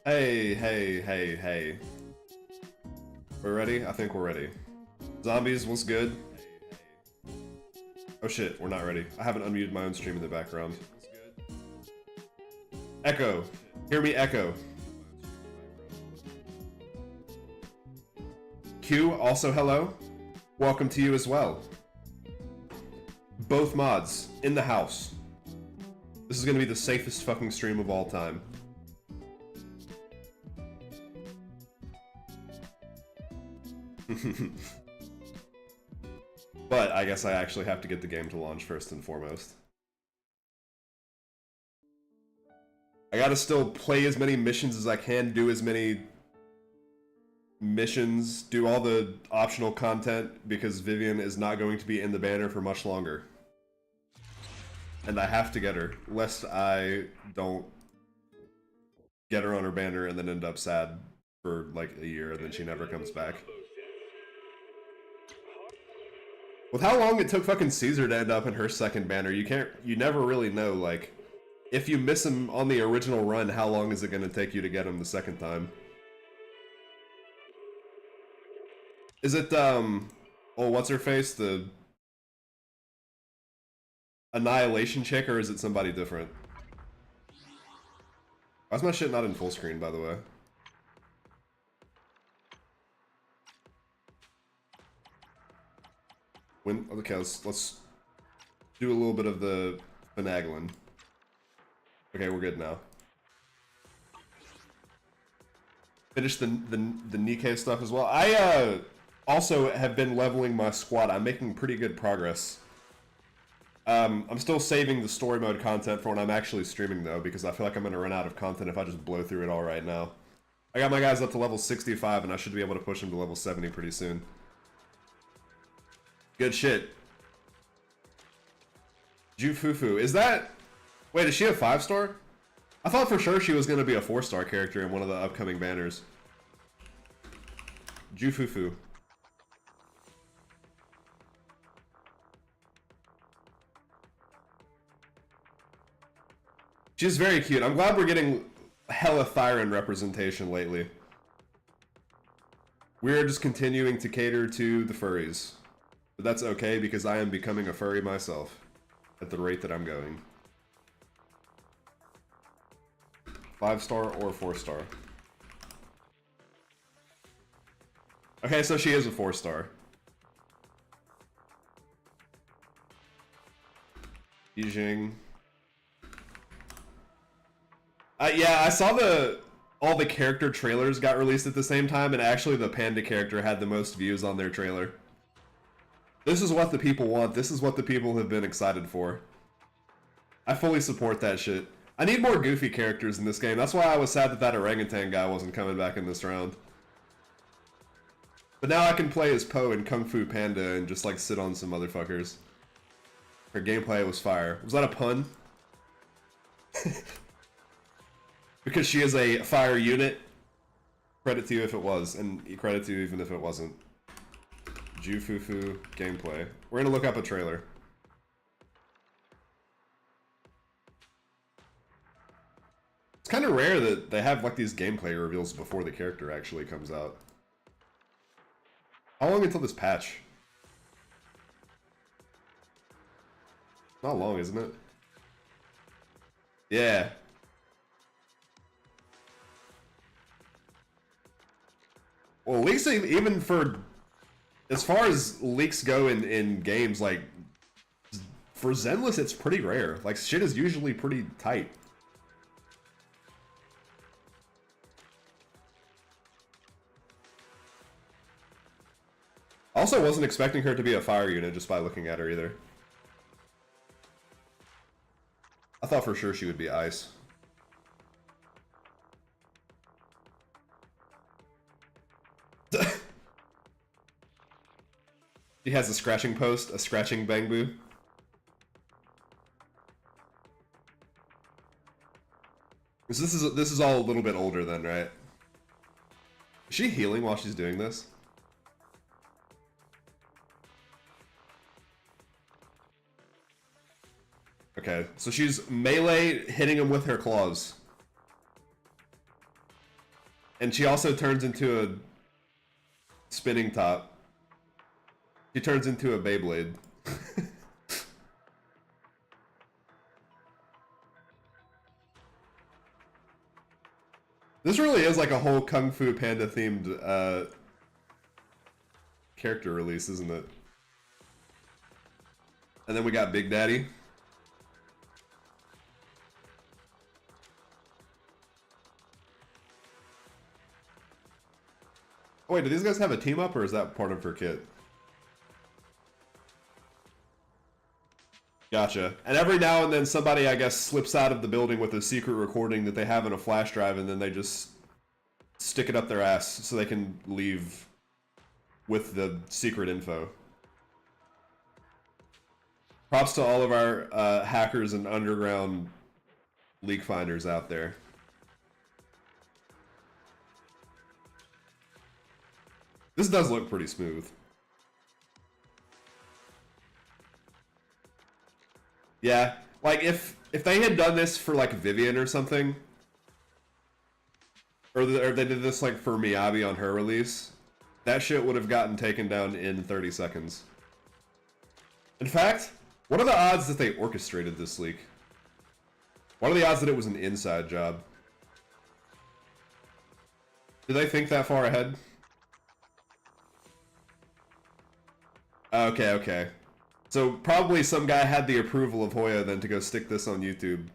Hey. We're ready? I think we're ready. Zombies, what's good? Oh shit, we're not ready. I haven't unmuted my own stream in the background. Echo. Hear me echo. Q, also hello. Welcome to you as well. Both mods, in the house. This is gonna be the safest fucking stream of all time. But I guess I actually have to get the game to launch first and foremost. I gotta still play as many missions as I can, do as many missions, do all the optional content, because Vivian is not going to be in the banner for much longer. And I have to get her, lest I don't get her on her banner and then end up sad for like a year and then she never comes back. With how long it took fucking Caesar to end up in her second banner, you never really know, like, if you miss him on the original run, how long is it gonna take you to get him the second time? Is it, oh, what's her face? The Annihilation chick, or is it somebody different? Why's my shit not in full screen, by the way? Okay, let's do a little bit of the finagling. Okay, we're good now. Finish the Nikkei stuff as well. I also have been leveling my squad. I'm making pretty good progress. I'm still saving the story mode content for when I'm actually streaming though, because I feel like I'm gonna run out of content if I just blow through it all right now. I got my guys up to level 65 and I should be able to push them to level 70 pretty soon. Good shit. Jufufu. Is that... Wait, is she a 5-star? I thought for sure she was going to be a 4-star character in one of the upcoming banners. Jufufu. She's very cute. I'm glad we're getting hella Thyron representation lately. We're just continuing to cater to the furries. But that's okay, because I am becoming a furry myself, at the rate that I'm going. 5-star or 4-star? Okay, so she is a 4-star. Yijing. Yeah, I saw all the character trailers got released at the same time, and actually the panda character had the most views on their trailer. This is what the people want. This is what the people have been excited for. I fully support that shit. I need more goofy characters in this game. That's why I was sad that that orangutan guy wasn't coming back in this round. But now I can play as Poe in Kung Fu Panda and just like sit on some motherfuckers. Her gameplay was fire. Was that a pun? Because she is a fire unit. Credit to you if it was, and credit to you even if it wasn't. Jufufu gameplay. We're gonna look up a trailer. It's kind of rare that they have like these gameplay reveals before the character actually comes out. How long until this patch? Not long, isn't it? Yeah. Well, leaks, even for as far as leaks go in games, like for Zenless, it's pretty rare. Like shit is usually pretty tight. Also, wasn't expecting her to be a fire unit just by looking at her either. I thought for sure she would be ice. He has a scratching post, a scratching bangbu. This is all a little bit older then, right? Is she healing while she's doing this? Okay, so she's melee hitting him with her claws. And she also turns into a spinning top. She turns into a Beyblade. This really is like a whole Kung Fu Panda themed character release, isn't it? And then we got Big Daddy. Oh, wait, do these guys have a team up or is that part of her kit? Gotcha. And every now and then somebody, I guess, slips out of the building with a secret recording that they have in a flash drive and then they just stick it up their ass so they can leave with the secret info. Props to all of our hackers and underground leak finders out there. This does look pretty smooth. Yeah, like if they had done this for like Vivian or something, or they did this like for Miyabi on her release, that shit would have gotten taken down in 30 seconds. In fact, what are the odds that they orchestrated this leak? What are the odds that it was an inside job? Do they think that far ahead? Okay, okay. So probably some guy had the approval of Hoya then to go stick this on YouTube.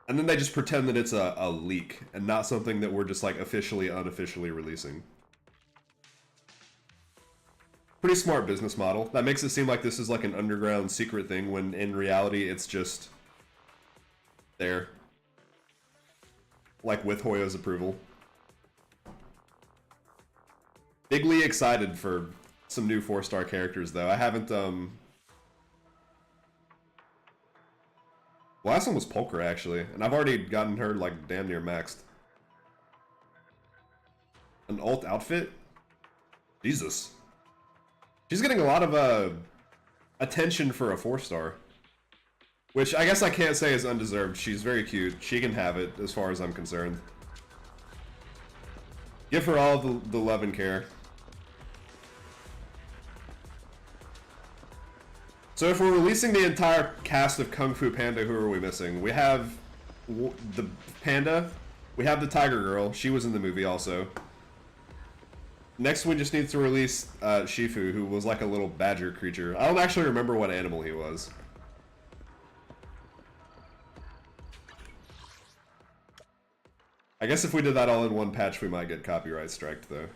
And then they just pretend that it's a leak and not something that we're just like officially, unofficially releasing. Pretty smart business model. That makes it seem like this is like an underground secret thing when in reality it's just there. Like with Hoya's approval. Bigly excited for some new 4-star characters though. I haven't last one was Polker actually, and I've already gotten her like damn near maxed. An alt outfit? Jesus. She's getting a lot of attention for a 4-star. Which I guess I can't say is undeserved. She's very cute. She can have it as far as I'm concerned. Give her all the love and care. So if we're releasing the entire cast of Kung Fu Panda, who are we missing? We have the Panda, we have the Tiger Girl, she was in the movie also. Next we just need to release Shifu, who was like a little badger creature. I don't actually remember what animal he was. I guess if we did that all in one patch we might get copyright striked though.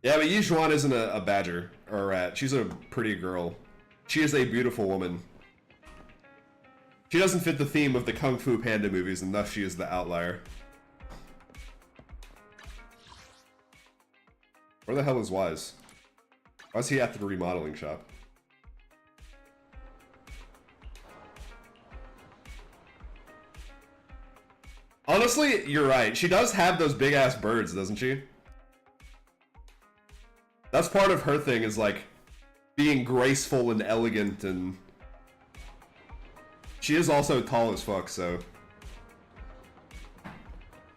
Yeah, but Yijuan isn't a badger or a rat. She's a pretty girl. She is a beautiful woman. She doesn't fit the theme of the Kung Fu Panda movies, and thus she is the outlier. Where the hell is Wise? Why is he at the remodeling shop? Honestly, you're right. She does have those big-ass birds, doesn't she? That's part of her thing, is like being graceful and elegant, and she is also tall as fuck, so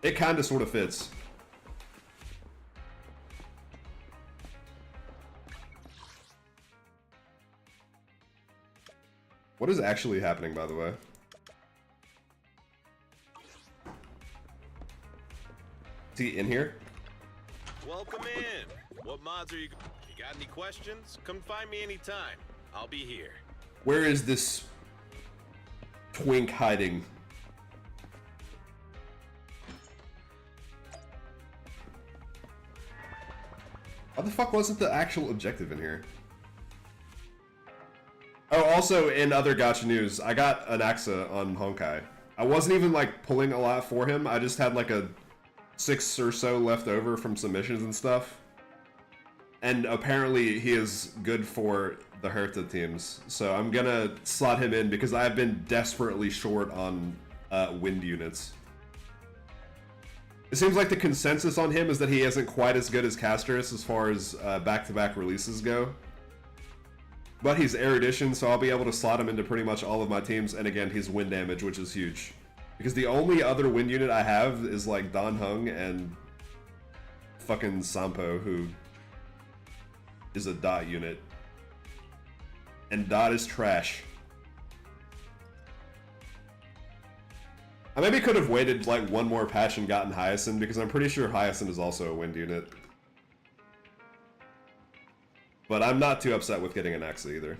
it kind of sort of fits. What is actually happening, by the way? Is he in here? Welcome in. What mods are you? You got any questions? Come find me anytime. I'll be here. Where is this twink hiding? How the fuck wasn't the actual objective in here? Oh, also in other gacha news, I got an Axa on Honkai. I wasn't even like pulling a lot for him. I just had like a 6 or so left over from some missions and stuff. And apparently he is good for the Hertha teams. So I'm gonna slot him in because I've been desperately short on wind units. It seems like the consensus on him is that he isn't quite as good as Casterus as far as back-to-back releases go. But he's erudition, so I'll be able to slot him into pretty much all of my teams, and again, he's wind damage, which is huge. Because the only other wind unit I have is like Dan Heng and fucking Sampo, who is a dot unit. And dot is trash. I maybe could have waited like one more patch and gotten Hyacinth, because I'm pretty sure Hyacinth is also a wind unit. But I'm not too upset with getting an Axa either.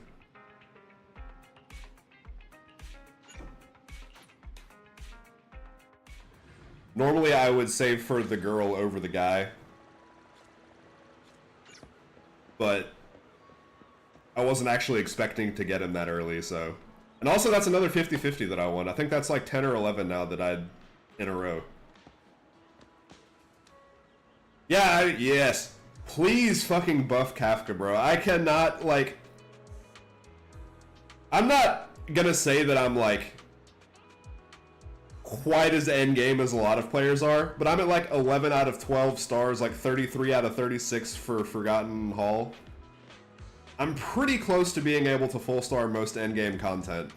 Normally I would save for the girl over the guy. But I wasn't actually expecting to get him that early, so. And also that's another 50-50 that I won. I think that's like 10 or 11 now that I'd in a row. Yeah, yes. Please fucking buff Kafka, bro. I cannot, like... I'm not gonna say that I'm, like, quite as endgame as a lot of players are, but I'm at, like, 11 out of 12 stars, like 33 out of 36 for Forgotten Hall. I'm pretty close to being able to full star most endgame content.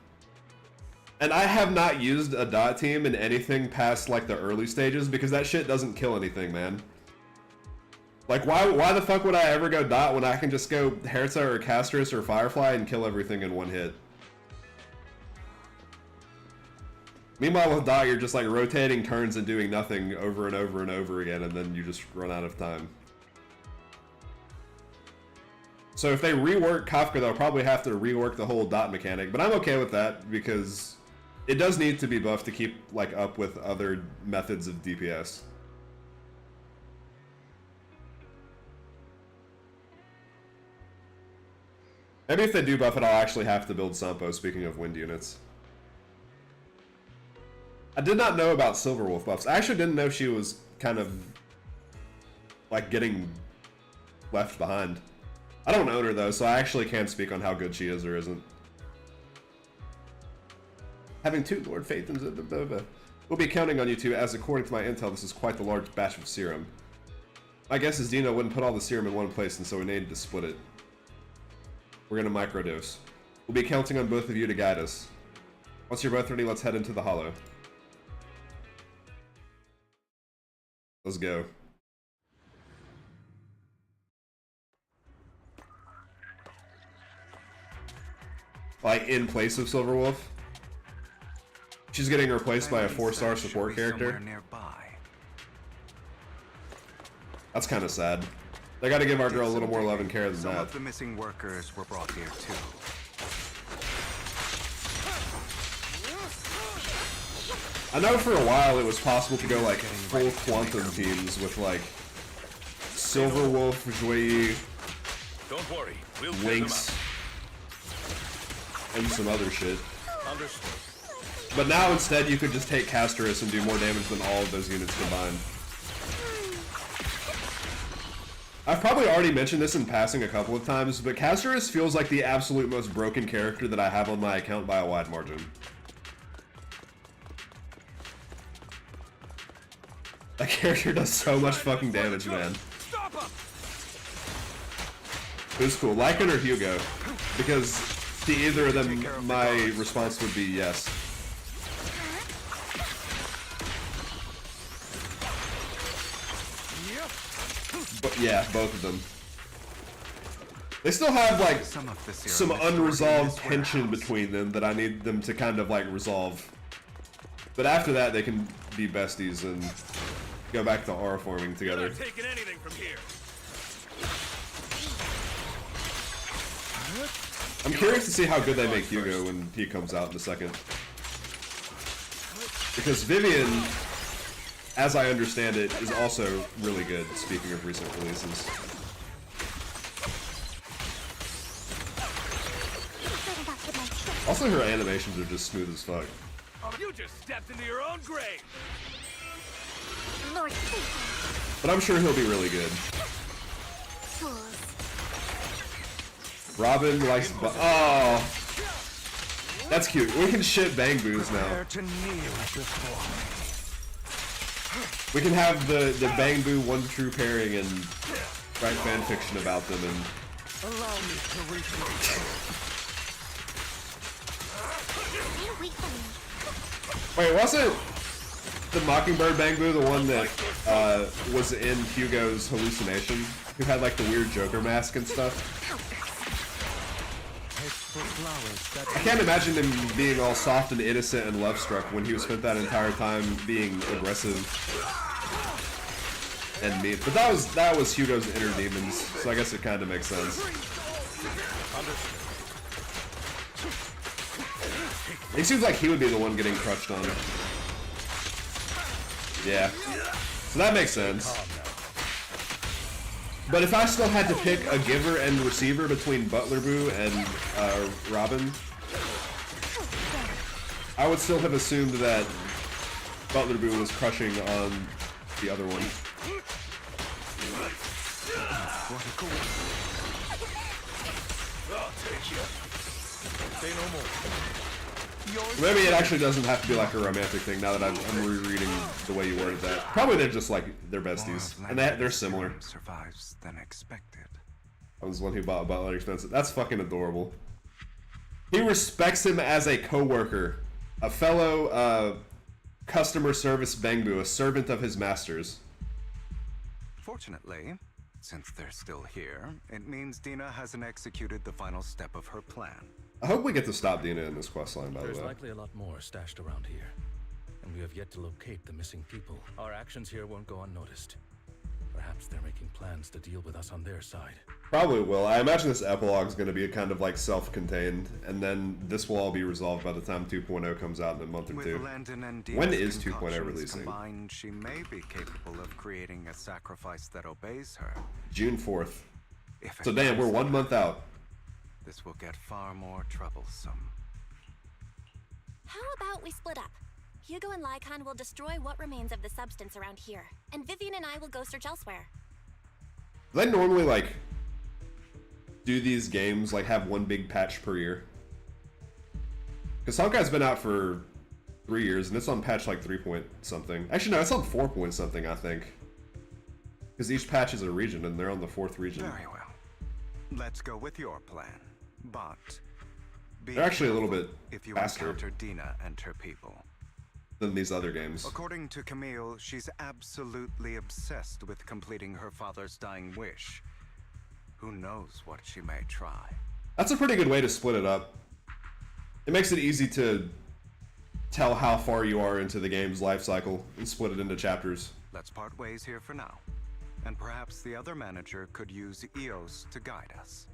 And I have not used a dot team in anything past, like, the early stages, because that shit doesn't kill anything, man. Like, why the fuck would I ever go dot when I can just go Hertha or Casterus or Firefly and kill everything in one hit? Meanwhile, with dot, you're just like rotating turns and doing nothing over and over and over again, and then you just run out of time. So if they rework Kafka, they'll probably have to rework the whole dot mechanic, but I'm okay with that because it does need to be buffed to keep like up with other methods of DPS. Maybe if they do buff it, I'll actually have to build Sampo, speaking of wind units. I did not know about Silverwolf buffs. I actually didn't know she was kind of, like, getting left behind. I don't own her, though, so I actually can't speak on how good she is or isn't. Having 2 Lord Phaethons, we'll be counting on you two, as according to my intel, this is quite the large batch of serum. My guess is Dino wouldn't put all the serum in one place, and so we needed to split it. We're gonna microdose. We'll be counting on both of you to guide us. Once you're both ready, let's head into the hollow. Let's go. Like, in place of Silverwolf? She's getting replaced by a 4-star support character. That's kind of sad. They gotta give our girl a little more love and care than that. Some of the missing workers were brought here too. I know for a while it was possible to go like full quantum teams with like Silverwolf, Joyeux, Don't worry, we'll Lynx, and some other shit. Understood. But now instead you could just take Castorus and do more damage than all of those units combined. I've probably already mentioned this in passing a couple of times, but Castorus feels like the absolute most broken character that I have on my account by a wide margin. That character does so much fucking damage, man. It was cool. Lycan or Hugo? Because to either of them, my response would be yes. But yeah, both of them. They still have like some unresolved tension between them that I need them to kind of like resolve. But after that, they can be besties and go back to aura forming together. You're not taking anything from here. I'm curious to see how good they make Hugo when he comes out in a second. Because Vivian, as I understand it, is also really good, speaking of recent releases. Also, her animations are just smooth as fuck. You just stepped into your own grave. But I'm sure he'll be really good. Robin likes oh, that's cute. We can ship Bang Boos now. We can have the Bang Boo one true pairing and write fan fiction about them and Allow me to reach. Wait, wasn't the Mockingbird Bang Boo the one that was in Hugo's hallucination? Who had like the weird Joker mask and stuff? I can't imagine him being all soft and innocent and love-struck when he spent that entire time being aggressive and mean. But that was Hugo's inner demons, so I guess it kind of makes sense. It seems like he would be the one getting crushed on. Yeah. So that makes sense. But if I still had to pick a giver and receiver between Butler Boo and Robin, I would still have assumed that Butler Boo was crushing on the other one. Maybe it actually doesn't have to be like a romantic thing now that I'm rereading the way you worded that. Probably they're just like, they're besties. And they're similar. Survives than expected. I was the one who bought Butler expensive. That's fucking adorable. He respects him as a co-worker. A fellow customer service Bangbu, a servant of his masters. Fortunately, since they're still here, it means Dina hasn't executed the final step of her plan. I hope we get to stop Dina in this questline, by the way. There's likely a lot more stashed around here, and we have yet to locate the missing people. Our actions here won't go unnoticed. Perhaps they're making plans to deal with us on their side. Probably will. I imagine this epilogue is going to be kind of like self-contained, and then this will all be resolved by the time 2.0 comes out in a month or two. When is 2.0 releasing? Combined, she may be capable of creating a sacrifice that obeys her. June 4th. So damn, we're 1 month out. This will get far more troublesome. How about we split up? Hugo and Lycan will destroy what remains of the substance around here, and Vivian and I will go search elsewhere. Do they normally, like, do these games, like, have one big patch per year? Because Honkai's been out for 3 years, and it's on patch, like, 3 point something. Actually, no, it's on 4 point something, I think. Because each patch is a region, and they're on the 4th region. Very well. Let's go with your plan. But they're actually a little bit if you faster encounter Dina and her people than these other games. According to Camille, she's absolutely obsessed with completing her father's dying wish. Who knows what she may try? That's a pretty good way to split it up. It makes it easy to tell how far you are into the game's life cycle and split it into chapters. Let's part ways here for now. And perhaps the other manager could use EOS to guide us.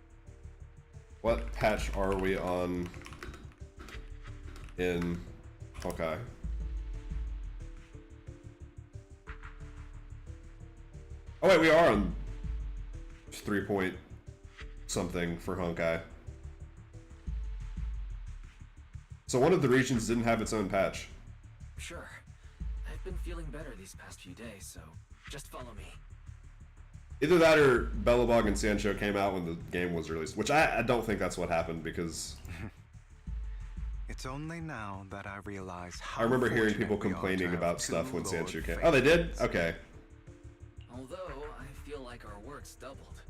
What patch are we on in Honkai? Oh wait, we are on 3 point something for Honkai. So one of the regions didn't have its own patch. Sure. I've been feeling better these past few days, so just follow me. Either that or Belobog and Sancho came out when the game was released, which I don't think that's what happened because... It's only now that I realize how I remember hearing fortunate people we are to complaining have about two stuff when Lord Sancho came. Fates. Oh, they did? Okay. Although, I feel like our work's doubled.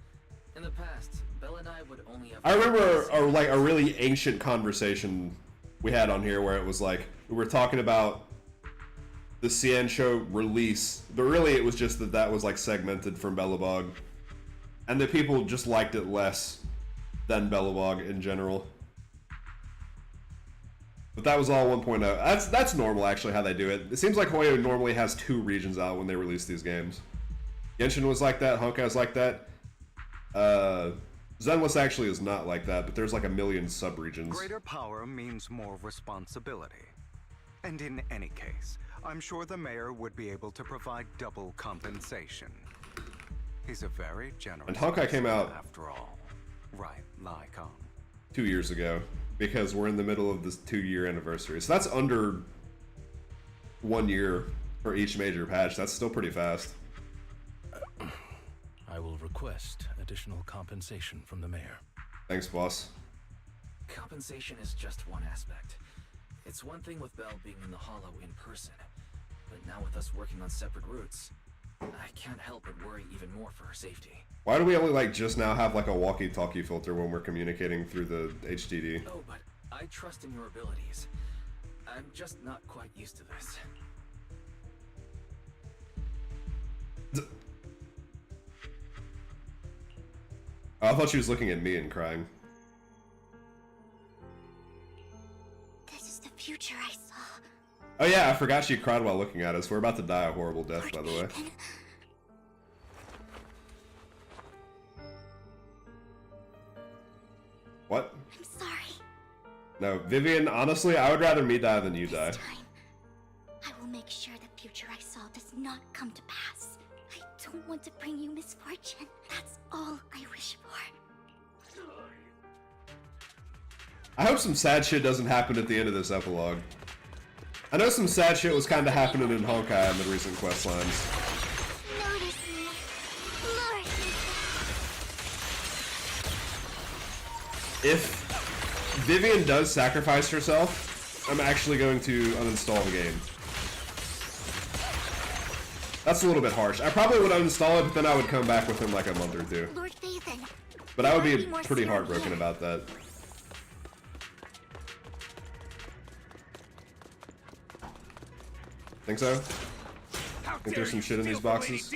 In the past, Belle and I would only have... I remember a really ancient conversation we had on here where it was like, we were talking about the Sancho release, but really it was just that was like segmented from Belobog. And the people just liked it less than Belobog in general. But that was all 1.0. That's normal, actually, how they do it. It seems like Hoyo normally has 2 regions out when they release these games. Genshin was like that, Honkai was like that. Zenless actually is not like that, but there's like a million sub-regions. Greater power means more responsibility. And in any case, I'm sure the mayor would be able to provide double compensation. He's a very generous And Honkai came out after all. Right, Lycon. 2 years ago, because we're in the middle of this 2-year anniversary. So that's under 1 year for each major patch. That's still pretty fast. I will request additional compensation from the mayor. Thanks, boss. Compensation is just one aspect. It's one thing with Belle being in the Hollow in person, but now with us working on separate routes, I can't help but worry even more for her safety. Why do we only like just now have like a walkie-talkie filter when we're communicating through the HDD? Oh, but I trust in your abilities. I'm just not quite used to this. Oh, I thought she was looking at me and crying. This is the future I saw. Oh yeah, I forgot she cried while looking at us. We're about to die a horrible death, by the way. What? I'm sorry. No, Vivian, honestly, I would rather me die than you die. This time, I will make sure the future I saw does not come to pass. I don't want to bring you misfortune. That's all I wish for. I hope some sad shit doesn't happen at the end of this epilogue. I know some sad shit was kind of happening in Honkai in the recent quest lines. Notice me. Lure me. If Vivian does sacrifice herself, I'm actually going to uninstall the game. That's a little bit harsh. I probably would uninstall it, but then I would come back within like a month or 2. Lord Phaethon. But I would be Might be more pretty serious heartbroken here. about that. Think so? Think there's some shit in these boxes?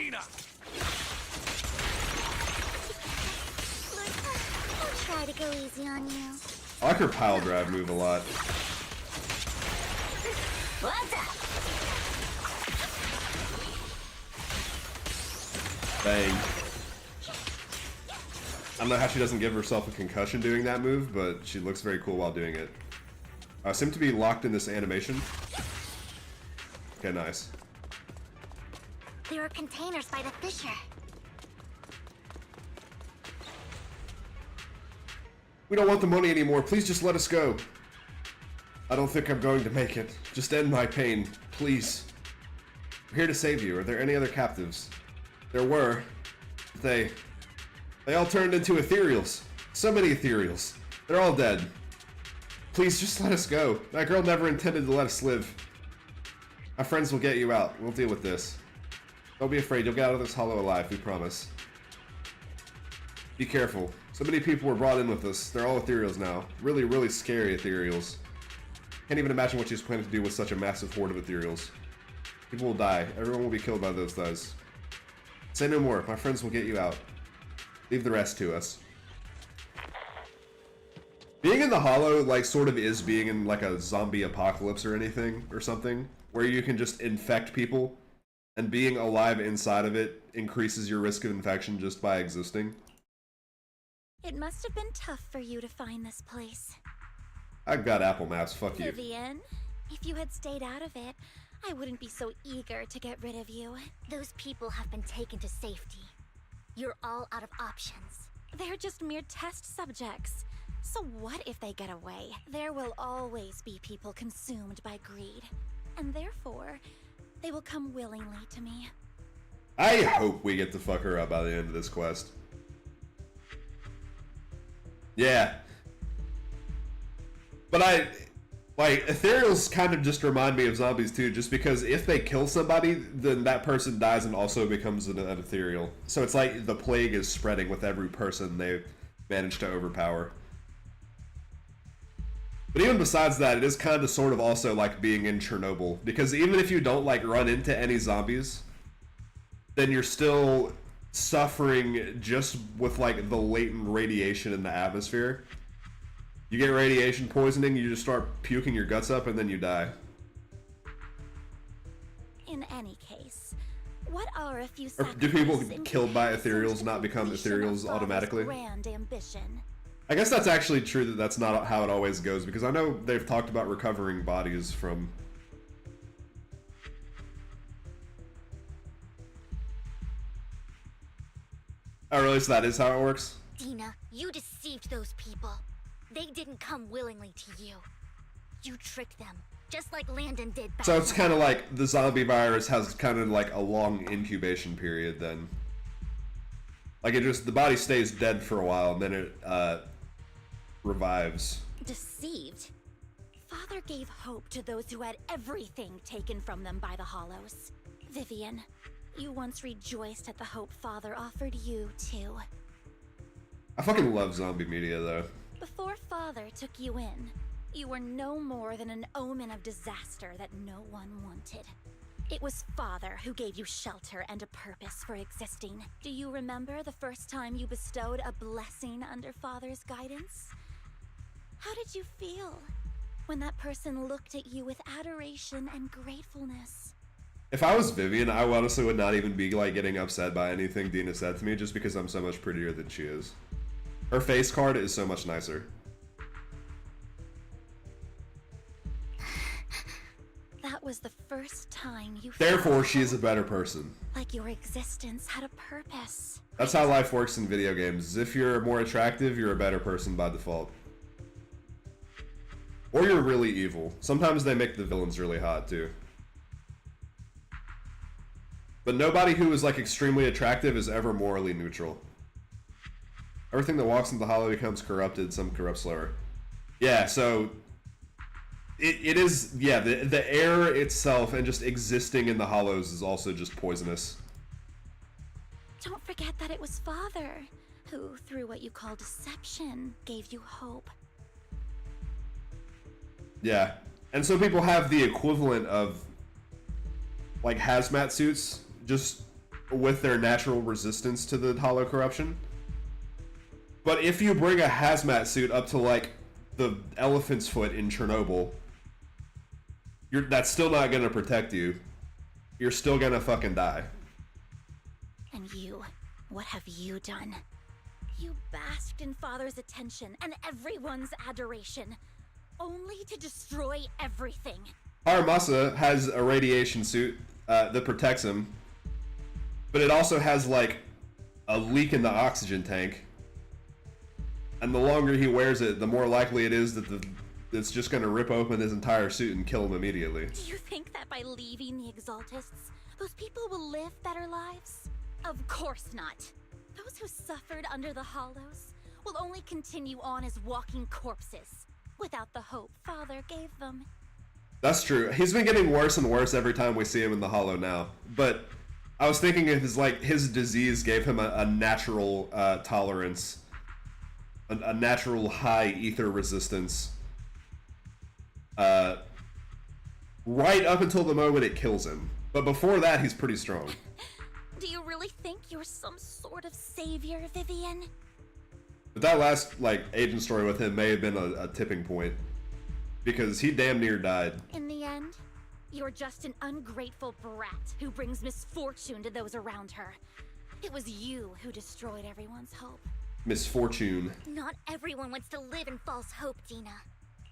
I'll try to go easy on you. I like her pile drive move a lot. What's up? Bang. I don't know how she doesn't give herself a concussion doing that move, but she looks very cool while doing it. I seem to be locked in this animation. Okay, nice. There are containers by the fissure. We don't want the money anymore. Please just let us go. I don't think I'm going to make it. Just end my pain, please. We're here to save you. Are there any other captives? There were. They all turned into ethereals. So many ethereals. They're all dead. Please just let us go. That girl never intended to let us live. My friends will get you out. We'll deal with this. Don't be afraid. You'll get out of this hollow alive. We promise. Be careful. So many people were brought in with us. They're all ethereals now. Really, really scary ethereals. Can't even imagine what she's planning to do with such a massive horde of ethereals. People will die. Everyone will be killed by those guys. Say no more. My friends will get you out. Leave the rest to us. Being in the Hollow, like, sort of is being in, like, a zombie apocalypse or anything, or something, where you can just infect people, and being alive inside of it increases your risk of infection just by existing. It must have been tough for you to find this place. I've got Apple Maps, fuck you. Vivian, if you had stayed out of it, I wouldn't be so eager to get rid of you. Those people have been taken to safety. You're all out of options. They're just mere test subjects. So what if they get away? There will always be people consumed by greed. And therefore, they will come willingly to me. I hope we get to fuck her up by the end of this quest. Yeah. But like, ethereals kind of just remind me of zombies too, just because if they kill somebody, then that person dies and also becomes an ethereal. So it's like the plague is spreading with every person they manage to overpower. But even besides that, it is kind of sort of also like being in Chernobyl, because even if you don't like run into any zombies, then you're still suffering just with like the latent radiation in the atmosphere. You get radiation poisoning, you just start puking your guts up, and then you die. In any case, what are a few Or do people sacrifices in killed by comparison ethereals to not the become completion of ethereals Father's automatically? Grand ambition? I guess that's actually true that that's not how it always goes, because I know they've talked about recovering bodies from... Oh, really? So that is how it works? Dina, you deceived those people. They didn't come willingly to you. You tricked them, just like Landon did back So it's then. kind of like the zombie virus has kind of like a long incubation period then. Like it just, the body stays dead for a while and then it revives. Deceived? Father gave hope to those who had everything taken from them by the Hollows. Vivian, you once rejoiced at the hope Father offered you, too. I fucking love zombie media though. Before Father took you in, you were no more than an omen of disaster that no one wanted. It was Father who gave you shelter and a purpose for existing. Do you remember the first time you bestowed a blessing under Father's guidance? How did you feel when that person looked at you with adoration and gratefulness? If I was Vivian, I honestly would not even be like getting upset by anything Dina said to me just because I'm so much prettier than she is. Her face card is so much nicer. That was the first time you Therefore, felt she is a better person. like your existence had a purpose. That's how life works in video games. If you're more attractive, you're a better person by default. Or you're really evil. Sometimes they make the villains really hot too. But nobody who is like extremely attractive is ever morally neutral. Everything that walks into the hollow becomes corrupted, some corrupt slower. Yeah, so it is, yeah, the air itself and just existing in the hollows is also just poisonous. Don't forget that it was Father who, through what you call deception, gave you hope. Yeah, and some people have the equivalent of like hazmat suits, just with their natural resistance to the hollow corruption. But if you bring a hazmat suit up to like the elephant's foot in Chernobyl, that's still not gonna protect you. You're still gonna fucking die. And you, what have you done? You basked in Father's attention and everyone's adoration, only to destroy everything. Haramasa has a radiation suit that protects him, but it also has like a leak in the oxygen tank. And the longer he wears it, the more likely it is that it's just going to rip open his entire suit and kill him immediately. Do you think that by leaving the Exaltists, those people will live better lives? Of course not. Those who suffered under the Hollows will only continue on as walking corpses, without the hope Father gave them. That's true. He's been getting worse and worse every time we see him in the Hollow now. But I was thinking of his disease gave him a natural tolerance, a natural high ether resistance. Right up until the moment it kills him. But before that, he's pretty strong. Do you really think you're some sort of savior, Vivian? But that last, like, agent story with him may have been a tipping point. Because he damn near died. In the end, you're just an ungrateful brat who brings misfortune to those around her. It was you who destroyed everyone's hope. Misfortune. Not everyone wants to live in false hope, Dina.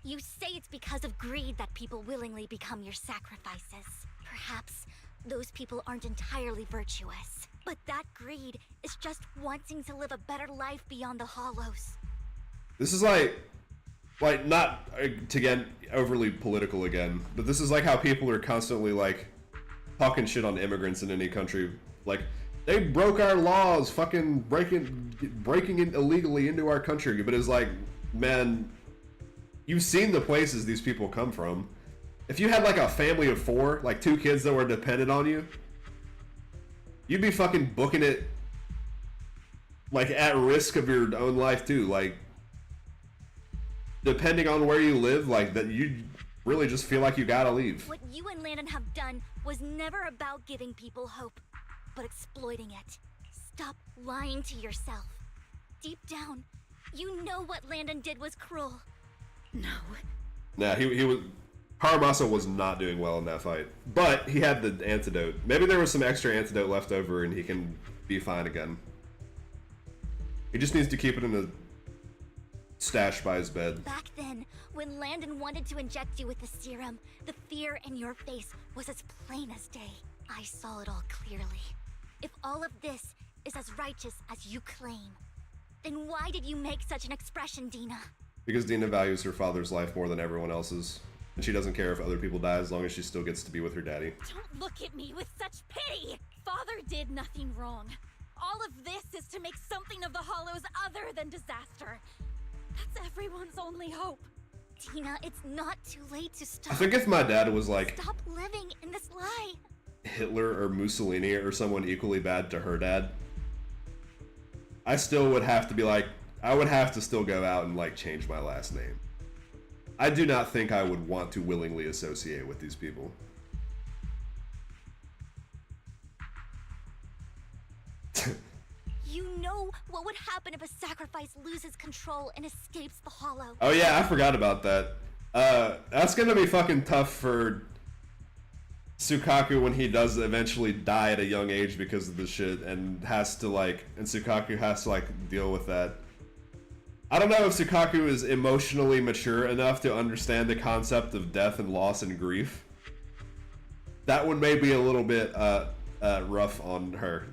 You say it's because of greed that people willingly become your sacrifices. Perhaps those people aren't entirely virtuous. But that greed is just wanting to live a better life beyond the Hollows. This is like not to get overly political again, but this is like how people are constantly like talking shit on immigrants in any country. Like, they broke our laws, fucking breaking in illegally into our country. But it's like, man, you've seen the places these people come from. If you had like a family of 4, like 2 kids that were dependent on you, you'd be fucking booking it like at risk of your own life too. Like, depending on where you live, like that, you really just feel like you gotta leave. What you and Landon have done was never about giving people hope, but exploiting it. Stop lying to yourself. Deep down, you know what Landon did was cruel. No. Nah, he was... Haramasa was not doing well in that fight. But he had the antidote. Maybe there was some extra antidote left over and he can be fine again. He just needs to keep it in a stash by his bed. Back then, when Landon wanted to inject you with the serum, the fear in your face was as plain as day. I saw it all clearly. If all of this is as righteous as you claim, then why did you make such an expression, Dina? Because Dina values her father's life more than everyone else's. And she doesn't care if other people die as long as she still gets to be with her daddy. Don't look at me with such pity! Father did nothing wrong. All of this is to make something of the Hollows other than disaster. That's everyone's only hope. Dina, it's not too late to stop. I think if my dad was like... Stop living in this lie. Hitler or Mussolini or someone equally bad to her dad, I still would have to be like, I would have to still go out and like change my last name. I do not think I would want to willingly associate with these people. You know what would happen if a sacrifice loses control and escapes the Hollow. Oh yeah, I forgot about that. That's gonna be fucking tough for Sukaku when he does eventually die at a young age because of this shit and has to like, and Sukaku has to like deal with that. I don't know if Sukaku is emotionally mature enough to understand the concept of death and loss and grief. That one may be a little bit rough on her.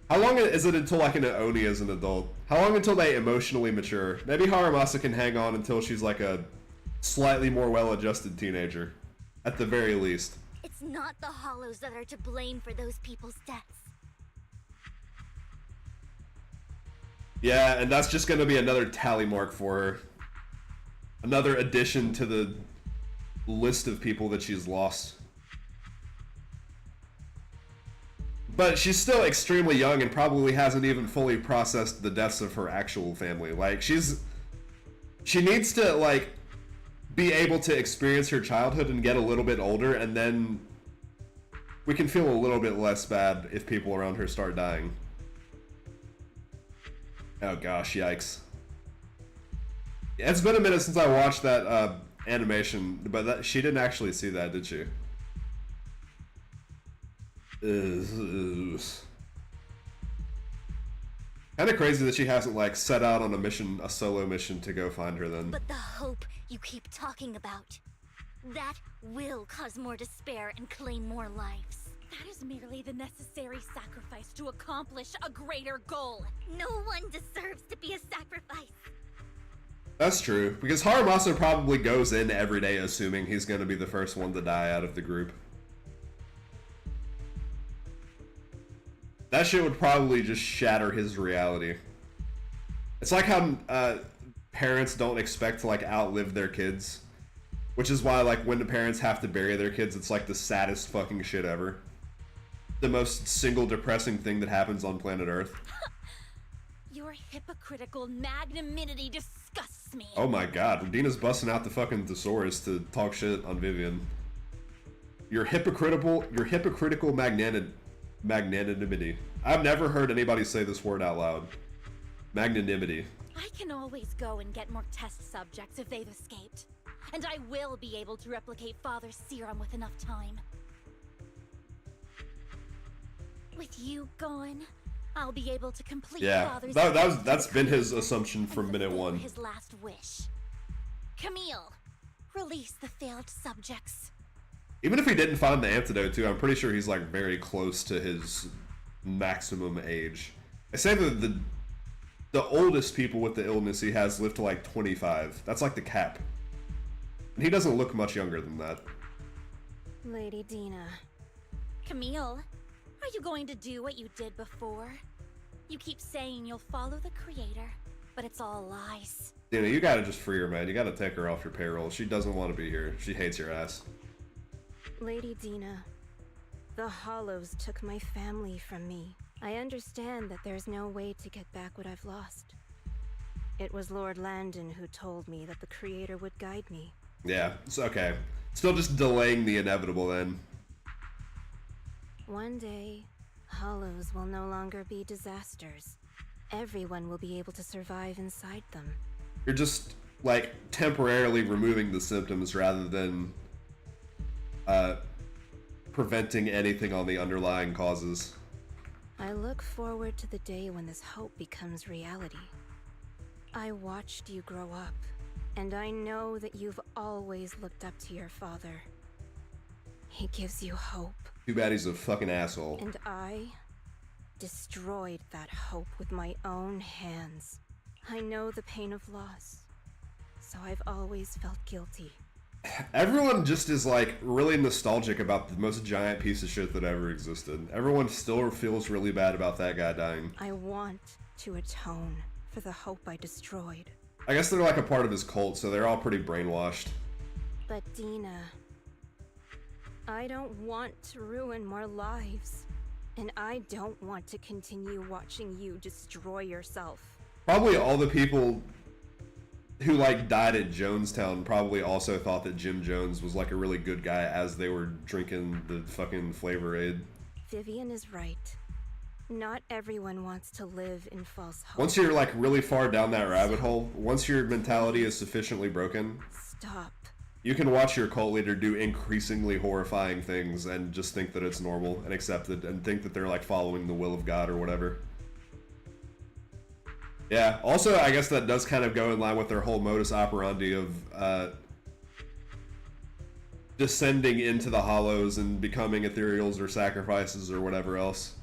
How long is it until like an Oni is an adult? How long until they emotionally mature? Maybe Haramasa can hang on until she's like a slightly more well-adjusted teenager. At the very least. It's not the Hollows that are to blame for those people's deaths. Yeah, and that's just gonna be another tally mark for her. Another addition to the list of people that she's lost. But she's still extremely young and probably hasn't even fully processed the deaths of her actual family. Like, she needs to, like, be able to experience her childhood and get a little bit older, and then we can feel a little bit less bad if people around her start dying. Oh gosh, yikes. Yeah, it's been a minute since I watched that animation, but she didn't actually see that, did she? Kind of crazy that she hasn't like set out on a solo mission to go find her then. But the hope you keep talking about, that will cause more despair and claim more lives. That is merely the necessary sacrifice to accomplish a greater goal. No one deserves to be a sacrifice. That's true, because Haramasa probably goes in every day assuming he's going to be the first one to die out of the group. That shit would probably just shatter his reality. It's like how parents don't expect to like outlive their kids, which is why like when the parents have to bury their kids, it's like the saddest fucking shit ever. The most single depressing thing that happens on planet Earth. Your hypocritical magnanimity disgusts me. Oh my god, Dina's busting out the fucking thesaurus to talk shit on Vivian. Your hypocritical magnanimity. I've never heard anybody say this word out loud. Magnanimity. I can always go and get more test subjects if they've escaped. And I will be able to replicate Father's serum with enough time. With you gone, I'll be able to complete Father's... that's been his assumption from minute one. His last wish. Camille, release the failed subjects. Even if he didn't find the antidote too, I'm pretty sure he's like very close to his maximum age. I say that the oldest people with the illness he has live to like 25. That's like the cap. And he doesn't look much younger than that. Lady Dina. Camille, are you going to do what you did before? You keep saying you'll follow the creator, but it's all lies. Dina, you gotta just free her, man. You gotta take her off your payroll. She doesn't want to be here. She hates your ass. Lady Dina, the Hollows took my family from me. I understand that there's no way to get back what I've lost. It was Lord Landon who told me that the Creator would guide me. Yeah, it's okay. Still just delaying the inevitable then. One day, Hollows will no longer be disasters. Everyone will be able to survive inside them. You're just, like, temporarily removing the symptoms rather than preventing anything on the underlying causes. I look forward to the day when this hope becomes reality. I watched you grow up, and I know that you've always looked up to your father. He gives you hope. Too bad he's a fucking asshole. And I destroyed that hope with my own hands. I know the pain of loss, so I've always felt guilty. Everyone just is like really nostalgic about the most giant piece of shit that ever existed. Everyone still feels really bad about that guy dying. I want to atone for the hope I destroyed. I guess they're like a part of his cult, so they're all pretty brainwashed. But Dina, I don't want to ruin more lives. And I don't want to continue watching you destroy yourself. Probably all the people who like died at Jonestown probably also thought that Jim Jones was like a really good guy as they were drinking the fucking Flavor Aid. Vivian is right. Not everyone wants to live in false hope. Once you're like really far down that rabbit hole, once your mentality is sufficiently broken, Stop. you can watch your cult leader do increasingly horrifying things and just think that it's normal and accept it and think that they're like following the will of God or whatever. Yeah, also I guess that does kind of go in line with their whole modus operandi of descending into the hollows and becoming ethereals or sacrifices or whatever else.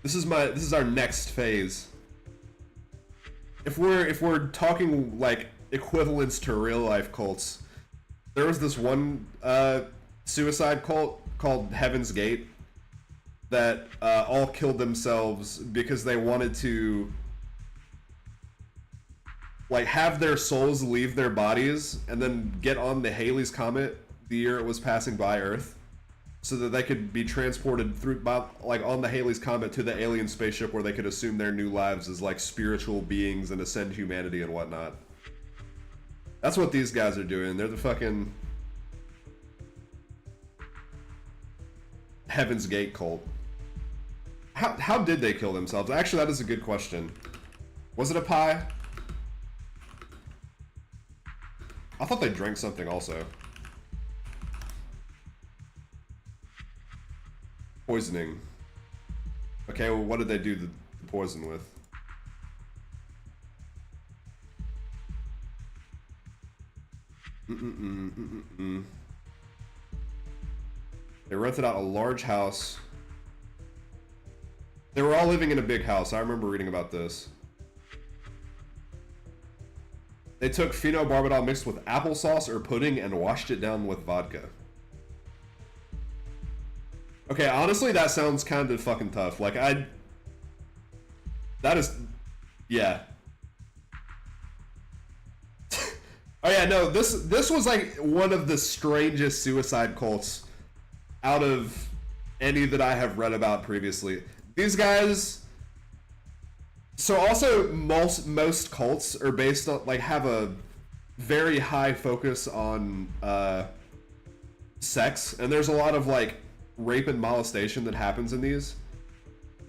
This is our next phase. If we're talking like equivalents to real life cults, there was this one suicide cult called Heaven's Gate that all killed themselves because they wanted to like have their souls leave their bodies and then get on the Halley's Comet the year it was passing by Earth, so that they could be transported through like on the Halley's Comet to the alien spaceship where they could assume their new lives as like spiritual beings and ascend humanity and whatnot. That's what these guys are doing. They're the fucking Heaven's Gate cult. How did they kill themselves? Actually, that is a good question. Was it a pie? I thought they drank something also. Poisoning. Okay, well, what did they do the poison with? They rented out a large house. They were all living in a big house. I remember reading about this. They took phenobarbital mixed with applesauce or pudding and washed it down with vodka. Okay, honestly, that sounds kind of fucking tough. Like, that is... Yeah. Oh yeah, no, this was like one of the strangest suicide cults out of any that I have read about previously. These guys... So also, most cults are based on, like, have a very high focus on sex, and there's a lot of, like, rape and molestation that happens in these.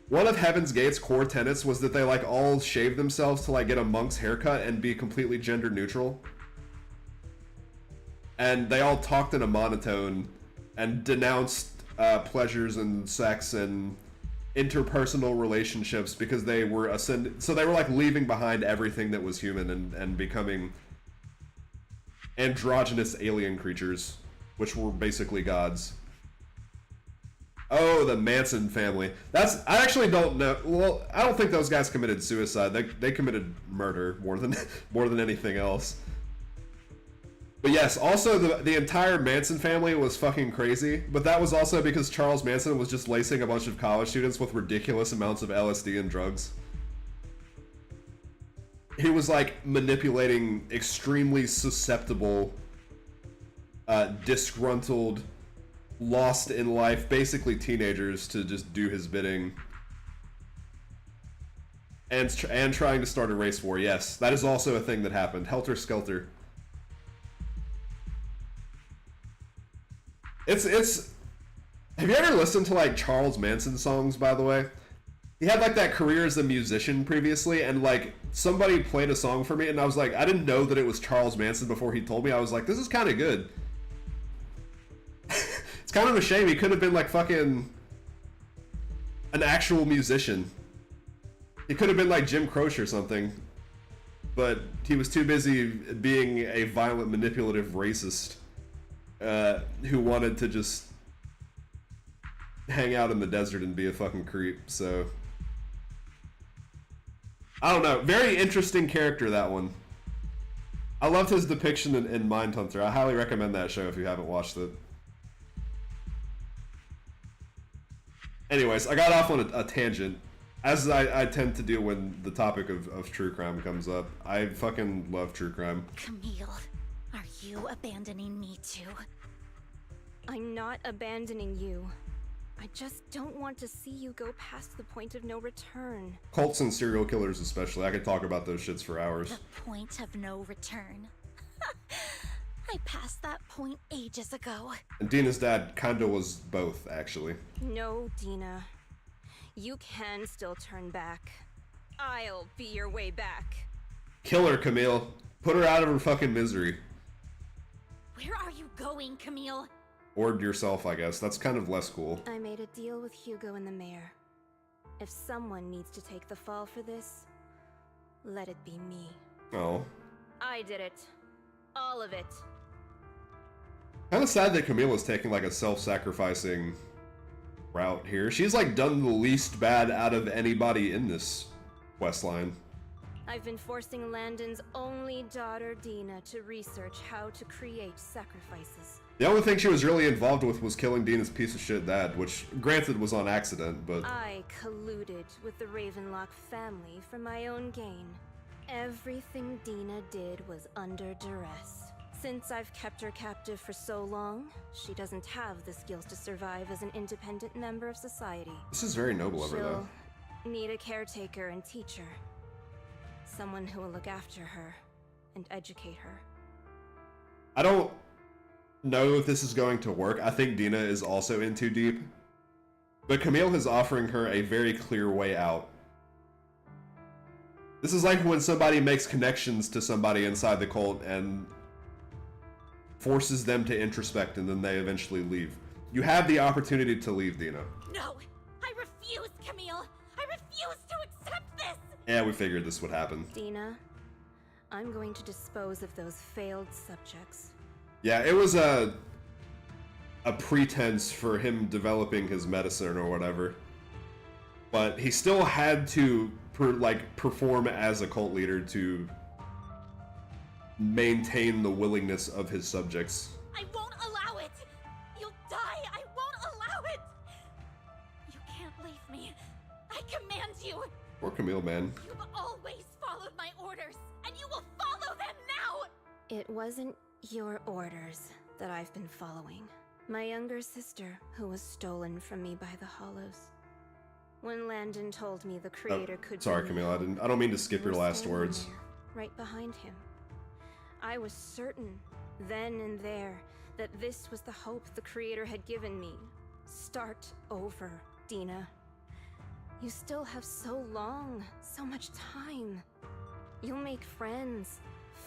One of Heaven's Gate's core tenets was that they, like, all shave themselves to, like, get a monk's haircut and be completely gender neutral. And they all talked in a monotone and denounced pleasures and sex and interpersonal relationships because they were so they were like leaving behind everything that was human and becoming androgynous alien creatures, which were basically gods. Oh, the Manson family. I actually don't know. Well, I don't think those guys committed suicide. They committed murder more than anything else. But yes, also the entire Manson family was fucking crazy. But that was also because Charles Manson was just lacing a bunch of college students with ridiculous amounts of LSD and drugs. He was like manipulating extremely susceptible, disgruntled, lost in life, basically teenagers, to just do his bidding. And trying to start a race war. Yes, that is also a thing that happened. Helter Skelter. It's have you ever listened to like Charles Manson songs, by the way? He had like that career as a musician previously, and like somebody played a song for me and I was like, I didn't know that it was Charles Manson before he told me. I was like, this is kind of good. It's kind of a shame. He could have been like fucking an actual musician. He could have been like Jim Croce or something. But he was too busy being a violent, manipulative racist who wanted to just hang out in the desert and be a fucking creep, so... I don't know. Very interesting character, that one. I loved his depiction in Mindhunter. I highly recommend that show if you haven't watched it. Anyways, I got off on a tangent. As I tend to do when the topic of true crime comes up. I fucking love true crime. Camille, are you abandoning me too? I'm not abandoning you. I just don't want to see you go past the point of no return. Cults and serial killers especially. I could talk about those shits for hours. The point of no return. I passed that point ages ago. And Dina's dad kinda was both, actually. No, Dina. You can still turn back. I'll be your way back. Kill her, Camille. Put her out of her fucking misery. Where are you going, Camille? Or yourself, I guess. That's kind of less cool. I made a deal with Hugo and the mayor. If someone needs to take the fall for this, let it be me. Oh. I did it. All of it. Kind of sad that Camille is taking like a self-sacrificing route here. She's like done the least bad out of anybody in this quest line. I've been forcing Landon's only daughter, Dina, to research how to create sacrifices. The only thing she was really involved with was killing Dina's piece of shit dad, which granted was on accident, but... I colluded with the Ravenlock family for my own gain. Everything Dina did was under duress. Since I've kept her captive for so long, she doesn't have the skills to survive as an independent member of society. This is very noble of her, though. She'll need a caretaker and teacher. Someone who will look after her and educate her. I don't know if this is going to work. I think Dina is also in too deep. But Camille is offering her a very clear way out. This is like when somebody makes connections to somebody inside the cult and forces them to introspect and then they eventually leave. You have the opportunity to leave, Dina. No! I refuse, Camille! I refuse to accept this! Yeah, we figured this would happen. Dina, I'm going to dispose of those failed subjects. Yeah, it was a pretense for him developing his medicine or whatever. But he still had to perform as a cult leader to maintain the willingness of his subjects. I won't allow it! You'll die! I won't allow it! You can't leave me. I command you! Poor Camille, man. You've always followed my orders, and you will follow them now! It wasn't your orders that I've been following. My younger sister, who was stolen from me by the Hollows. When Landon told me the creator could Sorry, be Camille, I don't mean to skip your last words. there, right behind him. I was certain, then and there, that this was the hope the creator had given me. Start over, Dina. You still have so long, so much time. You'll make friends,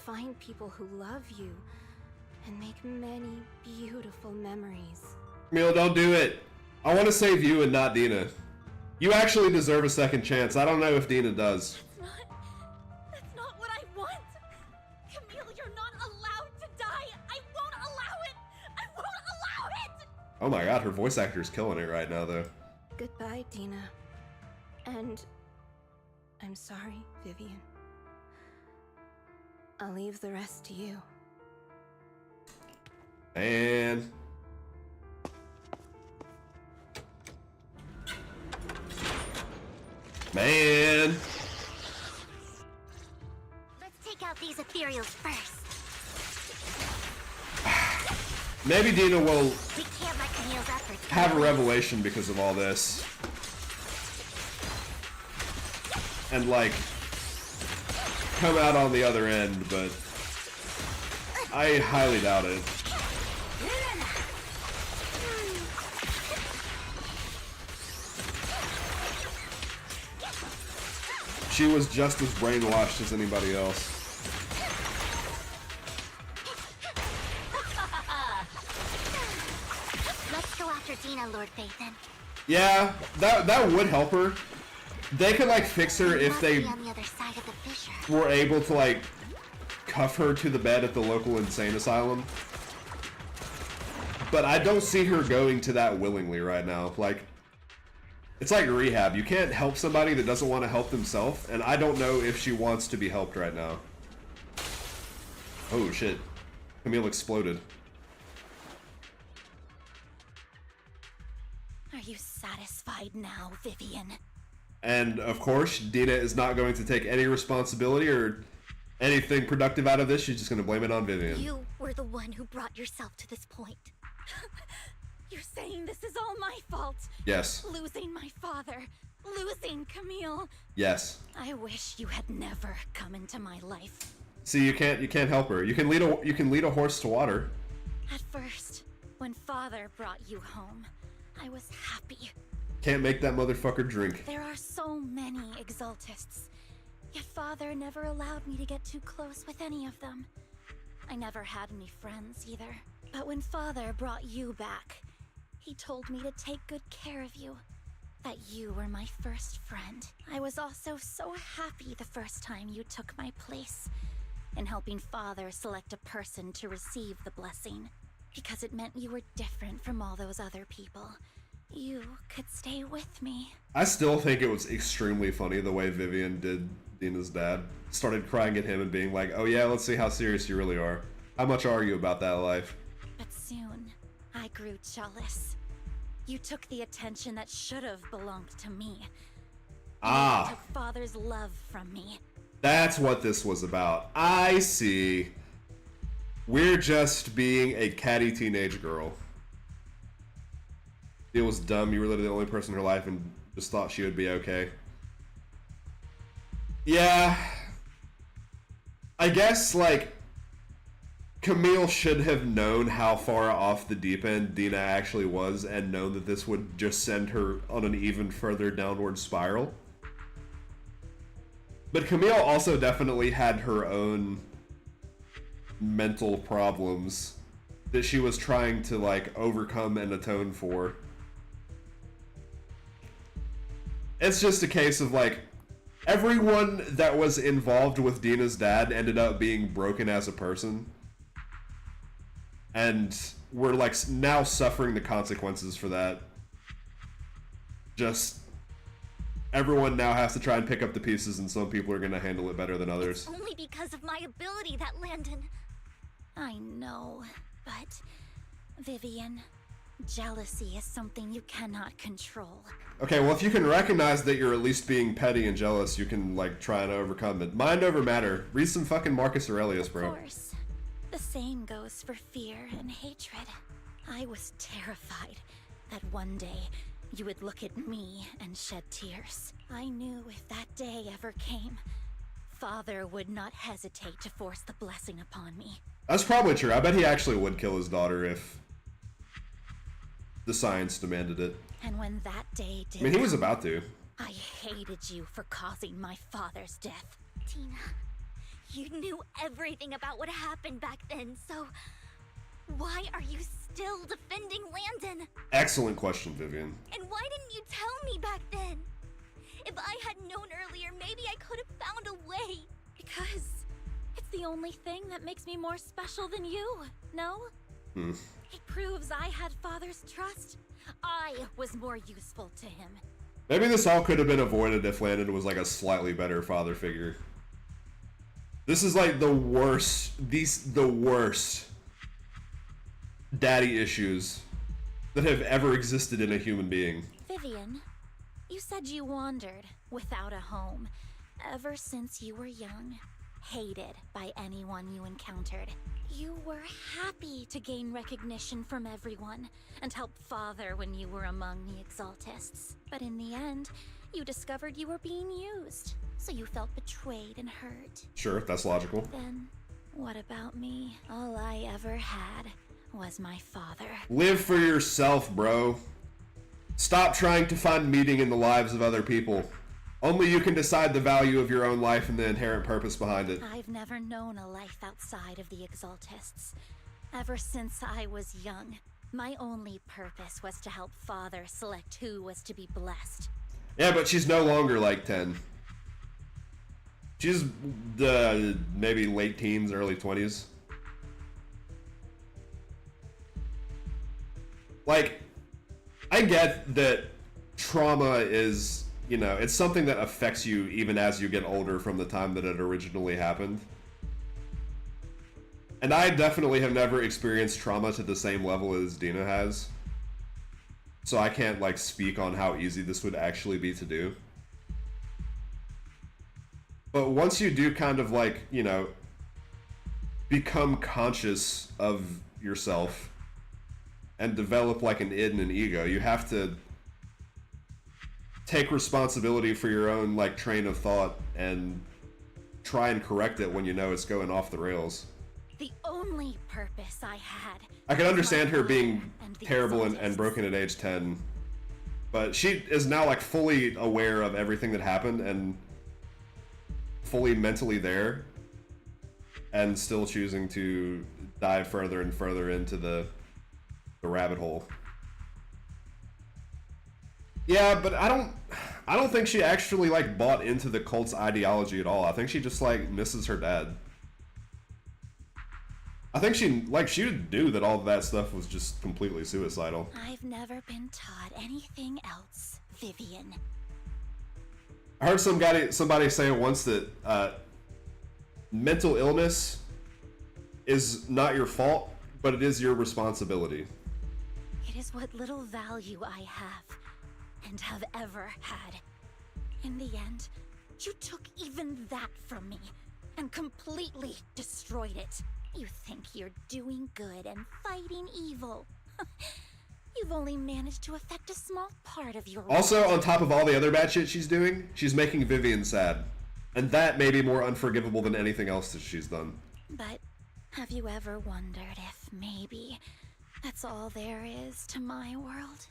find people who love you, and make many beautiful memories. Camille, don't do it. I want to save you and not Dina. You actually deserve a second chance. I don't know if Dina does. That's not what I want! Camille, you're not allowed to die! I won't allow it! I won't allow it! Oh my god, her voice actor is killing it right now, though. Goodbye, Dina. And I'm sorry, Vivian. I'll leave the rest to you. And man, Let's take out these ethereals first. maybe Dina will We can't let Camille's efforts have a revelation because of all this. And like come out on the other end, but I highly doubt it. She was just as brainwashed as anybody else. Let's go after Dina, Lord Phaethon. Yeah, that would help her. They could like fix her if Must they be on the other side of the fissure. were able to like cuff her to the bed at the local insane asylum. But I don't see her going to that willingly right now. Like, it's like rehab. You can't help somebody that doesn't want to help themselves, and I don't know if she wants to be helped right now. Oh shit. Camille exploded. Are you satisfied now, Vivian? And of course, Dina is not going to take any responsibility or anything productive out of this. She's just going to blame it on Vivian. You were the one who brought yourself to this point. You're saying this is all my fault? Yes. Losing my father, losing Camille. Yes. I wish you had never come into my life. See, you can't help her. You can lead a horse to water. At first, when father brought you home, I was happy. Can't make that motherfucker drink. There are so many exaltists, yet father never allowed me to get too close with any of them. I never had any friends either. But when father brought you back, he told me to take good care of you. That you were my first friend. I was also so happy the first time you took my place in helping father select a person to receive the blessing. Because it meant you were different from all those other people. You could stay with me. I still think it was extremely funny the way Vivian did Dina's dad. Started crying at him and being like, oh yeah, let's see how serious you really are. How much are you about that life? But soon, I grew jealous. You took the attention that should have belonged to me. Ah. You took father's love from me. That's what this was about. I see. We're just being a catty teenage girl. It was dumb. You were literally the only person in her life and just thought she would be okay. Yeah. I guess, like, Camille should have known how far off the deep end Dina actually was and known that this would just send her on an even further downward spiral. But Camille also definitely had her own mental problems that she was trying to, like, overcome and atone for. It's just a case of, like, everyone that was involved with Dina's dad ended up being broken as a person. And we're, like, now suffering the consequences for that. Just, everyone now has to try and pick up the pieces, and some people are going to handle it better than others. It's only because of my ability that Landon... I know, but... Vivian, jealousy is something you cannot control. Okay, well, if you can recognize that you're at least being petty and jealous, you can, like, try and overcome it. Mind over matter. Read some fucking Marcus Aurelius, bro. Of course. The same goes for fear and hatred. I was terrified that one day you would look at me and shed tears. I knew if that day ever came, father would not hesitate to force the blessing upon me. That's probably true. I bet he actually would kill his daughter if the science demanded it. And when that day did I mean, he was come, about to. I hated you for causing my father's death. Tina, you knew everything about what happened back then, so why are you still defending Landon? Excellent question, Vivian. And why didn't you tell me back then? If I had known earlier, maybe I could have found a way. Because it's the only thing that makes me more special than you, no? Hmm. It proves I had Father's trust. I was more useful to him. Maybe this all could have been avoided if Landon was like a slightly better father figure. This is like the worst, the worst daddy issues that have ever existed in a human being. Vivian, you said you wandered without a home ever since you were young, hated by anyone you encountered. You were happy to gain recognition from everyone and help Father when you were among the Exaltists. But in the end, you discovered you were being used, so you felt betrayed and hurt. Sure, that's logical. Then, what about me? All I ever had was my father. Live for yourself, bro. Stop trying to find meaning in the lives of other people. Only you can decide the value of your own life and the inherent purpose behind it. I've never known a life outside of the Exaltists. Ever since I was young, my only purpose was to help Father select who was to be blessed. Yeah, but she's no longer like 10. She's maybe late teens, early 20s. Like, I get that trauma is, you know, it's something that affects you even as you get older from the time that it originally happened. And I definitely have never experienced trauma to the same level as Dina has. So I can't, like, speak on how easy this would actually be to do. But once you do kind of, like, you know, become conscious of yourself and develop, like, an id and an ego, you have to take responsibility for your own, like, train of thought and try and correct it when you know it's going off the rails. The only purpose I had. I can understand her being and the terrible and Exaltists. broken at age 10, but she is now, like, fully aware of everything that happened and fully mentally there, and still choosing to dive further and further into the rabbit hole. Yeah, but I don't think she actually, like, bought into the cult's ideology at all. I think she just, like, misses her dad. I think she knew that all of that stuff was just completely suicidal. I've never been taught anything else, Vivian. I heard somebody say once that mental illness is not your fault, but it is your responsibility. It is what little value I have, and have ever had. In the end, you took even that from me, and completely destroyed it. You think you're doing good and fighting evil. You've only managed to affect a small part of your Also, world. on top of all the other bad shit she's doing, she's making Vivian sad. And that may be more unforgivable than anything else that she's done. But have you ever wondered if maybe that's all there is to my world?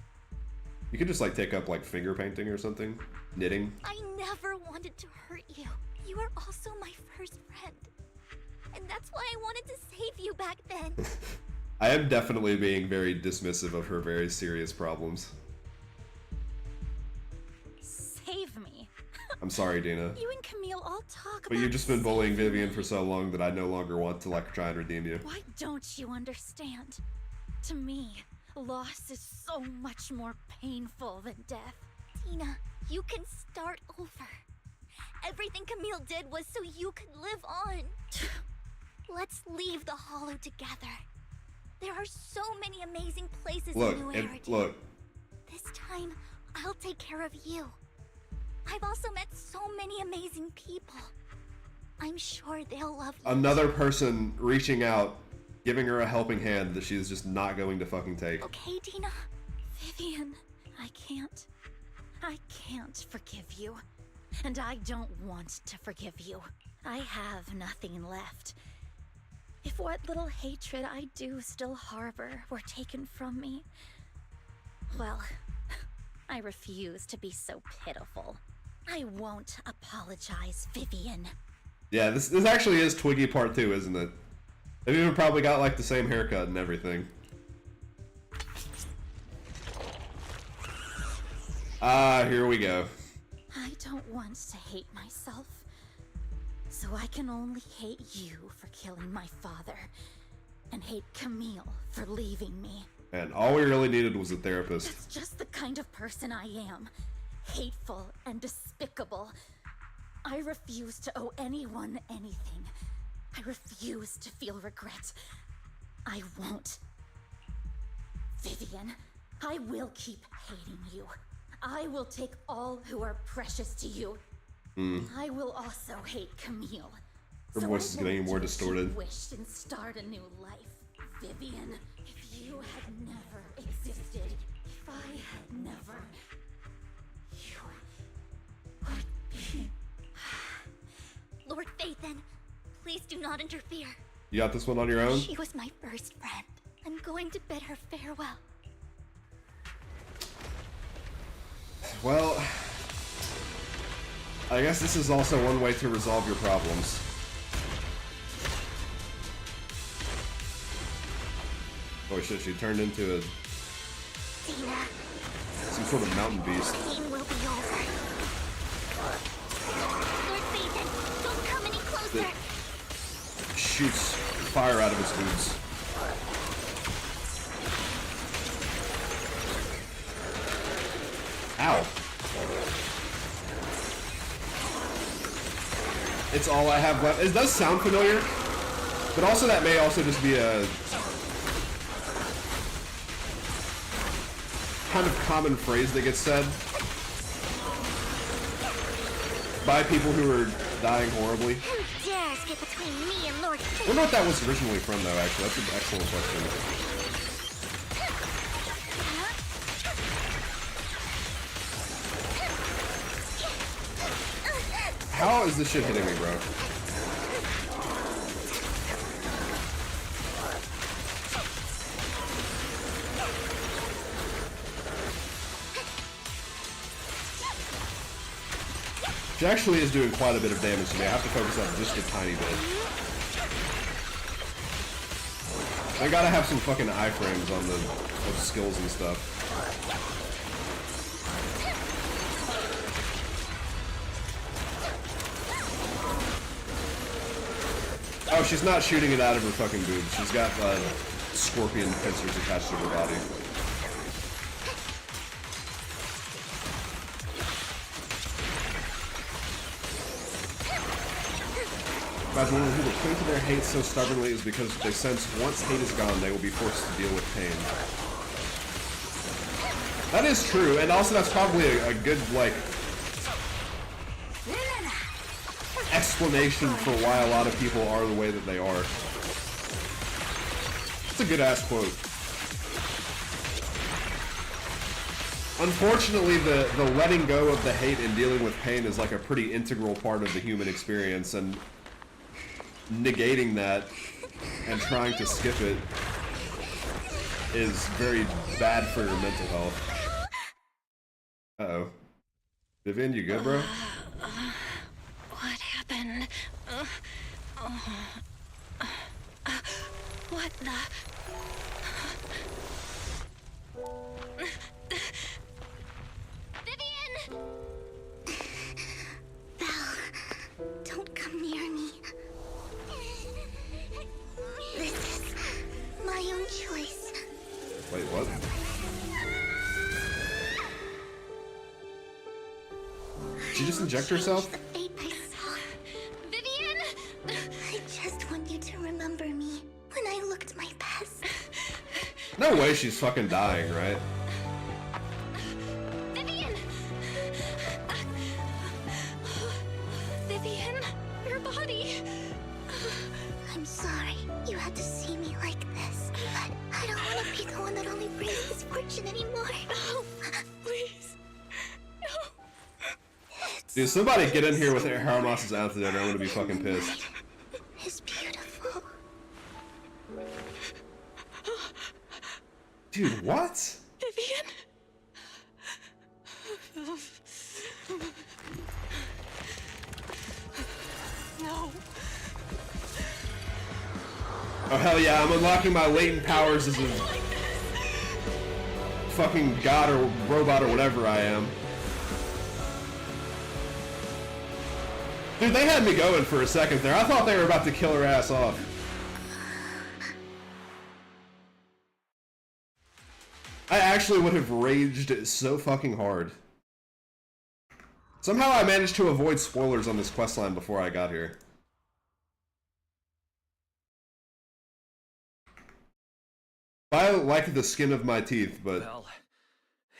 You could just, like, take up, like, finger painting or something. Knitting. I never wanted to hurt you. You were also my first friend. And that's why I wanted to save you back then. I am definitely being very dismissive of her very serious problems. Save me. I'm sorry, Dina. You and Camille all talk about But you've just been bullying saving Vivian me. for so long that I no longer want to, like, try and redeem you. Why don't you understand? To me, loss is so much more painful than death. Tina, you can start over. Everything Camille did was so you could live on. Let's leave the Hollow together. There are so many amazing places in New Eridan. Look, This time, I'll take care of you. I've also met so many amazing people. I'm sure they'll love you. another person reaching out, giving her a helping hand that she's just not going to fucking take. Okay, Tina? Vivian, I can't forgive you. And I don't want to forgive you. I have nothing left. If what little hatred I do still harbor were taken from me, well, I refuse to be so pitiful. I won't apologize, Vivian. Yeah, this actually is Twiggy Part 2, isn't it? They've even probably got, like, the same haircut and everything. Ah, here we go. I don't want to hate myself, so I can only hate you for killing my father. and hate Camille for leaving me. And all we really needed was a therapist. That's just the kind of person I am. Hateful and despicable. I refuse to owe anyone anything. I refuse to feel regret. I won't. Vivian, I will keep hating you. I will take all who are precious to you. I will also hate Camille. Her voice is getting more distorted. Wished and start a new life, Vivian. If you had never existed, if I had never, you would be. Lord Phaethon, please do not interfere. You got this one on your own? She was my first friend. I'm going to bid her farewell. Well, I guess this is also one way to resolve your problems. Oh shit, she turned into a... Dina, some sort of mountain beast. pain will be over. Lord Phaethon, don't come any closer. That shoots fire out of his boots. Ow. It's all I have left. It does sound familiar, but also that may also just be a kind of common phrase that gets said by people who are dying horribly. Who dares get between me and Lord I Phaethon? wonder what that was originally from, though, actually. That's an excellent question. How is this shit hitting me, bro? She actually is doing quite a bit of damage to me. I have to focus on just a tiny bit. I gotta have some fucking iframes on the skills and stuff. Oh, she's not shooting it out of her fucking boobs. She's got scorpion pincers attached to her body. Imagine one of the people cling to their hate so stubbornly is because they sense once hate is gone, they will be forced to deal with pain. That is true, and also that's probably a good, like, explanation for why a lot of people are the way that they are. It's a good-ass quote. Unfortunately, the letting go of the hate and dealing with pain is like a pretty integral part of the human experience, and negating that and trying to skip it is very bad for your mental health. Uh-oh. Vivian, you good, bro? What happened? What the? Vivian! Belle, don't come near me. This is my own choice. Wait, what? Did she just inject herself? The fate I saw. Vivian! I just want you to remember me when I looked my best. No way she's fucking dying, right? Vivian! Vivian, your body. I'm sorry you had to see me like this, but I don't want to be the one that only brings misfortune anymore. No, please. No. Dude, somebody get in here with Haramas's antidote. I'm gonna be fucking pissed. It's beautiful. Dude, what? Vivian. No. Oh hell yeah, I'm unlocking my latent powers as a fucking god or robot or whatever I am. Dude, they had me going for a second there. I thought they were about to kill her ass off. actually would have raged so fucking hard. Somehow I managed to avoid spoilers on this questline before I got here. I like the skin of my teeth, but... Belle,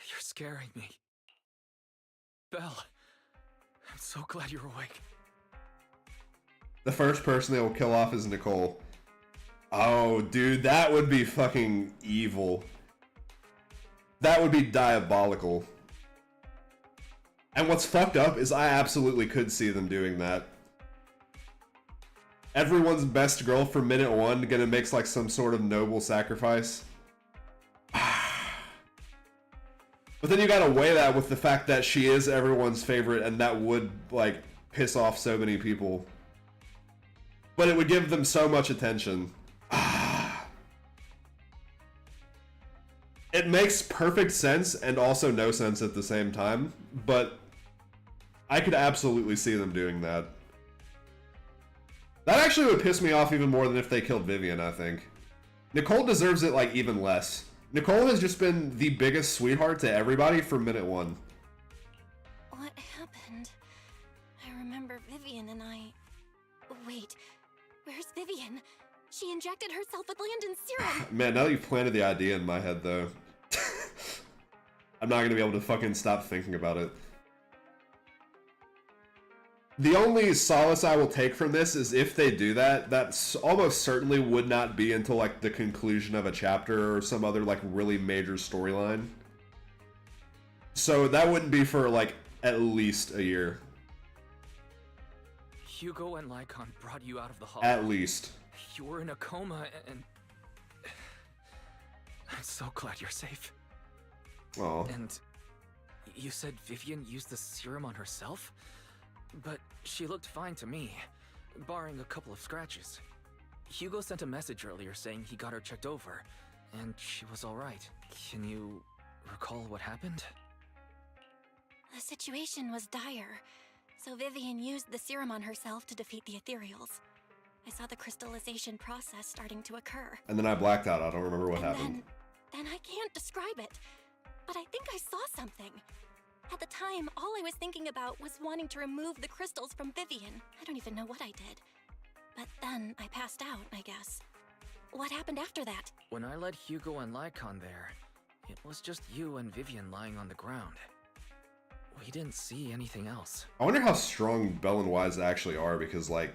you're scaring me. Belle, I'm so glad you're awake. The first person they will kill off is Nicole. Oh, dude, that would be fucking evil. That would be diabolical. And what's fucked up is I absolutely could see them doing that. Everyone's best girl for minute one gonna make like some sort of noble sacrifice. But then you gotta weigh that with the fact that she is everyone's favorite, and that would like piss off so many people. But it would give them so much attention. It makes perfect sense and also no sense at the same time, but I could absolutely see them doing that. That actually would piss me off even more than if they killed Vivian, I think. Nicole deserves it like even less. Nicole has just been the biggest sweetheart to everybody from minute one. What happened? I remember Vivian and I... Wait, where's Vivian? She injected herself with Landon's serum. Man, now that you've planted the idea in my head, though, I'm not gonna be able to fucking stop thinking about it. The only solace I will take from this is if they do that, that almost certainly would not be until like the conclusion of a chapter or some other like really major storyline. So that wouldn't be for like at least a year. Hugo and Lycon brought you out of the hall. At least. You were in a coma and... I'm so glad you're safe. Oh. And you said Vivian used the serum on herself? But she looked fine to me, barring a couple of scratches. Hugo sent a message earlier saying he got her checked over, and she was alright. Can you recall what happened? The situation was dire, so Vivian used the serum on herself to defeat the ethereals. I saw the crystallization process starting to occur. And then I blacked out. I don't remember what happened. Then I can't describe it, but I think I saw something. At the time, all I was thinking about was wanting to remove the crystals from Vivian. I don't even know what I did. But then I passed out, I guess. What happened after that? When I led Hugo and Lycon there, it was just you and Vivian lying on the ground. We didn't see anything else. I wonder how strong Bell and Wise actually are, because like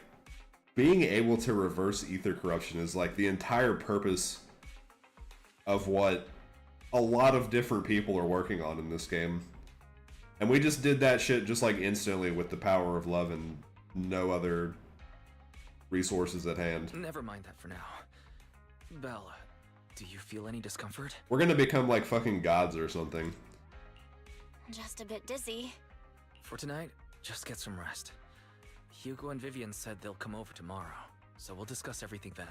being able to reverse ether corruption is like the entire purpose of what a lot of different people are working on in this game. And we just did that shit just like instantly with the power of love and no other resources at hand. Never mind that for now. Belle, do you feel any discomfort? We're gonna become like fucking gods or something. Just a bit dizzy. For tonight, just get some rest. Hugo and Vivian said they'll come over tomorrow, so we'll discuss everything then.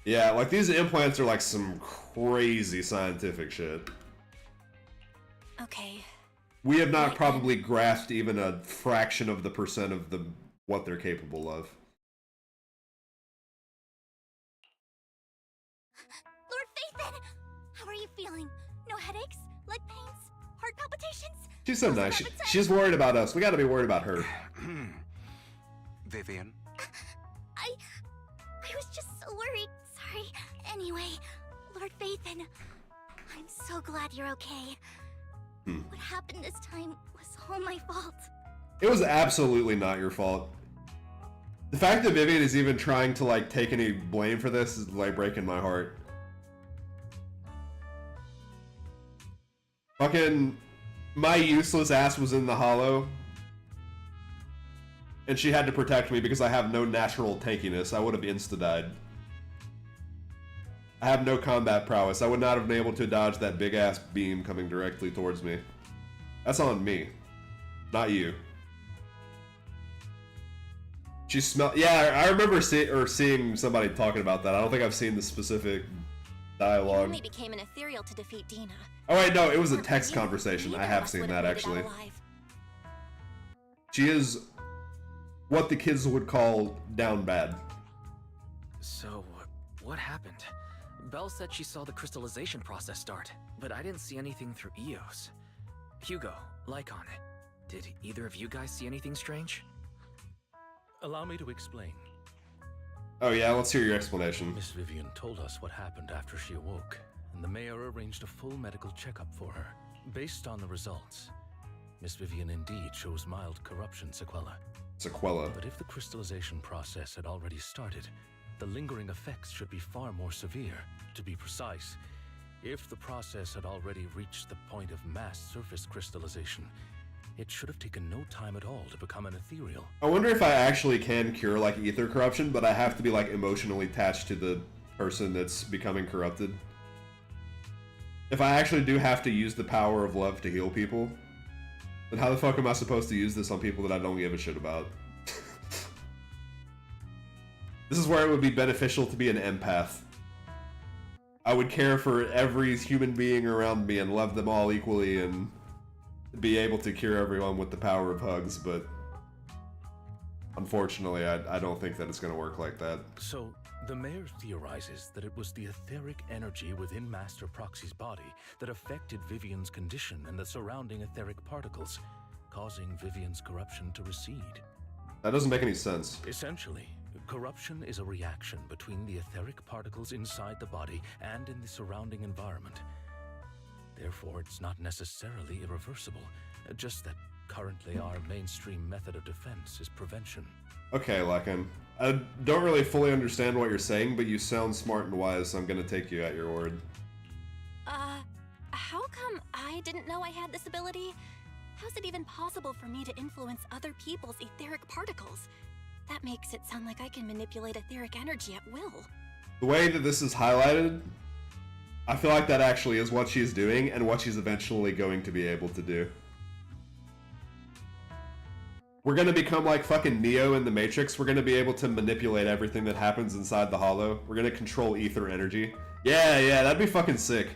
Yeah, like these implants are like some crazy scientific shit. Okay. We have not probably grasped even a fraction of the percent of what they're capable of. Lord Phaethon! How are you feeling? No headaches? Leg pains? Heart palpitations? She's so nice. She's worried about us. We gotta be worried about her. Vivian? I was just so worried. Sorry. Anyway, Lord Phaethon, I'm so glad you're okay. What happened this time was all my fault. It was absolutely not your fault. The fact that Vivian is even trying to like take any blame for this is like breaking my heart. Fucking my useless ass was in the hollow, and she had to protect me because I have no natural tankiness. I would have insta-died. I have no combat prowess. I would not have been able to dodge that big ass beam coming directly towards me. That's on me, not you. She smelled. Yeah, I remember seeing somebody talking about that. I don't think I've seen the specific dialogue. You only became an ethereal to defeat Dina. Oh wait, no, it was a text conversation. I have seen that actually. She is what the kids would call down bad. So, what happened? Belle said she saw the crystallization process start, but I didn't see anything through EOS. Hugo, Lycon, did either of you guys see anything strange? Allow me to explain. Oh yeah, let's hear your explanation. Miss Vivian told us what happened after she awoke, and the mayor arranged a full medical checkup for her. Based on the results, Miss Vivian indeed shows mild corruption sequela. Sequela. But if the crystallization process had already started, the lingering effects should be far more severe. To be precise, if the process had already reached the point of mass surface crystallization, it should have taken no time at all to become an ethereal. I wonder if I actually can cure like ether corruption, but I have to be like emotionally attached to the person that's becoming corrupted. If I actually do have to use the power of love to heal people, then how the fuck am I supposed to use this on people that I don't give a shit about? This is where it would be beneficial to be an empath. I would care for every human being around me and love them all equally and be able to cure everyone with the power of hugs, but unfortunately I don't think that it's going to work like that. So, the mayor theorizes that it was the etheric energy within Master Proxy's body that affected Vivian's condition and the surrounding etheric particles, causing Vivian's corruption to recede. That doesn't make any sense. Essentially, corruption is a reaction between the etheric particles inside the body and in the surrounding environment. Therefore, it's not necessarily irreversible, just that currently our mainstream method of defense is prevention. Okay, Lycan. I don't really fully understand what you're saying, but you sound smart and wise, so I'm gonna take you at your word. How come I didn't know I had this ability? How's it even possible for me to influence other people's etheric particles? That makes it sound like I can manipulate etheric energy at will. The way that this is highlighted, I feel like that actually is what she's doing and what she's eventually going to be able to do. We're gonna become like fucking Neo in the Matrix. We're gonna be able to manipulate everything that happens inside the Hollow. We're gonna control ether energy. Yeah, that'd be fucking sick.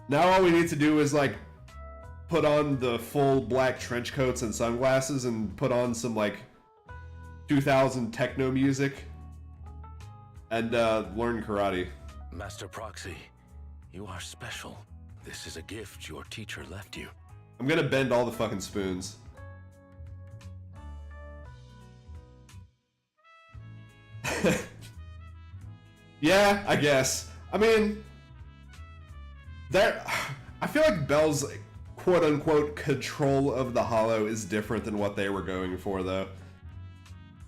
Now all we need to do is like put on the full black trench coats and sunglasses and put on some like 2000 techno music and learn karate. Master Proxy, you are special. This is a gift your teacher left you. I'm gonna bend all the fucking spoons. Yeah, I guess. I mean, I feel like Belle's quote-unquote control of the Hollow is different than what they were going for, though.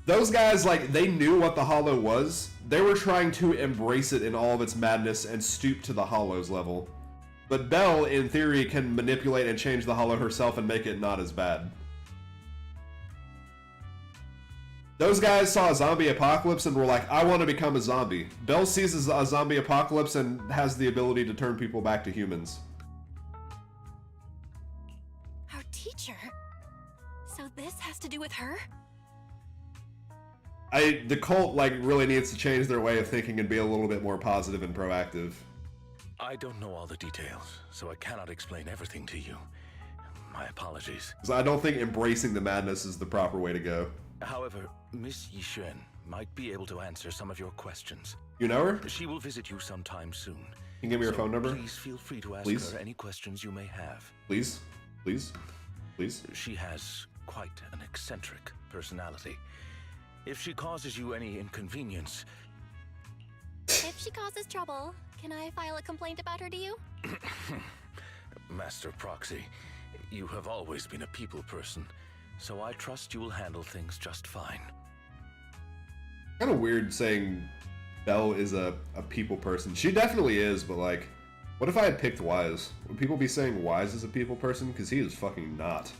Those guys, like, they knew what the Hollow was. They were trying to embrace it in all of its madness and stoop to the Hollow's level. But Belle, in theory, can manipulate and change the Hollow herself and make it not as bad. Those guys saw a zombie apocalypse and were like, I want to become a zombie. Belle sees a zombie apocalypse and has the ability to turn people back to humans. Our teacher? So this has to do with her? The cult, like, really needs to change their way of thinking and be a little bit more positive and proactive. I don't know all the details, so I cannot explain everything to you. My apologies. Because I don't think embracing the madness is the proper way to go. However, Miss Yixuan might be able to answer some of your questions. You know her? She will visit you sometime soon. Can you give me her phone number? Please feel free to ask her any questions you may have. Please? Please? Please? She has quite an eccentric personality. If she causes you any inconvenience... If she causes trouble, can I file a complaint about her to you? Master Proxy, you have always been a people person, so I trust you will handle things just fine. Kind of weird saying Belle is a people person. She definitely is, but like, what if I had picked Wise? Would people be saying Wise is a people person? Because he is fucking not.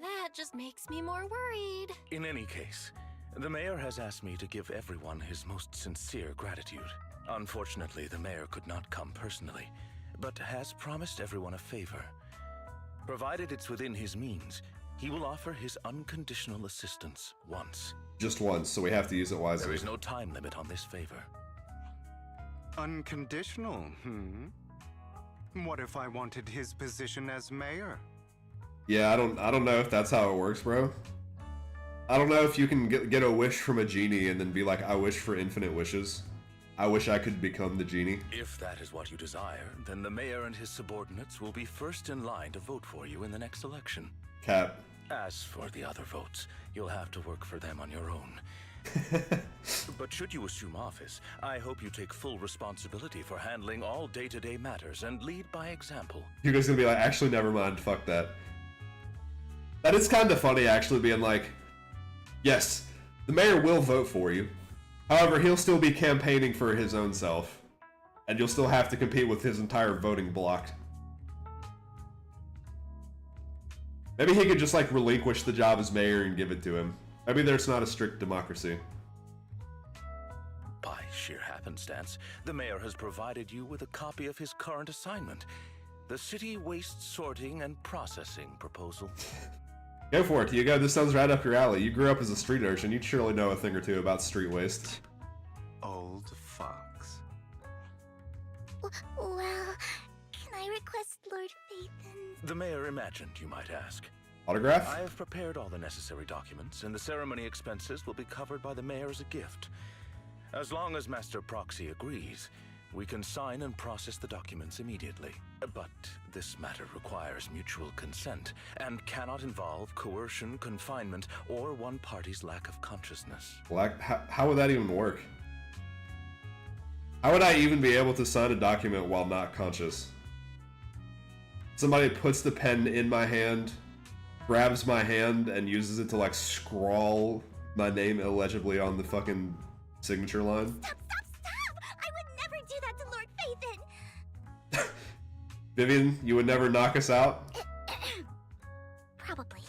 That just makes me more worried. In any case, the mayor has asked me to give everyone his most sincere gratitude. Unfortunately, the mayor could not come personally, but has promised everyone a favor. Provided it's within his means, he will offer his unconditional assistance once. Just once, so we have to use it wisely. There is no time limit on this favor. Unconditional, What if I wanted his position as mayor? Yeah, I don't know if that's how it works, bro. I don't know if you can get a wish from a genie and then be like, I wish for infinite wishes. I wish I could become the genie. If that is what you desire, then the mayor and his subordinates will be first in line to vote for you in the next election. Cap. As for the other votes, you'll have to work for them on your own. But should you assume office, I hope you take full responsibility for handling all day-to-day matters and lead by example. Hugo's gonna be like, actually, never mind, fuck that. That is kind of funny, actually, being like, yes, the mayor will vote for you. However, he'll still be campaigning for his own self. And you'll still have to compete with his entire voting bloc. Maybe he could just, like, relinquish the job as mayor and give it to him. Maybe there's not a strict democracy. By sheer happenstance, the mayor has provided you with a copy of his current assignment, the City Waste Sorting and Processing proposal. Go for it, Hugo. This sounds right up your alley. You grew up as a street urchin. You'd surely know a thing or two about street waste. Old fox. Well, can I request Lord Phaethon's... The mayor imagined you might ask. Autograph? I have prepared all the necessary documents, and the ceremony expenses will be covered by the mayor as a gift. As long as Master Proxy agrees, we can sign and process the documents immediately. But this matter requires mutual consent, and cannot involve coercion, confinement, or one party's lack of consciousness. How would that even work? How would I even be able to sign a document while not conscious? Somebody puts the pen in my hand, grabs my hand, and uses it to, like, scrawl my name illegibly on the fucking signature line. Stop! I would never do that to Lord Phaethon! Vivian, you would never knock us out? Probably.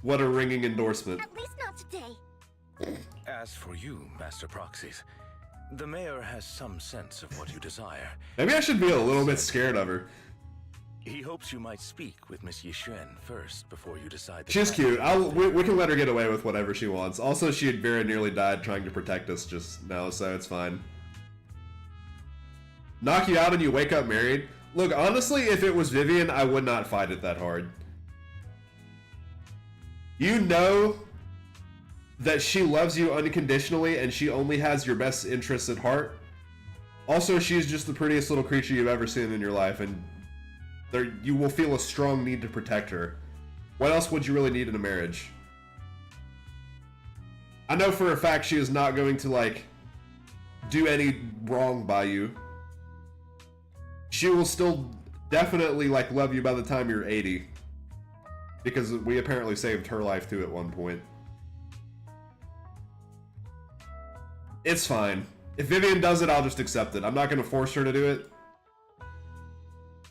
What a ringing endorsement. At least not today. As for you, Master Proxies, the mayor has some sense of what you desire. Maybe I should be a little bit scared of her. He hopes you might speak with Miss Yixuan first before you decide. She's cute. We can let her get away with whatever she wants. Also, she had very nearly died trying to protect us just now, so it's fine. Knock you out and you wake up married? Look, honestly, if it was Vivian, I would not fight it that hard. You know that she loves you unconditionally and she only has your best interests at heart. Also, she's just the prettiest little creature you've ever seen in your life, and you will feel a strong need to protect her. What else would you really need in a marriage? I know for a fact she is not going to, like, do any wrong by you. She will still definitely, like, love you by the time you're 80. Because we apparently saved her life too at one point. It's fine. If Vivian does it, I'll just accept it. I'm not going to force her to do it.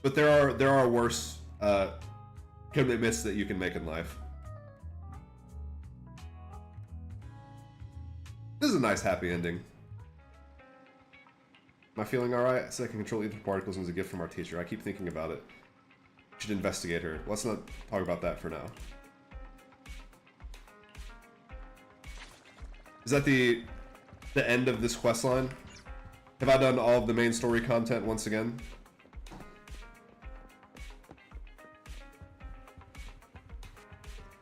But there are worse commitments that you can make in life. This is a nice happy ending. Am I feeling alright? I said I can control ether particles as a gift from our teacher. I keep thinking about it. Should investigate her. Let's not talk about that for now. Is that the end of this quest line? Have I done all of the main story content once again?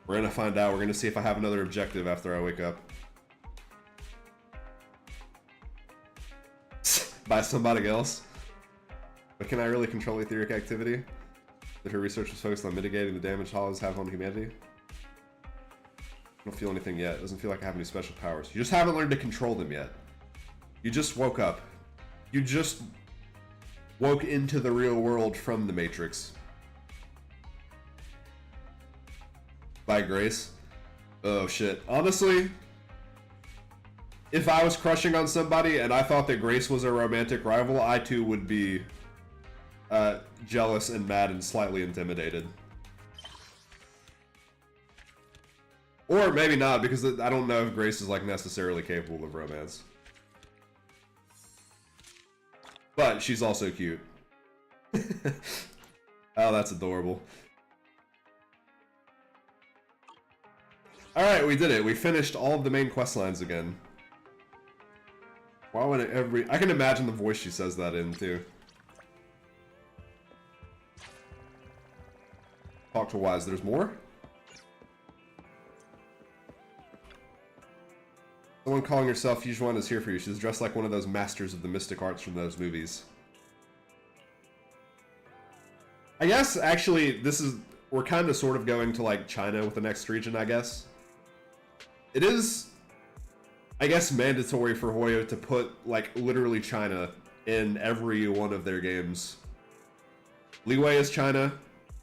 We're gonna find out. We're gonna see if I have another objective after I wake up. By somebody else. But can I really control etheric activity? That her research was focused on mitigating the damage hollows have on humanity? I don't feel anything yet. It doesn't feel like I have any special powers. You just haven't learned to control them yet. You just woke up. You just woke into the real world from the Matrix. By grace. Oh shit. Honestly, if I was crushing on somebody and I thought that Grace was a romantic rival, I too would be jealous and mad and slightly intimidated. Or maybe not, because I don't know if Grace is, like, necessarily capable of romance. But she's also cute. Oh, that's adorable. Alright, we did it. We finished all of the main quest lines again. Why would I can imagine the voice she says that in, too. Talk to Wise. There's more? Someone calling herself Yujuan is here for you. She's dressed like one of those masters of the mystic arts from those movies. I guess, actually, we're kind of sort of going to, like, China with the next region, I guess. It is, I guess, mandatory for Hoyo to put, like, literally China in every one of their games. Liyue is China.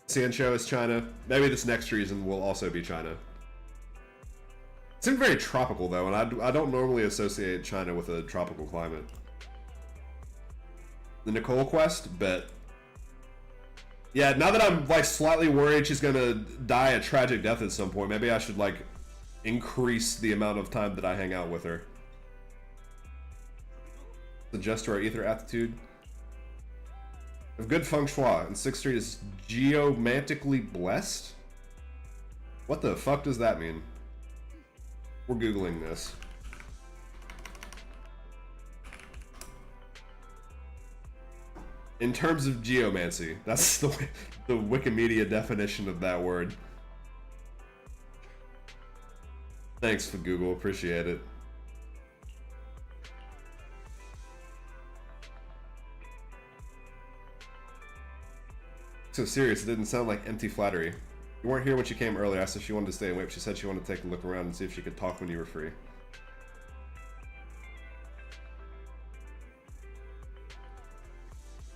Sancho is China. Maybe this next region will also be China. It seemed very tropical, though, and I don't normally associate China with a tropical climate. The Nicole quest? Bet. Yeah, now that I'm, like, slightly worried she's gonna die a tragic death at some point, maybe I should, like, increase the amount of time that I hang out with her. Adjust to our ether attitude. Of good feng shui, and 6th Street is geomantically blessed? What the fuck does that mean? We're Googling this. In terms of geomancy, that's the Wikimedia definition of that word. Thanks for Google, appreciate it. So serious, it didn't sound like empty flattery. You weren't here when she came earlier. I asked if she wanted to stay and wait, but she said she wanted to take a look around and see if she could talk when you were free.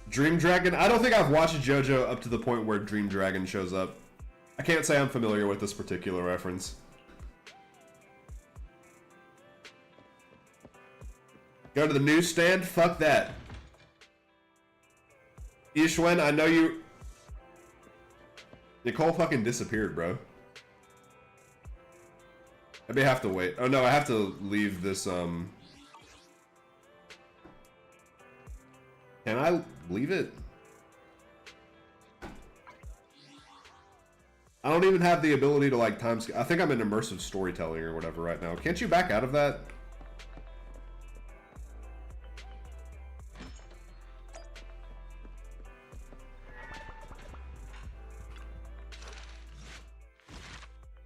Dream Dragon? I don't think I've watched JoJo up to the point where Dream Dragon shows up. I can't say I'm familiar with this particular reference. Go to the newsstand? Fuck that. Ishwen, I know you... Nicole fucking disappeared, bro. I may have to wait. Oh no, I have to leave this, Can I leave it? I don't even have the ability to, like, I think I'm in immersive storytelling or whatever right now. Can't you back out of that?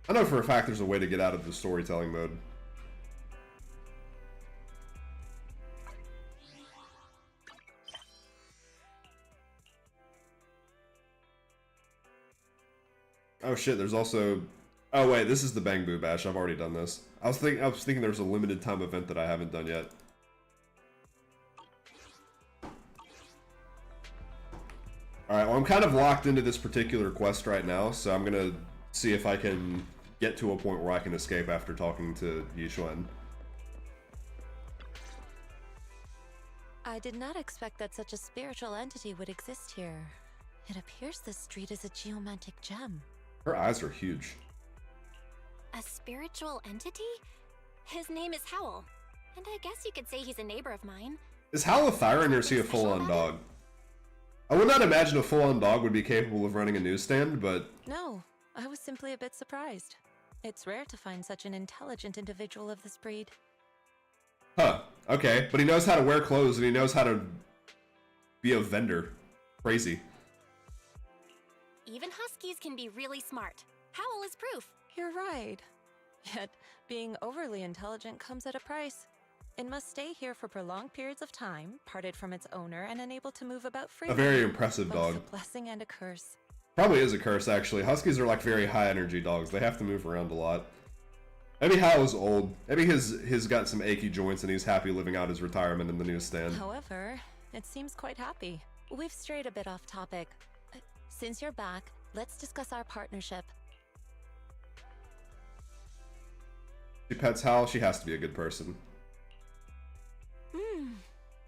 I know for a fact there's a way to get out of the storytelling mode. Oh shit, there's also... Oh wait, this is the Bang Boo Bash. I've already done this. I was thinking there was a limited time event that I haven't done yet. Alright, well I'm kind of locked into this particular quest right now, so I'm gonna see if I can get to a point where I can escape after talking to Yixuan. I did not expect that such a spiritual entity would exist here. It appears this street is a geomantic gem. Her eyes are huge. A spiritual entity? His name is Howl, and I guess you could say he's a neighbor of mine. Is Howl a Thyran or is he a full-on dog? I would not imagine a full-on dog would be capable of running a newsstand, but... No, I was simply a bit surprised. It's rare to find such an intelligent individual of this breed. Huh, okay. But he knows how to wear clothes and he knows how to be a vendor. Crazy. Even huskies can be really smart. Howl is proof. You're right. Yet, being overly intelligent comes at a price. It must stay here for prolonged periods of time, parted from its owner, and unable to move about freely. A very impressive dog. Both a blessing and a curse. Probably is a curse, actually. Huskies are like very high energy dogs. They have to move around a lot. Maybe Hal is old. Maybe he's got some achy joints and he's happy living out his retirement in the newsstand. However, it seems quite happy. We've strayed a bit off topic. Since you're back, let's discuss our partnership. She pets Hal. She has to be a good person.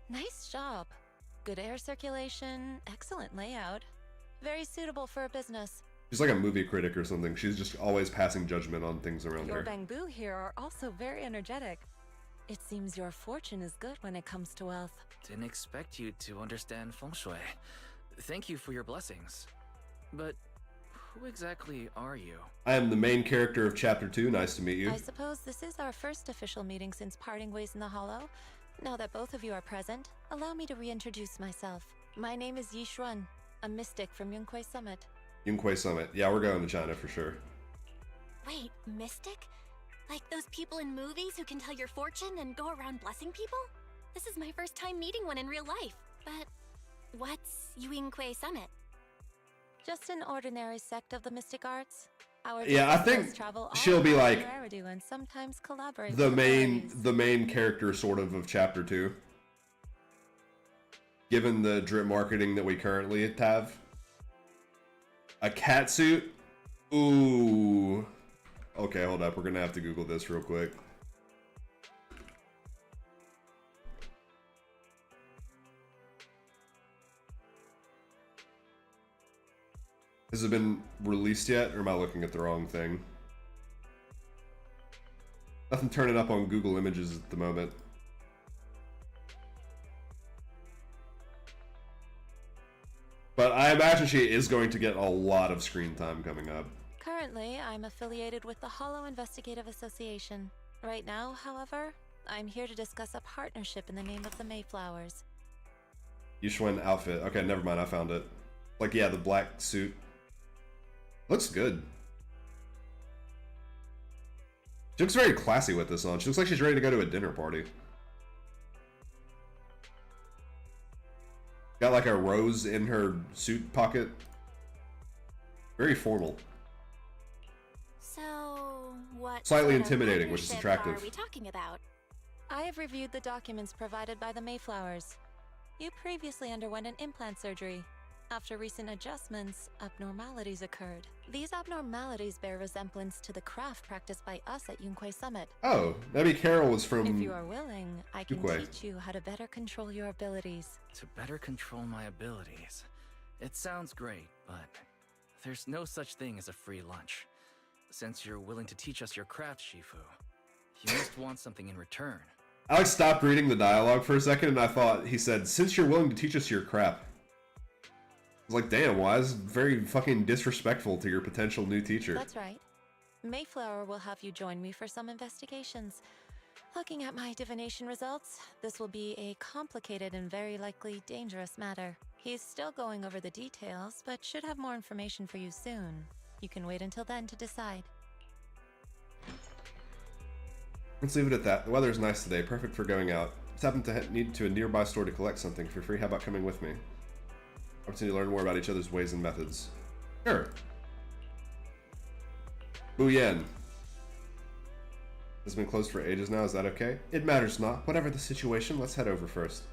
Nice job. Good air circulation, excellent layout. Very suitable for a business. She's like a movie critic or something. She's just always passing judgment on things around Your her. Bangbu here are also very energetic. It seems your fortune is good when it comes to wealth. Didn't expect you to understand feng shui. Thank you for your blessings. But who exactly are you? I am the main character of Chapter 2. Nice to meet you. I suppose this is our first official meeting since parting ways in the Hollow. Now that both of you are present, allow me to reintroduce myself. My name is Yixuan, a mystic from Yunquei Summit. Yunquei Summit. Yeah, we're going to China for sure. Wait, mystic? Like those people in movies who can tell your fortune and go around blessing people? This is my first time meeting one in real life. But what's Yuinkui Summit? Just an ordinary sect of the mystic arts. Our Yeah, I think travel all she'll be around like Eridu and sometimes collaborate the with main character sort of chapter 2. Given the drip marketing that we currently have. A cat suit? Ooh. Okay, hold up. We're gonna have to Google this real quick. Has it been released yet, or am I looking at the wrong thing? Nothing turning up on Google Images at the moment. But I imagine she is going to get a lot of screen time coming up. Currently, I'm affiliated with the Hollow Investigative Association. Right now, however, I'm here to discuss a partnership in the name of the Mayflowers. Yushwen outfit. Okay, never mind. I found it. Like, yeah, the black suit. Looks good. She looks very classy with this on. She looks like she's ready to go to a dinner party. Got like a rose in her suit pocket. Very formal. So, what Slightly sort of intimidating, which is partnership attractive. are we talking about? I have reviewed the documents provided by the Mayflowers. You previously underwent an implant surgery. After recent adjustments, abnormalities occurred. These abnormalities bear resemblance to the craft practiced by us at Yuinkui Summit. Oh, maybe Carol was from... If you are willing, I can Yuinkui. teach you how to better control your abilities. To better control my abilities. It sounds great, but there's no such thing as a free lunch. Since you're willing to teach us your craft, Shifu, you must want something in return. Alex stopped reading the dialogue for a second, and I thought he said, "Since you're willing to teach us your crap." I was like, damn, why is very fucking disrespectful to your potential new teacher? That's right. Mayflower will have you join me for some investigations. Looking at my divination results, this will be a complicated and very likely dangerous matter. He's still going over the details, but should have more information for you soon. You can wait until then to decide. Let's leave it at that. The weather is nice today, perfect for going out. Just happened to need to a nearby store to collect something. If you're free, how about coming with me? Opportunity to learn more about each other's ways and methods. Sure. Buyen. It's been closed for ages now, is that okay? It matters not. Whatever the situation, let's head over first.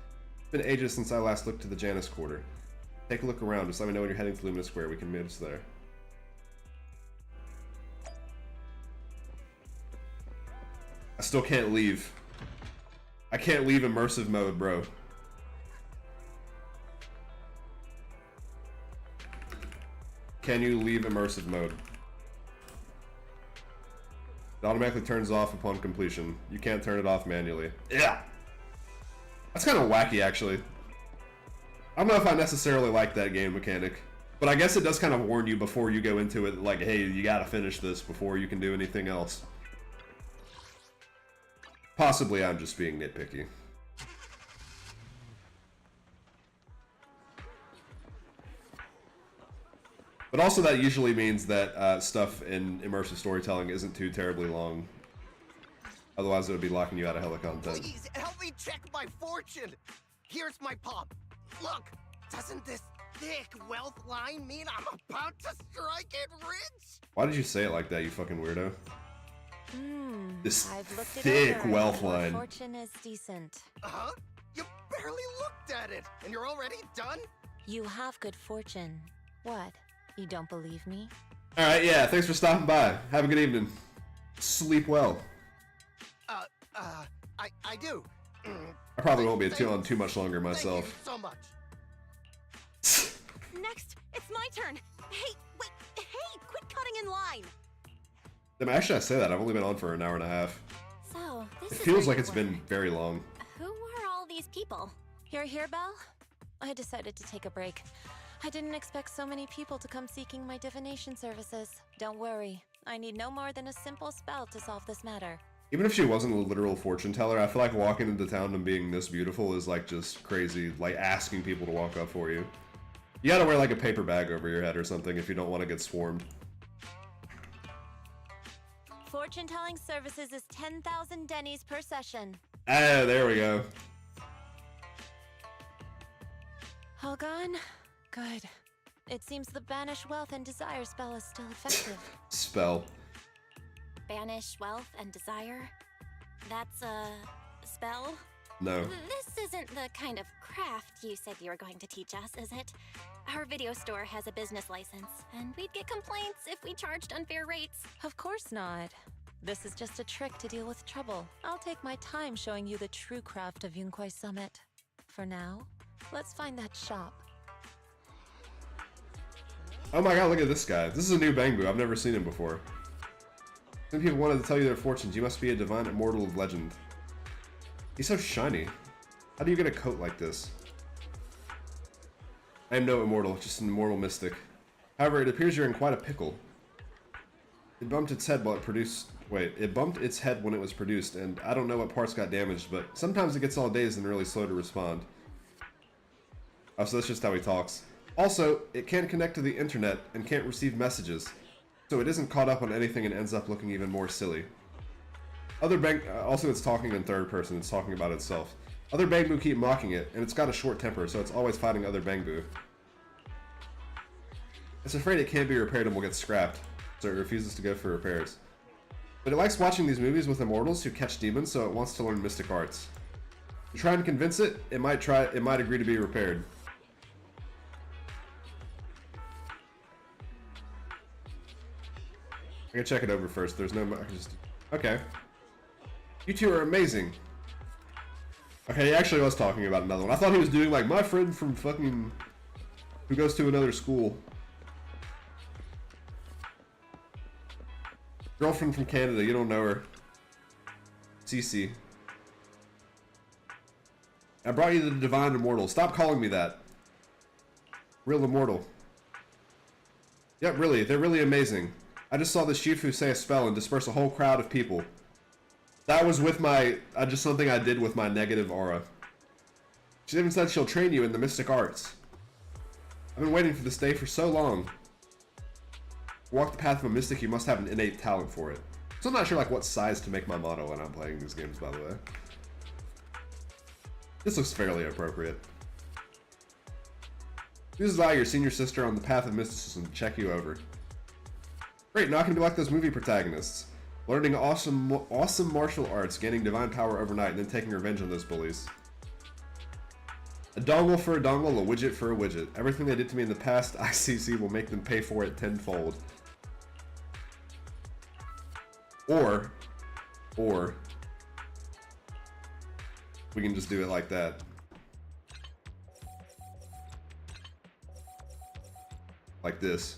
It's been ages since I last looked to the Janus Quarter. Take a look around, just let me know when you're heading to Lumina Square, we can meet us there. I still can't leave. I can't leave immersive mode, bro. Can you leave immersive mode? It automatically turns off upon completion. You can't turn it off manually. Yeah! That's kind of wacky, actually. I don't know if I necessarily like that game mechanic. But I guess it does kind of warn you before you go into it, like, hey, you gotta finish this before you can do anything else. Possibly I'm just being nitpicky. But also that usually means that stuff in immersive storytelling isn't too terribly long. Otherwise it would be locking you out of hella content. Please, help me check my fortune! Here's my pop. Look, doesn't this thick wealth line mean I'm about to strike it rich? Why did you say it like that, you fucking weirdo? This I've looked it thick over, wealth and your line. fortune is decent. Huh? You barely looked at it, and you're already done? You have good fortune. What? You don't believe me? Alright, yeah, thanks for stopping by. Have a good evening. Sleep well. I do. I probably won't be on too much longer myself. Thank you so much. Next, it's my turn. Hey, wait, hey, quit cutting in line. Actually, I say that. I've only been on for an hour and a half. So, this It is feels where like you it's been work. very long. Who are all these people? You're here, Belle? I decided to take a break. I didn't expect so many people to come seeking my divination services. Don't worry. I need no more than a simple spell to solve this matter. Even if she wasn't a literal fortune teller, I feel like walking into town and being this beautiful is like just crazy, like asking people to walk up for you. You gotta wear like a paper bag over your head or something if you don't want to get swarmed. Fortune-telling services is 10,000 dennies per session. Ah, there we go. All gone? Good. It seems the Banish Wealth and Desire spell is still effective. Spell. Banish wealth and desire? That's a spell? No. This isn't the kind of craft you said you were going to teach us, is it? Our video store has a business license, and we'd get complaints if we charged unfair rates. Of course not. This is just a trick to deal with trouble. I'll take my time showing you the true craft of Yunkwai Summit. For now, let's find that shop. Oh my god, look at this guy. This is a new Bangbu. I've never seen him before. Some people wanted to tell you their fortunes. You must be a divine immortal of legend. He's so shiny. How do you get a coat like this? I am no immortal, just an immortal mystic. However, it appears you're in quite a pickle. It bumped its head while it produced... Wait, it bumped its head when it was produced, and I don't know what parts got damaged, but sometimes it gets all dazed and really slow to respond. Oh, so that's just how he talks. Also, it can't connect to the internet and can't receive messages, so it isn't caught up on anything and ends up looking even more silly. Also, it's talking in third person, it's talking about itself. Other Bangbu keep mocking it, and it's got a short temper, so it's always fighting other Bangbu. It's afraid it can't be repaired and will get scrapped, so it refuses to go for repairs. But it likes watching these movies with immortals who catch demons, so it wants to learn mystic arts. To try and convince it, it might agree to be repaired. I can check it over first. There's no... I can just... Okay. You two are amazing. Okay, he actually was talking about another one. I thought he was doing like, my friend from fucking... who goes to another school. Girlfriend from Canada, you don't know her. Cece. I brought you the Divine Immortal. Stop calling me that. Real Immortal. Yep, really, they're really amazing. I just saw the Shifu say a spell and disperse a whole crowd of people. That was with my... just something I did with my negative aura. She even said she'll train you in the mystic arts. I've been waiting for this day for so long. Walk the path of a mystic, you must have an innate talent for it. So I'm not sure like what size to make my motto when I'm playing these games, by the way. This looks fairly appropriate. This is allow your senior sister on the path of mysticism to check you over. Great, not gonna be like those movie protagonists. Learning awesome martial arts, gaining divine power overnight, and then taking revenge on those bullies. A dongle for a dongle, a widget for a widget. Everything they did to me in the past, ICC will make them pay for it tenfold. Or, we can just do it like that. Like this.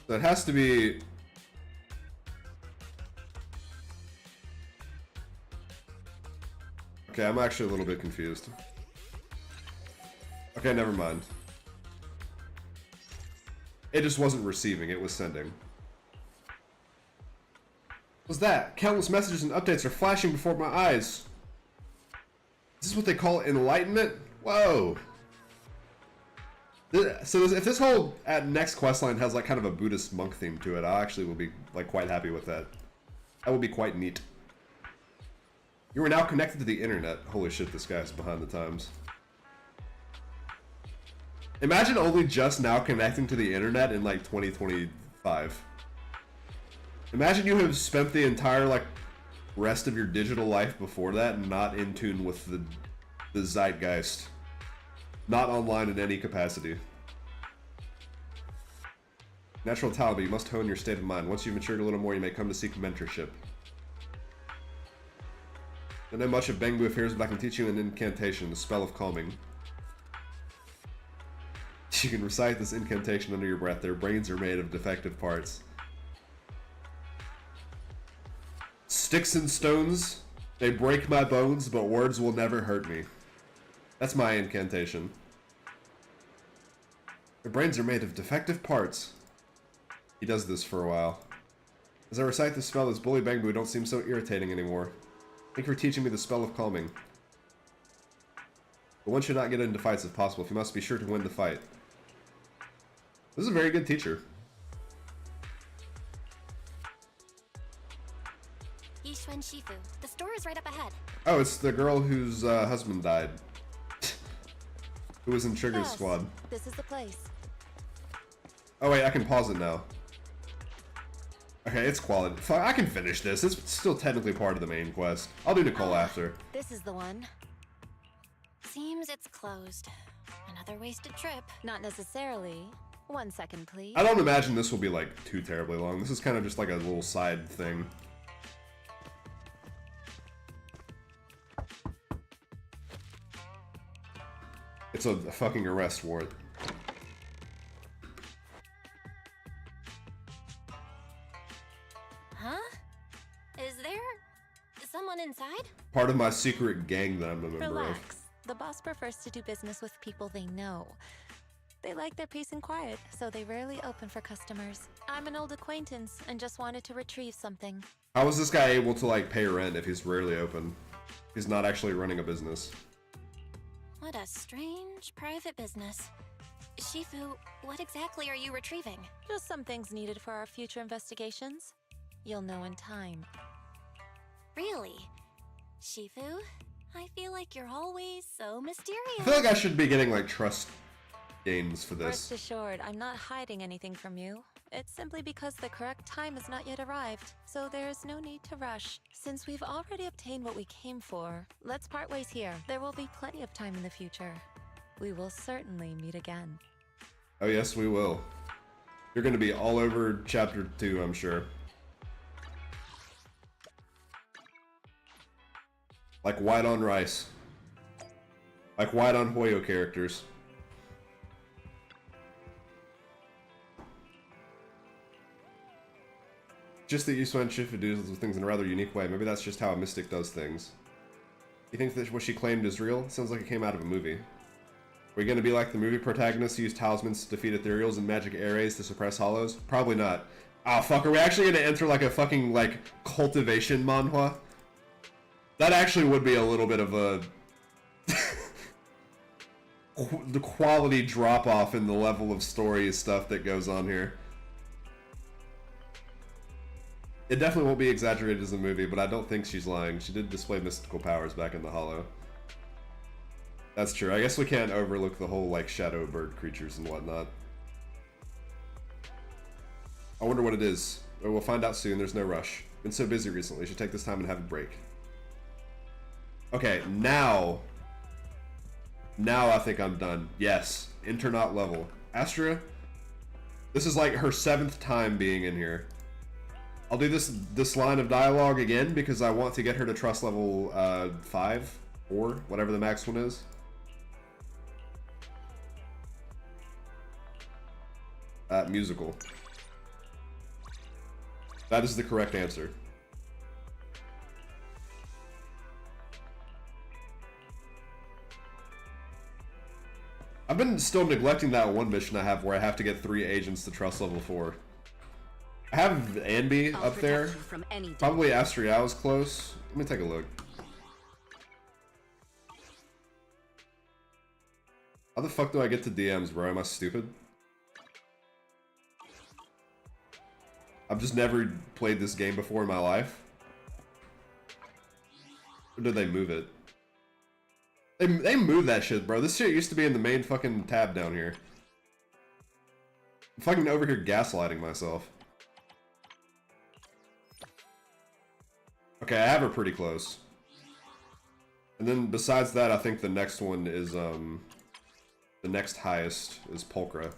So it has to be... Okay, I'm actually a little bit confused. Okay, never mind. It just wasn't receiving, it was sending. What's that? Countless messages and updates are flashing before my eyes. Is this what they call enlightenment? Whoa! So if this whole next questline has like kind of a Buddhist monk theme to it, I actually will be like quite happy with that. That would be quite neat. You are now connected to the internet. Holy shit, this guy's behind the times. Imagine only just now connecting to the internet in like 2025. Imagine you have spent the entire like rest of your digital life before that not in tune with the zeitgeist. Not online in any capacity. Natural talent, but you must hone your state of mind. Once you've matured a little more, you may come to seek mentorship. I know much of Bangbu affairs, but I can teach you an incantation, the spell of calming. You can recite this incantation under your breath. Their brains are made of defective parts. Sticks and stones, they break my bones, but words will never hurt me. That's my incantation. Their brains are made of defective parts. He does this for a while. As I recite this spell, this bully Bangbu don't seem so irritating anymore. Thank you for teaching me the spell of calming. But one should not get into fights if possible. If you must be sure to win the fight. This is a very good teacher. Yishuan Shifu. The store is right up ahead. Oh, it's the girl whose husband died. Who was in Trigger's squad. This is the place. Oh wait, I can pause it now. Okay, it's quality. Fuck, I can finish this. It's still technically part of the main quest. I'll do Nicole after. This is the one. Seems it's closed. Another wasted trip. Not necessarily. 1 second, please. I don't imagine this will be like too terribly long. This is kind of just like a little side thing. It's a fucking arrest warrant. Huh? Is there someone inside? Part of my secret gang that I'm a member Relax. of. The boss prefers to do business with people they know. They like their peace and quiet, so they rarely open for customers. I'm an old acquaintance and just wanted to retrieve something. How is this guy able to like pay rent if he's rarely open? He's not actually running a business. What a strange private business. Shifu, what exactly are you retrieving? Just some things needed for our future investigations. You'll know in time. Really? Shifu, I feel like you're always so mysterious. I feel like I should be getting like trust gains for this. Rest assured, I'm not hiding anything from you. It's simply because the correct time has not yet arrived, so there is no need to rush. Since we've already obtained what we came for, let's part ways here. There will be plenty of time in the future. We will certainly meet again. Oh yes, we will. You're gonna be all over chapter 2, I'm sure. Like white on rice. Like white on Hoyo characters. Just that Yusuen Shifu does things in a rather unique way. Maybe that's just how a mystic does things. You think that what she claimed is real? Sounds like it came out of a movie. Are we gonna be like the movie protagonists who use talismans to defeat ethereals and magic arrays to suppress hollows? Probably not. Oh fuck, are we actually gonna enter like a fucking like cultivation manhwa? That actually would be a little bit of a the quality drop off in the level of story stuff that goes on here. It definitely won't be exaggerated as a movie, but I don't think she's lying. She did display mystical powers back in the Hollow. That's true. I guess we can't overlook the whole, like, shadow bird creatures and whatnot. I wonder what it is. Or we'll find out soon. There's no rush. Been so busy recently. Should take this time and have a break. Okay, now I think I'm done. Yes. Internaut level. Astria? This is like her 7th time being in here. I'll do this line of dialogue again because I want to get her to trust level 5 or whatever the max one is. Musical. That is the correct answer. I've been still neglecting that one mission I have where I have to get 3 agents to trust level 4. I have Anby up there. Probably Astriao's close. Let me take a look. How the fuck do I get to DMs, bro? Am I stupid? I've just never played this game before in my life. Or did they move it? They moved that shit, bro. This shit used to be in the main fucking tab down here. I'm fucking over here gaslighting myself. Okay, I have her pretty close. And then besides that, I think the next one is, the next highest is Pulchra.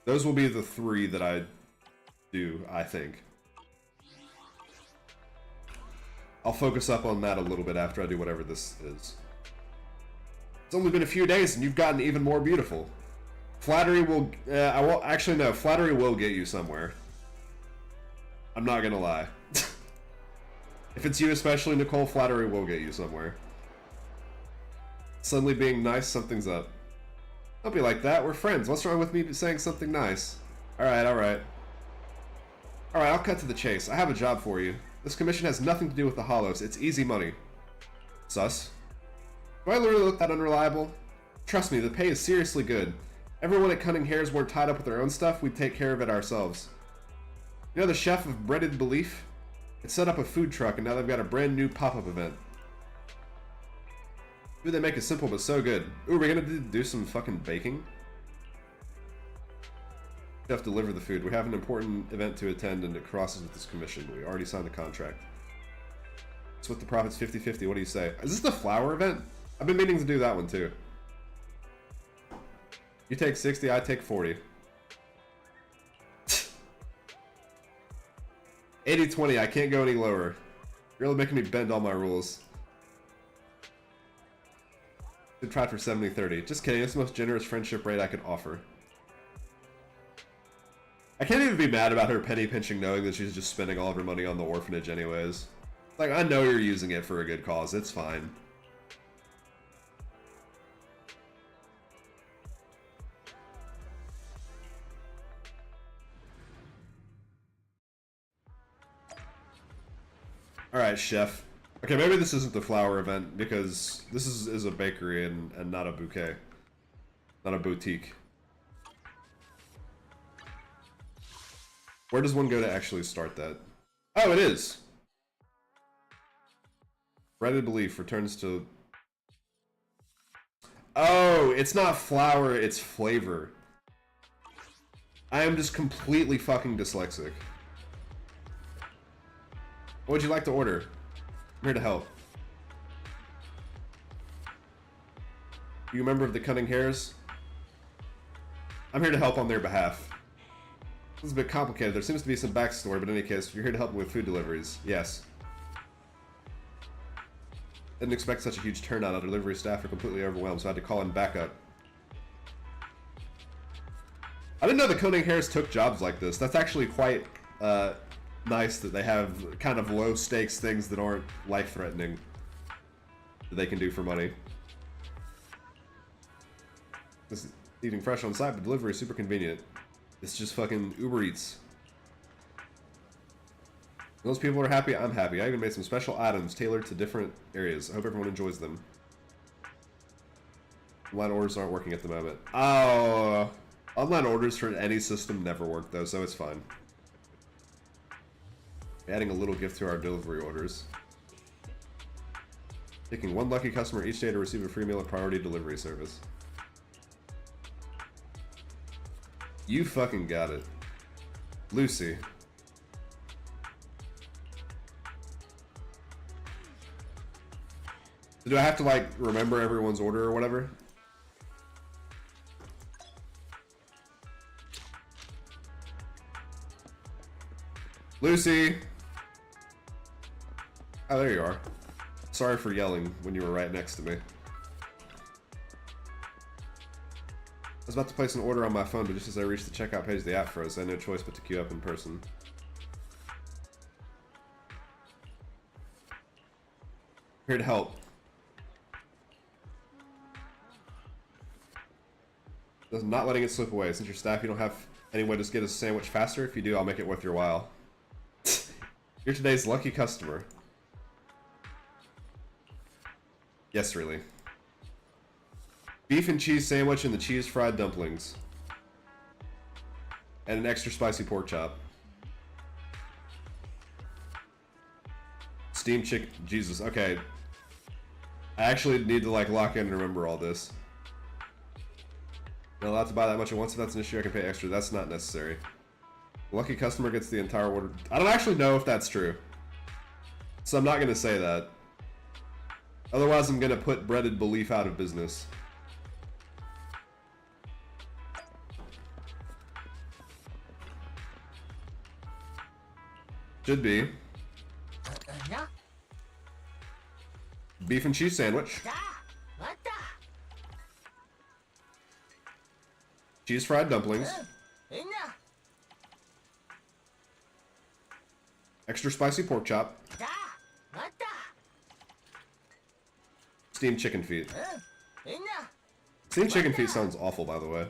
Those will be the 3 that I do, I think. I'll focus up on that a little bit after I do whatever this is. It's only been a few days and you've gotten even more beautiful. Flattery will, I won't, actually no, flattery will get you somewhere. I'm not gonna lie. If it's you especially, Nicole, flattery will get you somewhere. Suddenly being nice, something's up. Don't be like that, we're friends. What's wrong with me saying something nice? Alright, alright. Alright, I'll cut to the chase. I have a job for you. This commission has nothing to do with the Hollows. It's easy money. Sus. Do I literally look that unreliable? Trust me, the pay is seriously good. Everyone at Cunning Hares weren't tied up with their own stuff, we'd take care of it ourselves. You know the chef of Breaded Belief? It set up a food truck and now they've got a brand new pop-up event. Food they make is simple but so good. Ooh, we're gonna do some fucking baking? Chef, deliver the food. We have an important event to attend and it crosses with this commission. We already signed the contract. Split the profits 50-50, what do you say? Is this the flower event? I've been meaning to do that one too. You take 60, I take 40. 80-20, I can't go any lower. You're really making me bend all my rules. Should try for 70-30. Just kidding, it's the most generous friendship rate I could offer. I can't even be mad about her penny pinching knowing that she's just spending all of her money on the orphanage anyways. Like, I know you're using it for a good cause, it's fine. Alright, chef. Okay, maybe this isn't the flower event, because this is a bakery and not a bouquet. Not a boutique. Where does one go to actually start that? Oh, it is! Breaded Belief returns to... Oh, it's not flour, it's flavor. I am just completely fucking dyslexic. What would you like to order? I'm here to help. You a member of the Cunning Hares? I'm here to help on their behalf. This is a bit complicated. There seems to be some backstory, but in any case, you're here to help me with food deliveries. Yes. Didn't expect such a huge turnout. Our delivery staff are completely overwhelmed, so I had to call in backup. I didn't know the Cunning Hares took jobs like this. That's actually quite nice that they have kind of low stakes things that aren't life threatening that they can do for money. This is eating fresh on site, but delivery is super convenient. It's just fucking Uber Eats. Those people are happy, I'm happy. I even made some special items tailored to different areas. I hope everyone enjoys them. Online orders aren't working at the moment. Oh, online orders for any system never work though, so it's fine. Adding a little gift to our delivery orders. Picking one lucky customer each day to receive a free meal at priority delivery service. You fucking got it. Lucy. Do I have to, like, remember everyone's order or whatever? Lucy! Oh, there you are. Sorry for yelling when you were right next to me. I was about to place an order on my phone, but just as I reached the checkout page, the app froze. I had no choice but to queue up in person. Here to help. Not letting it slip away. Since you're staff, you don't have any way to just get a sandwich faster. If you do, I'll make it worth your while. You're today's lucky customer. Yes, really. Beef and cheese sandwich and the cheese fried dumplings. And an extra spicy pork chop. Steamed chicken. Jesus, okay. I actually need to, like, lock in and remember all this. Not allowed to buy that much at once. If that's an issue, I can pay extra. That's not necessary. The lucky customer gets the entire order. I don't actually know if that's true. So I'm not going to say that. Otherwise, I'm going to put Breaded Belief out of business. Should be. Beef and cheese sandwich. Cheese fried dumplings. Extra spicy pork chop. Steamed chicken feet. Steamed chicken feet sounds awful, by the way.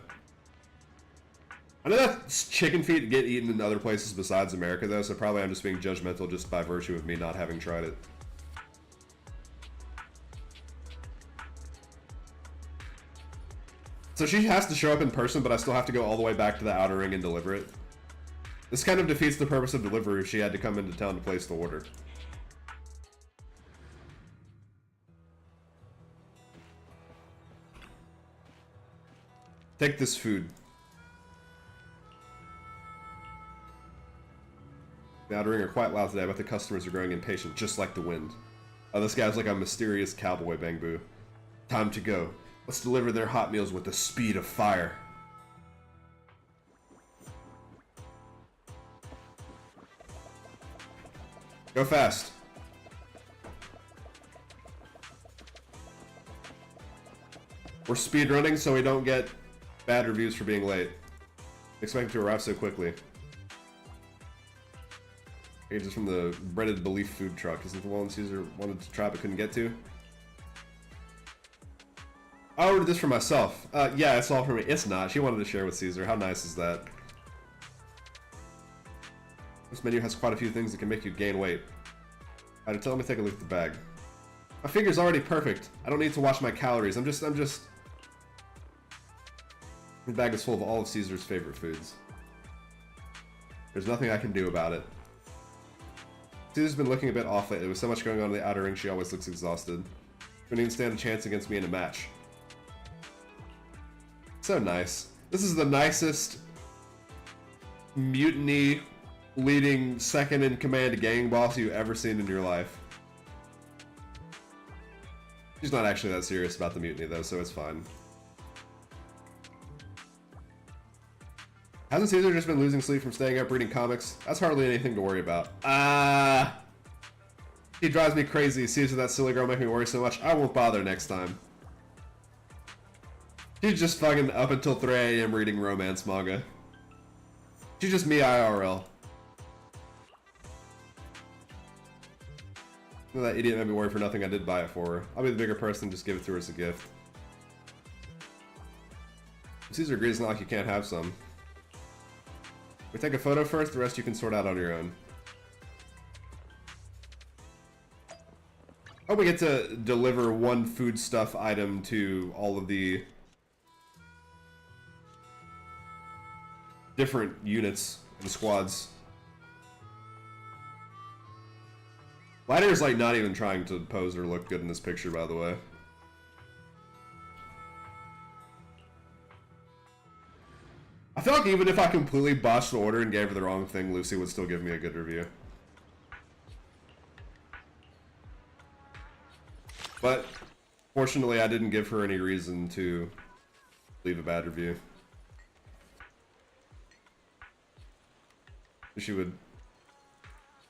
I know that chicken feet get eaten in other places besides America, though, so probably I'm just being judgmental just by virtue of me not having tried it. So she has to show up in person, but I still have to go all the way back to the outer ring and deliver it. This kind of defeats the purpose of delivery if she had to come into town to place the order. Take this food. The outer ring are quite loud today, but the customers are growing impatient, just like the wind. Oh, this guy's like a mysterious cowboy, Bangbu. Time to go. Let's deliver their hot meals with the speed of fire. Go fast. We're speedrunning so we don't get bad reviews for being late. Expecting to arrive so quickly. Pages from the breaded belief food truck. Isn't the one Caesar wanted to try but couldn't get to? I ordered this for myself. Yeah, it's all for me. It's not. She wanted to share with Caesar. How nice is that? This menu has quite a few things that can make you gain weight. Alright, tell me to take a look at the bag. My figure's already perfect. I don't need to watch my calories. I'm just... The bag is full of all of Caesar's favorite foods. There's nothing I can do about it. Caesar's been looking a bit off lately. With so much going on in the outer ring, she always looks exhausted. She wouldn't even stand a chance against me in a match. So nice. This is the nicest mutiny leading second in command gang boss you've ever seen in your life. She's not actually that serious about the mutiny though, so it's fine. Hasn't Caesar just been losing sleep from staying up reading comics? That's hardly anything to worry about. He drives me crazy. Caesar, that silly girl make me worry so much. I won't bother next time. She's just fucking up until 3 AM reading romance manga. She's just me IRL. That idiot made me worry for nothing. I did buy it for her. I'll be the bigger person, just give it to her as a gift. If Caesar agrees, it's not like you can't have some. We take a photo first, the rest you can sort out on your own. Oh, we get to deliver one foodstuff item to all of the different units and squads. Lighter's like not even trying to pose or look good in this picture, by the way. I feel like even if I completely botched the order and gave her the wrong thing, Lucy would still give me a good review. But, fortunately, I didn't give her any reason to leave a bad review. She would...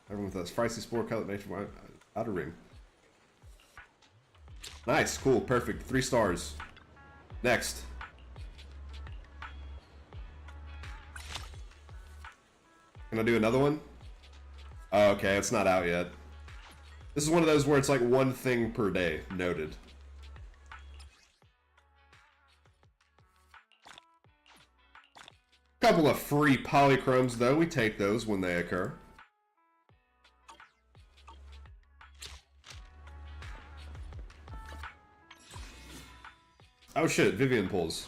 Everyone with that spicy spore colored nature outer ring. Nice, cool, perfect. 3 stars. Next. Can I do another one? Oh, okay, it's not out yet. This is one of those where it's like one thing per day. Noted. Couple of free polychromes though. We take those when they occur. Oh shit, Vivian pulls.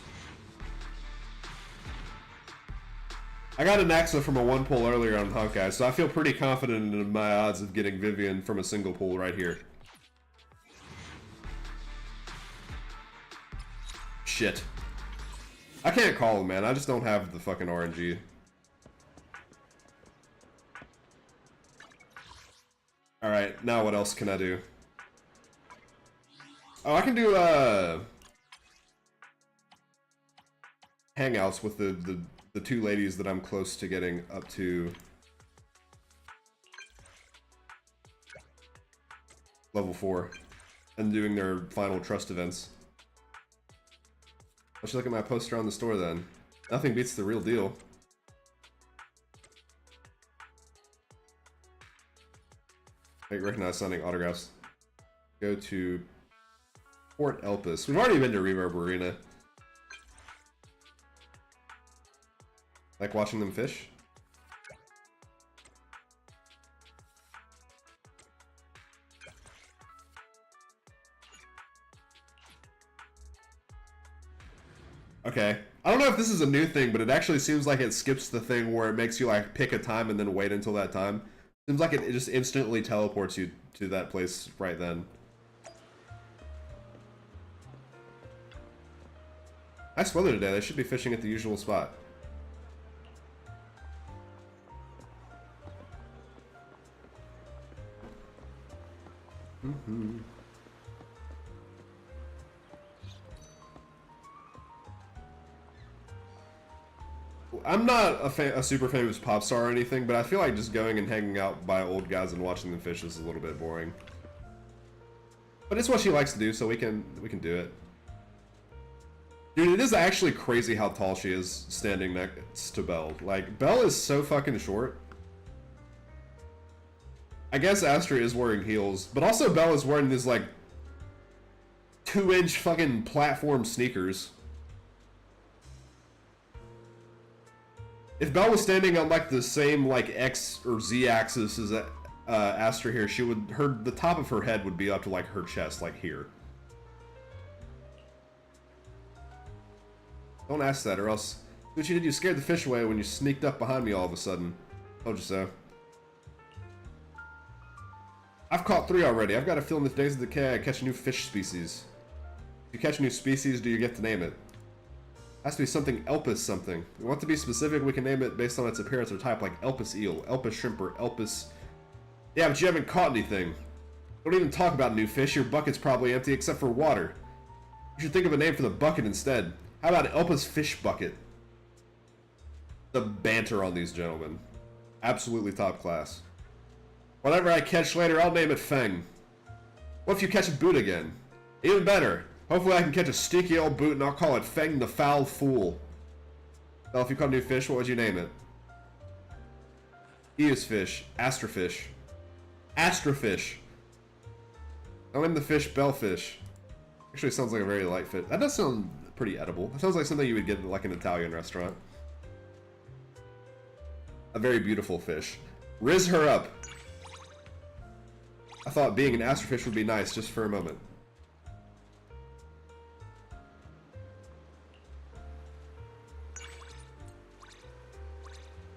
I got an Axa from a 1 pull earlier on Hawkeye, so I feel pretty confident in my odds of getting Vivian from a single pull right here. Shit. I can't call them, man. I just don't have the fucking RNG. Alright, now what else can I do? Oh, I can do, hangouts with the 2 ladies that I'm close to getting up to level 4 and doing their final trust events. Let's look at my poster on the store then. Nothing beats the real deal. Make recognize signing autographs. Go to Port Elpis. We've already been to Reverb Arena. Like watching them fish? Oh Okay. I don't know if this is a new thing, but it actually seems like it skips the thing where it makes you like pick a time and then wait until that time. Seems like it just instantly teleports you to that place right then. Nice weather today. They should be fishing at the usual spot. I'm not a super famous pop star or anything, but I feel like just going and hanging out by old guys and watching them fish is a little bit boring. But it's what she likes to do, so we can do it. Dude, it is actually crazy how tall she is standing next to Belle. Like, Belle is so fucking short. I guess Astra is wearing heels, but also Belle is wearing these, like, 2-inch fucking platform sneakers. If Belle was standing on, like, the same, like, X or Z axis as Astra here, the top of her head would be up to, like, her chest, like, here. Don't ask that, or else... What you did, you scared the fish away when you sneaked up behind me all of a sudden. Told you so. I've caught 3 already. I've got a feeling with Days of Decay I catch a new fish species. If you catch a new species, do you get to name it? Has to be something Elpis something. We want to be specific, we can name it based on its appearance or type, like Elpis eel, Elpis shrimp, or Elpis... Yeah, but you haven't caught anything. Don't even talk about new fish, your bucket's probably empty except for water. You should think of a name for the bucket instead. How about Elpis fish bucket? The banter on these gentlemen. Absolutely top class. Whatever I catch later, I'll name it Feng. What if you catch a boot again? Even better. Hopefully I can catch a stinky old boot and I'll call it Feng the Foul Fool. Well, if you caught a new fish, what would you name it? Eos fish. Astrofish. Astrofish. I'll name the fish Bellfish. Actually, sounds like a very light fish. That does sound pretty edible. That sounds like something you would get at like an Italian restaurant. A very beautiful fish. Riz her up. I thought being an astrofish would be nice just for a moment.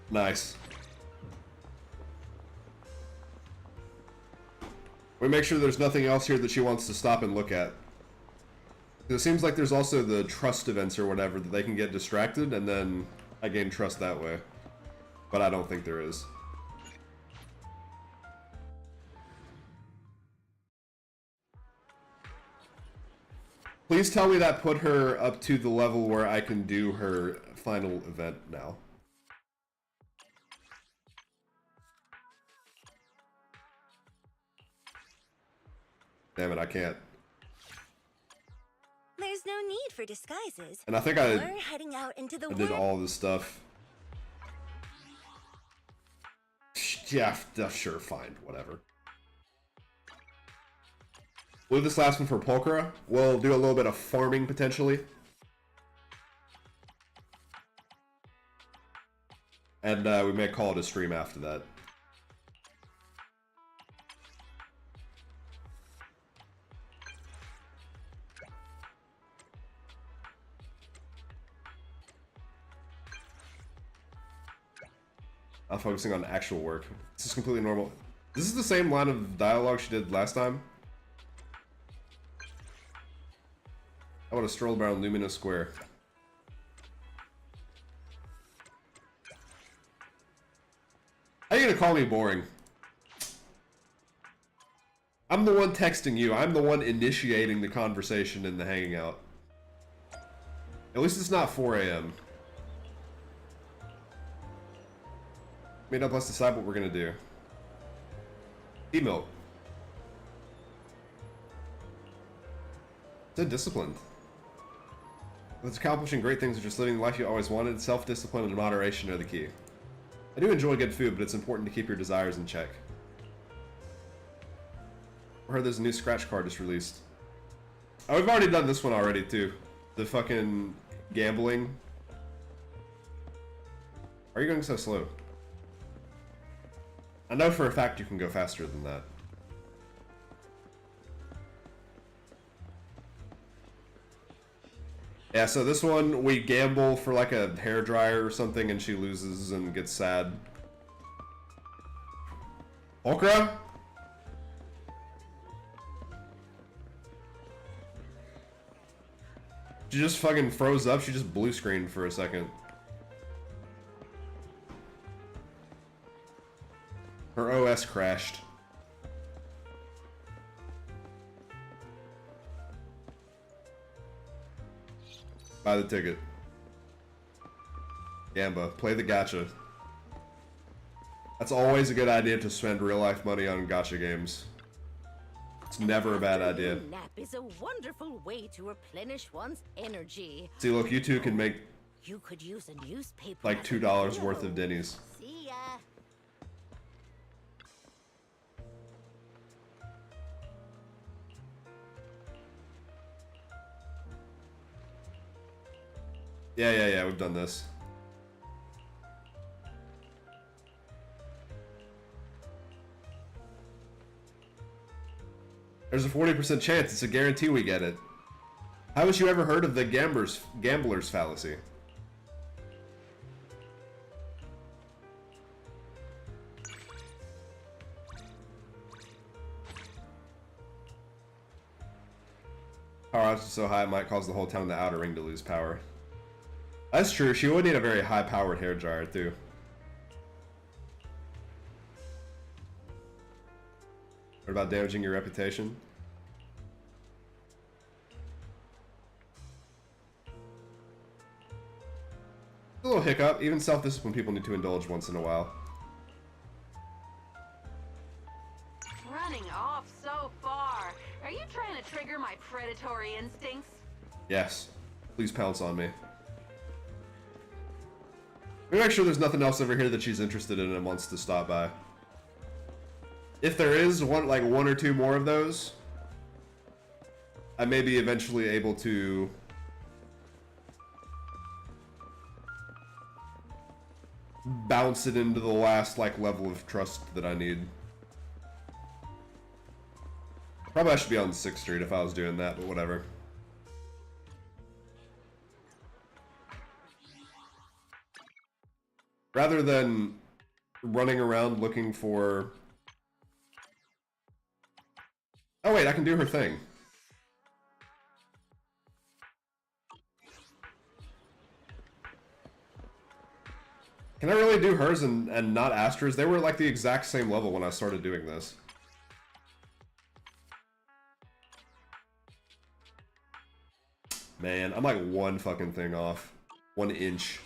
Nice. We make sure there's nothing else here that she wants to stop and look at. It seems like there's also the trust events or whatever that they can get distracted and then I gain trust that way. But I don't think there is. Please tell me that put her up to the level where I can do her final event now. Damn it, I can't. There's no need for disguises. And I think We're heading out into the I did all this stuff. Yeah, sure, fine, whatever. We'll do this last one for Pulchra. We'll do a little bit of farming, potentially. And we may call it a stream after that. I'm focusing on actual work. This is completely normal. This is the same line of dialogue she did last time. I would have strolled around Lumina Square. How are you gonna call me boring? I'm the one texting you. I'm the one initiating the conversation and the hanging out. At least it's not 4 a.m. Meet up, let's decide what we're gonna do. Emote. So disciplined. With accomplishing great things or just living the life you always wanted, self-discipline and moderation are the key. I do enjoy good food, but it's important to keep your desires in check. I heard there's a new scratch card just released. Oh, we've already done this one already, too. The fucking gambling. Why are you going so slow? I know for a fact you can go faster than that. Yeah, so this one, we gamble for like a hairdryer or something, and she loses and gets sad. Okra? She just fucking froze up, she just blue screened for a second. Her OS crashed. Buy the ticket. Gamba, play the gacha. That's always a good idea to spend real life money on gacha games. It's never a bad idea. Nap is a wonderful way to replenish one's energy. See, look, you two can make You could use a newspaper like as a $2 pillow. worth of Denny's. See ya. Yeah, we've done this. There's a 40% chance, it's a guarantee we get it. How have you ever heard of the gambler's fallacy? Power outage is so high it might cause the whole town in the outer ring to lose power. That's true, she would need a very high-powered hairdryer too. What about damaging your reputation? A little hiccup. Even self-disciplined people need to indulge once in a while. Running off so far. Are you trying to trigger my predatory instincts? Yes. Please pounce on me. Let me make sure there's nothing else over here that she's interested in and wants to stop by. If there is one or two more of those, I may be eventually able to bounce it into the last level of trust that I need. Probably I should be on 6th Street if I was doing that, but whatever. Rather than running around looking for... Oh wait, I can do her thing. Can I really do hers and not Astra's? They were like the exact same level when I started doing this. Man, I'm like one fucking thing off. 1 inch.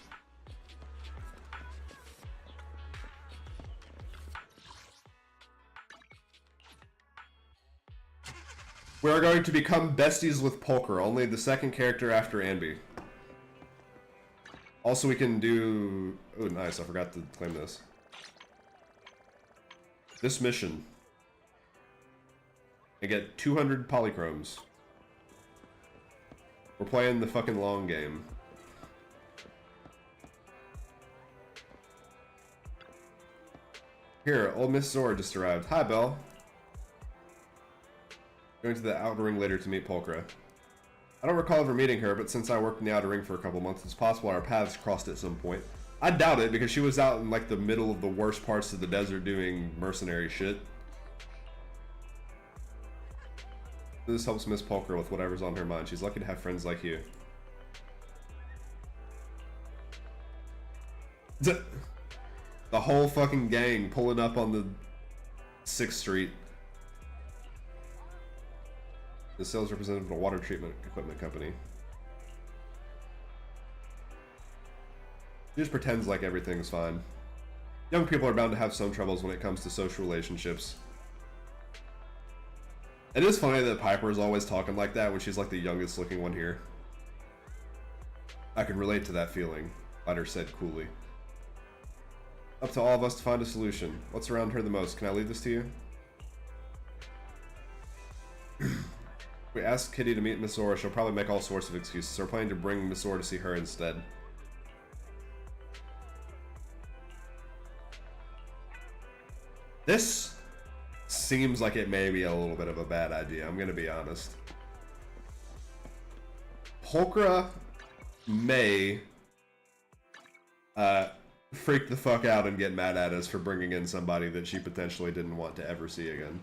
We are going to become besties with Polker, only the second character after Anby. Also, we can do... Oh, nice, I forgot to claim this. This mission. I get 200 polychromes. We're playing the fucking long game. Here, old Miss Zora just arrived. Hi, Belle. Going to the Outer Ring later to meet Polkra. I don't recall ever meeting her, but since I worked in the Outer Ring for a couple months, it's possible our paths crossed at some point. I doubt it, because she was out in like the middle of the worst parts of the desert doing mercenary shit. This helps Miss Polkra with whatever's on her mind. She's lucky to have friends like you. The whole fucking gang pulling up on the 6th Street. The sales representative of a water treatment equipment company. She just pretends like everything's fine. Young people are bound to have some troubles when it comes to social relationships. It is funny that Piper is always talking like that when she's like the youngest looking one here. I can relate to that feeling, Leiter said coolly. Up to all of us to find a solution. What's around her the most? Can I leave this to you? We asked Kitty to meet Miss Zora, she'll probably make all sorts of excuses, so we're planning to bring Miss Zora to see her instead. This seems like it may be a little bit of a bad idea, I'm gonna be honest. Polkra may freak the fuck out and get mad at us for bringing in somebody that she potentially didn't want to ever see again.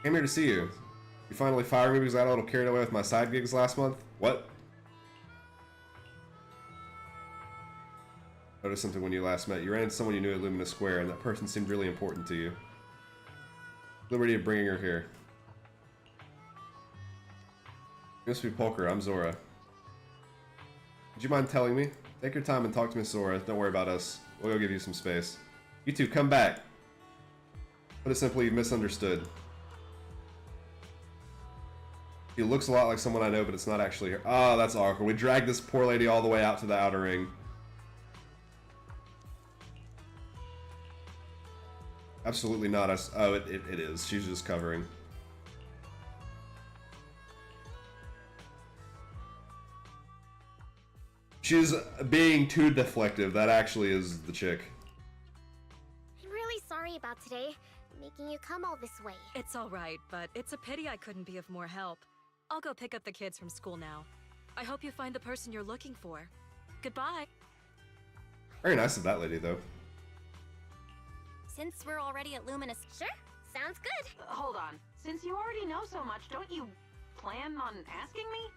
Came here to see you. You finally fired me because I got a little carried away with my side gigs last month? What? Noticed something when you last met. You ran into someone you knew at Lumina Square, and that person seemed really important to you. Liberty of bringing her here. You must be Polker. I'm Zora. Would you mind telling me? Take your time and talk to Miss Zora. Don't worry about us. We'll go give you some space. You two, come back. Put it simply, you've misunderstood. He looks a lot like someone I know, but it's not actually her. Oh, that's awkward. We dragged this poor lady all the way out to the outer ring. Absolutely not. Oh, it is. She's just covering. She's being too deflective. That actually is the chick. I'm really sorry about today, making you come all this way. It's alright, but it's a pity I couldn't be of more help. I'll go pick up the kids from school now. I hope you find the person you're looking for. Goodbye. Very nice of that lady, though. Since we're already at Luminous... Sure, sounds good. Hold on. Since you already know so much, don't you plan on asking me?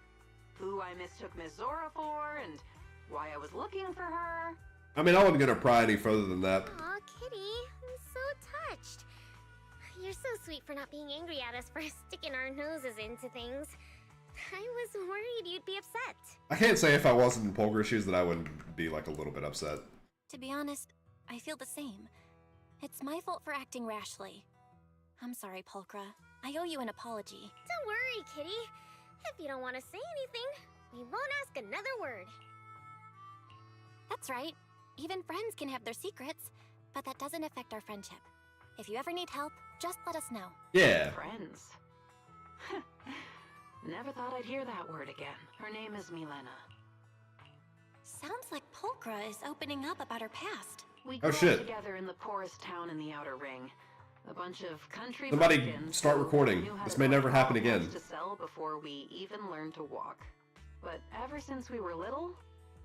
Who I mistook Miss Zora for, and why I was looking for her? I mean, I wasn't gonna pry any further than that. Aw, Kitty, I'm so touched. You're so sweet for not being angry at us for sticking our noses into things. I was worried you'd be upset. I can't say if I wasn't in Polgar's shoes that I wouldn't be, like, a little bit upset. To be honest, I feel the same. It's my fault for acting rashly. I'm sorry, Pulchra. I owe you an apology. Don't worry, Kitty. If you don't want to say anything, we won't ask another word. That's right. Even friends can have their secrets, but that doesn't affect our friendship. If you ever need help, just let us know. Yeah. Friends. Never thought I'd hear that word again. Her name is Milena. Sounds like Pulchra is opening up about her past. We Oh, grew shit. up together in the poorest town in the Outer Ring. A bunch of country Somebody bumpkins start who recording. knew how This to may buy never happen all again. to sell before we even learned to walk. But ever since we were little,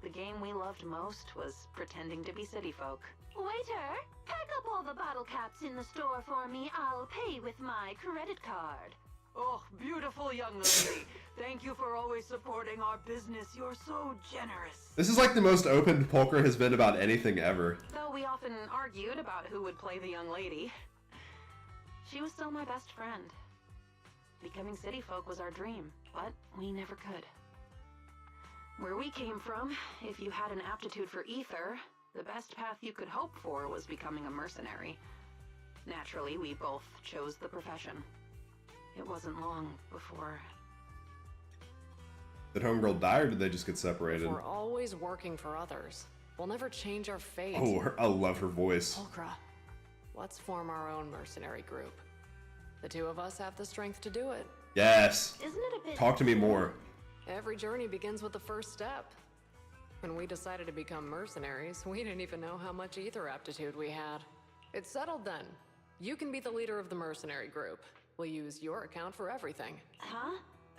the game we loved most was pretending to be city folk. Waiter, pack up all the bottle caps in the store for me. I'll pay with my credit card. Oh, beautiful young lady. Thank you for always supporting our business. You're so generous. This is like the most open Polgar has been about anything ever. Though we often argued about who would play the young lady, she was still my best friend. Becoming city folk was our dream, but we never could. Where we came from, if you had an aptitude for ether, the best path you could hope for was becoming a mercenary. Naturally, we both chose the profession. It wasn't long before... Did Homegirl die or did they just get separated? We're always working for others. We'll never change our fate. Oh, I love her voice. Pulchra, let's form our own mercenary group. The two of us have the strength to do it. Yes. Isn't it a bit... Talk to me more. Every journey begins with the first step. When we decided to become mercenaries, we didn't even know how much ether aptitude we had. It's settled then. You can be the leader of the mercenary group. We'll use your account for everything. Huh?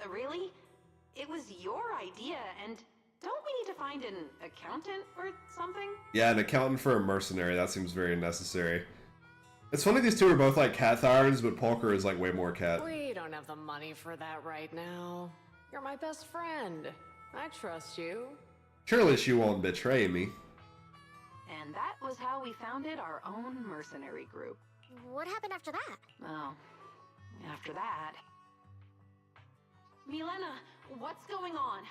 Really? It was your idea, and don't we need to find an accountant or something? Yeah, an accountant for a mercenary. That seems very necessary. It's funny these two are both like cat tyrants, but Polgar is like way more cat. We don't have the money for that right now. You're my best friend. I trust you. Surely she won't betray me. And that was how we founded our own mercenary group. What happened after that? Oh, after that... Milena, what's going on?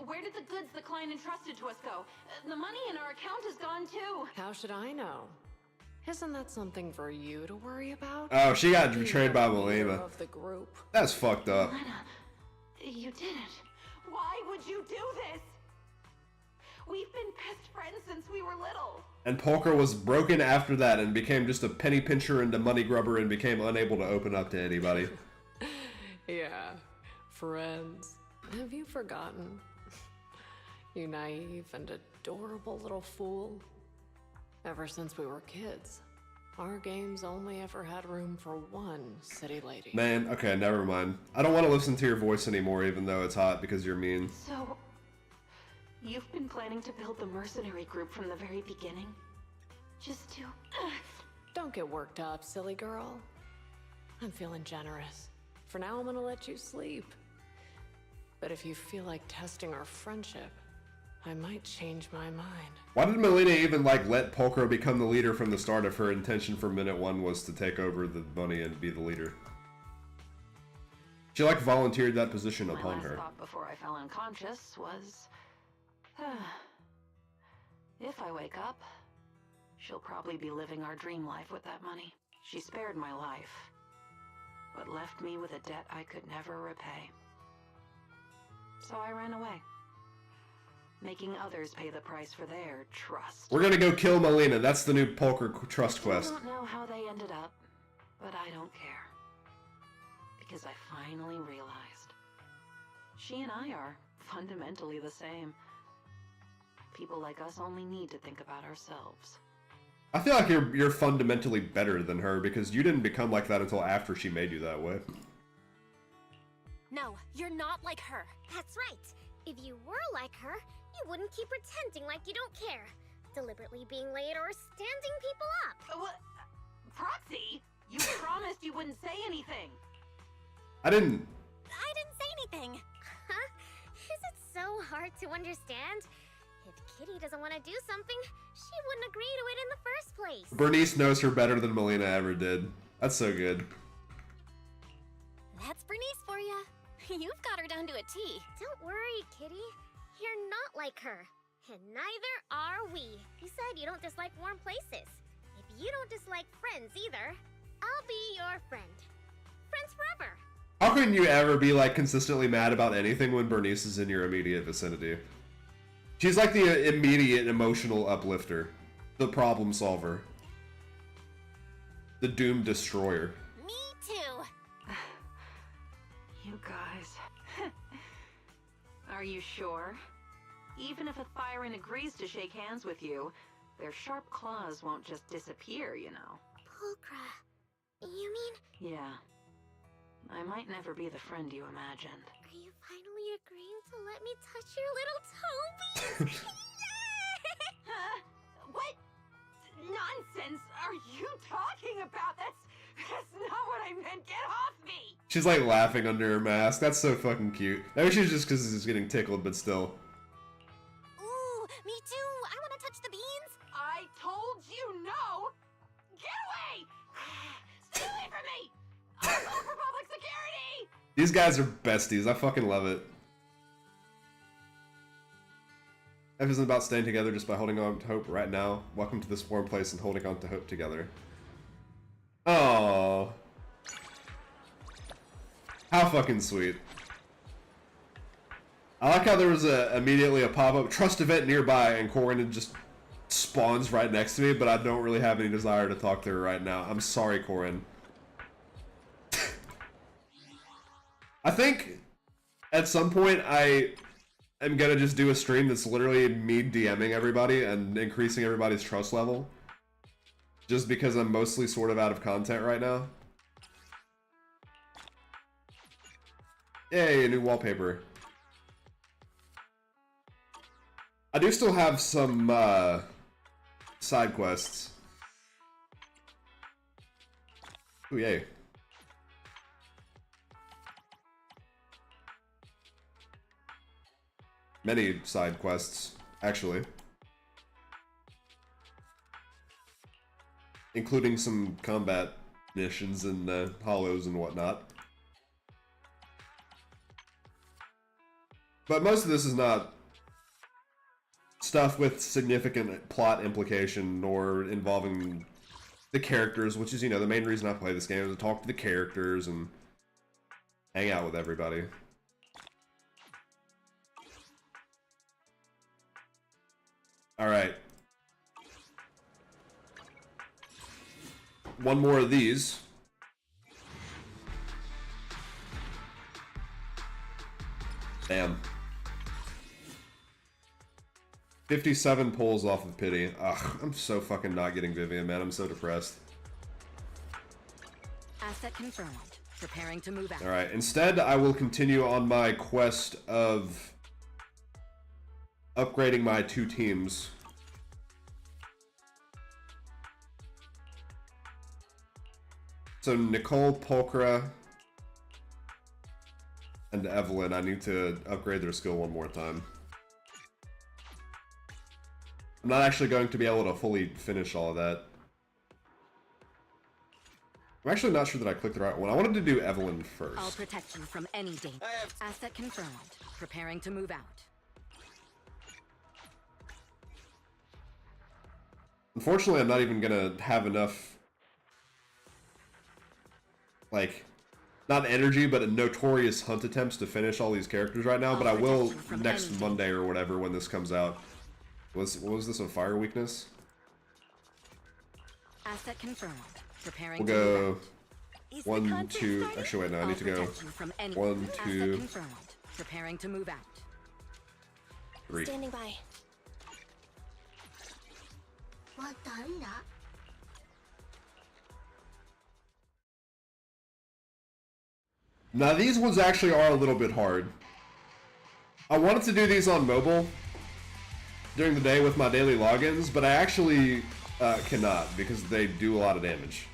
Where did the goods the client entrusted to us go? The money in our account is gone too. How should I know? Isn't that something for you to worry about? Oh, she got betrayed by Milena. Of the group. That's fucked up. Milena, you didn't. Why would you do this? We've been best friends since we were little. And Polgar was broken after that and became just a penny pincher and a money grubber and became unable to open up to anybody. Yeah, friends. Have you forgotten? You naive and adorable little fool. Ever since we were kids, Our games only ever had room for one city lady. Man, okay, never mind. I don't want to listen to your voice anymore, even though it's hot because you're mean. So, you've been planning to build the mercenary group from the very beginning? Just to... Don't get worked up, silly girl. I'm feeling generous. For now, I'm gonna let you sleep. But if you feel like testing our friendship, I might change my mind. Why did Melina even, like, let Pulchro become the leader from the start if her intention for minute one was to take over the money and be the leader? She, like, volunteered that position upon My last her. thought before I fell unconscious was... if I wake up, she'll probably be living our dream life with that money. She spared my life, but left me with a debt I could never repay. So I ran away, making others pay the price for their trust. We're gonna go kill Melina. That's the new Pulchro trust I quest. don't know how they ended up, but I don't care. Because I finally realized she and I are fundamentally the same. People like us only need to think about ourselves. I feel like you're fundamentally better than her because you didn't become like that until after she made you that way. No, you're not like her. That's right. If you were like her, you wouldn't keep pretending like you don't care. Deliberately being late or standing people up. What? Proxy? You promised you wouldn't say anything. I didn't say anything. Huh? Is it so hard to understand? If Kitty doesn't want to do something, she wouldn't agree to it in the first place. Bernice knows her better than Melina ever did. That's so good. That's Bernice for you. You've got her down to a T. Don't worry, Kitty. You're not like her. And neither are we. You said you don't dislike warm places. If you don't dislike friends either, I'll be your friend. Friends forever. How can you ever be, like, consistently mad about anything when Bernice is in your immediate vicinity? She's like the immediate emotional uplifter. The problem solver. The doom destroyer. Me too. You guys. Are you sure? Even if a Thyran agrees to shake hands with you, their sharp claws won't just disappear, you know. Pulchra, you mean? Yeah. I might never be the friend you imagined. Are you finally agreeing to let me touch your little toes? What nonsense are you talking about? That's not what I meant. Get off me! She's like laughing under her mask. That's so fucking cute. Maybe she's just because she's getting tickled, but still. Ooh, me too. I want to touch the beans. I told you no! Get away! Stay away from me! I'll call for public security! These guys are besties. I fucking love it. Life isn't about staying together just by holding on to hope right now. Welcome to this warm place and holding on to hope together. Aww. How fucking sweet. I like how there was immediately a pop-up trust event nearby and Corin just spawns right next to me, but I don't really have any desire to talk to her right now. I'm sorry, Corin. I think at some point I am gonna just do a stream that's literally me DMing everybody and increasing everybody's trust level. Just because I'm mostly sort of out of content right now. Yay, a new wallpaper. I do still have some side quests. Ooh, yay. Many side quests, actually. Including some combat missions and hollows and whatnot. But most of this is not stuff with significant plot implication or involving the characters, which is, you know, the main reason I play this game is to talk to the characters and hang out with everybody. Alright. One more of these. Damn. 57 pulls off of pity. Ugh, I'm so fucking not getting Vivian, man. I'm so depressed. Asset confirmed. Preparing to move out. Alright, instead I will continue on my quest of upgrading my 2 teams. So Nicole, Pulchra, and Evelyn, I need to upgrade their skill one more time. I'm not actually going to be able to fully finish all of that. I'm actually not sure that I clicked the right one. I wanted to do Evelyn first. All protection from any danger. Asset confirmed. Preparing to move out. Unfortunately, I'm not even gonna have enough, like, not energy, but notorious hunt attempts to finish all these characters right now, but I will next Monday or whatever when this comes out. What was this, a fire weakness? Asset confirmed. Preparing We'll go to 1, 2, actually wait, no, I need to go 1, 2, confirmed. Preparing to move out. 3. Standing by. Now these ones actually are a little bit hard. I wanted to do these on mobile during the day with my daily logins, but I actually cannot because they do a lot of damage.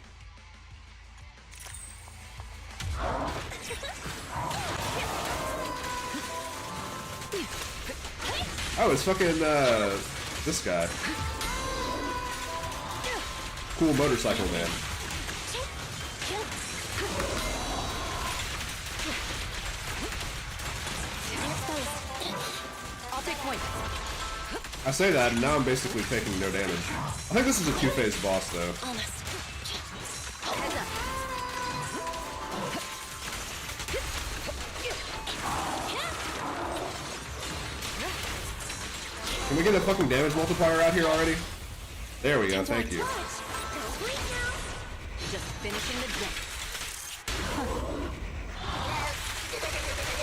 Oh, it's fucking this guy. Cool motorcycle man. I'll take point. I say that, and now I'm basically taking no damage. I think this is a 2-phase boss, though. Heads up. Can we get a fucking damage multiplier out here already? There we go, thank you. Just finishing the job.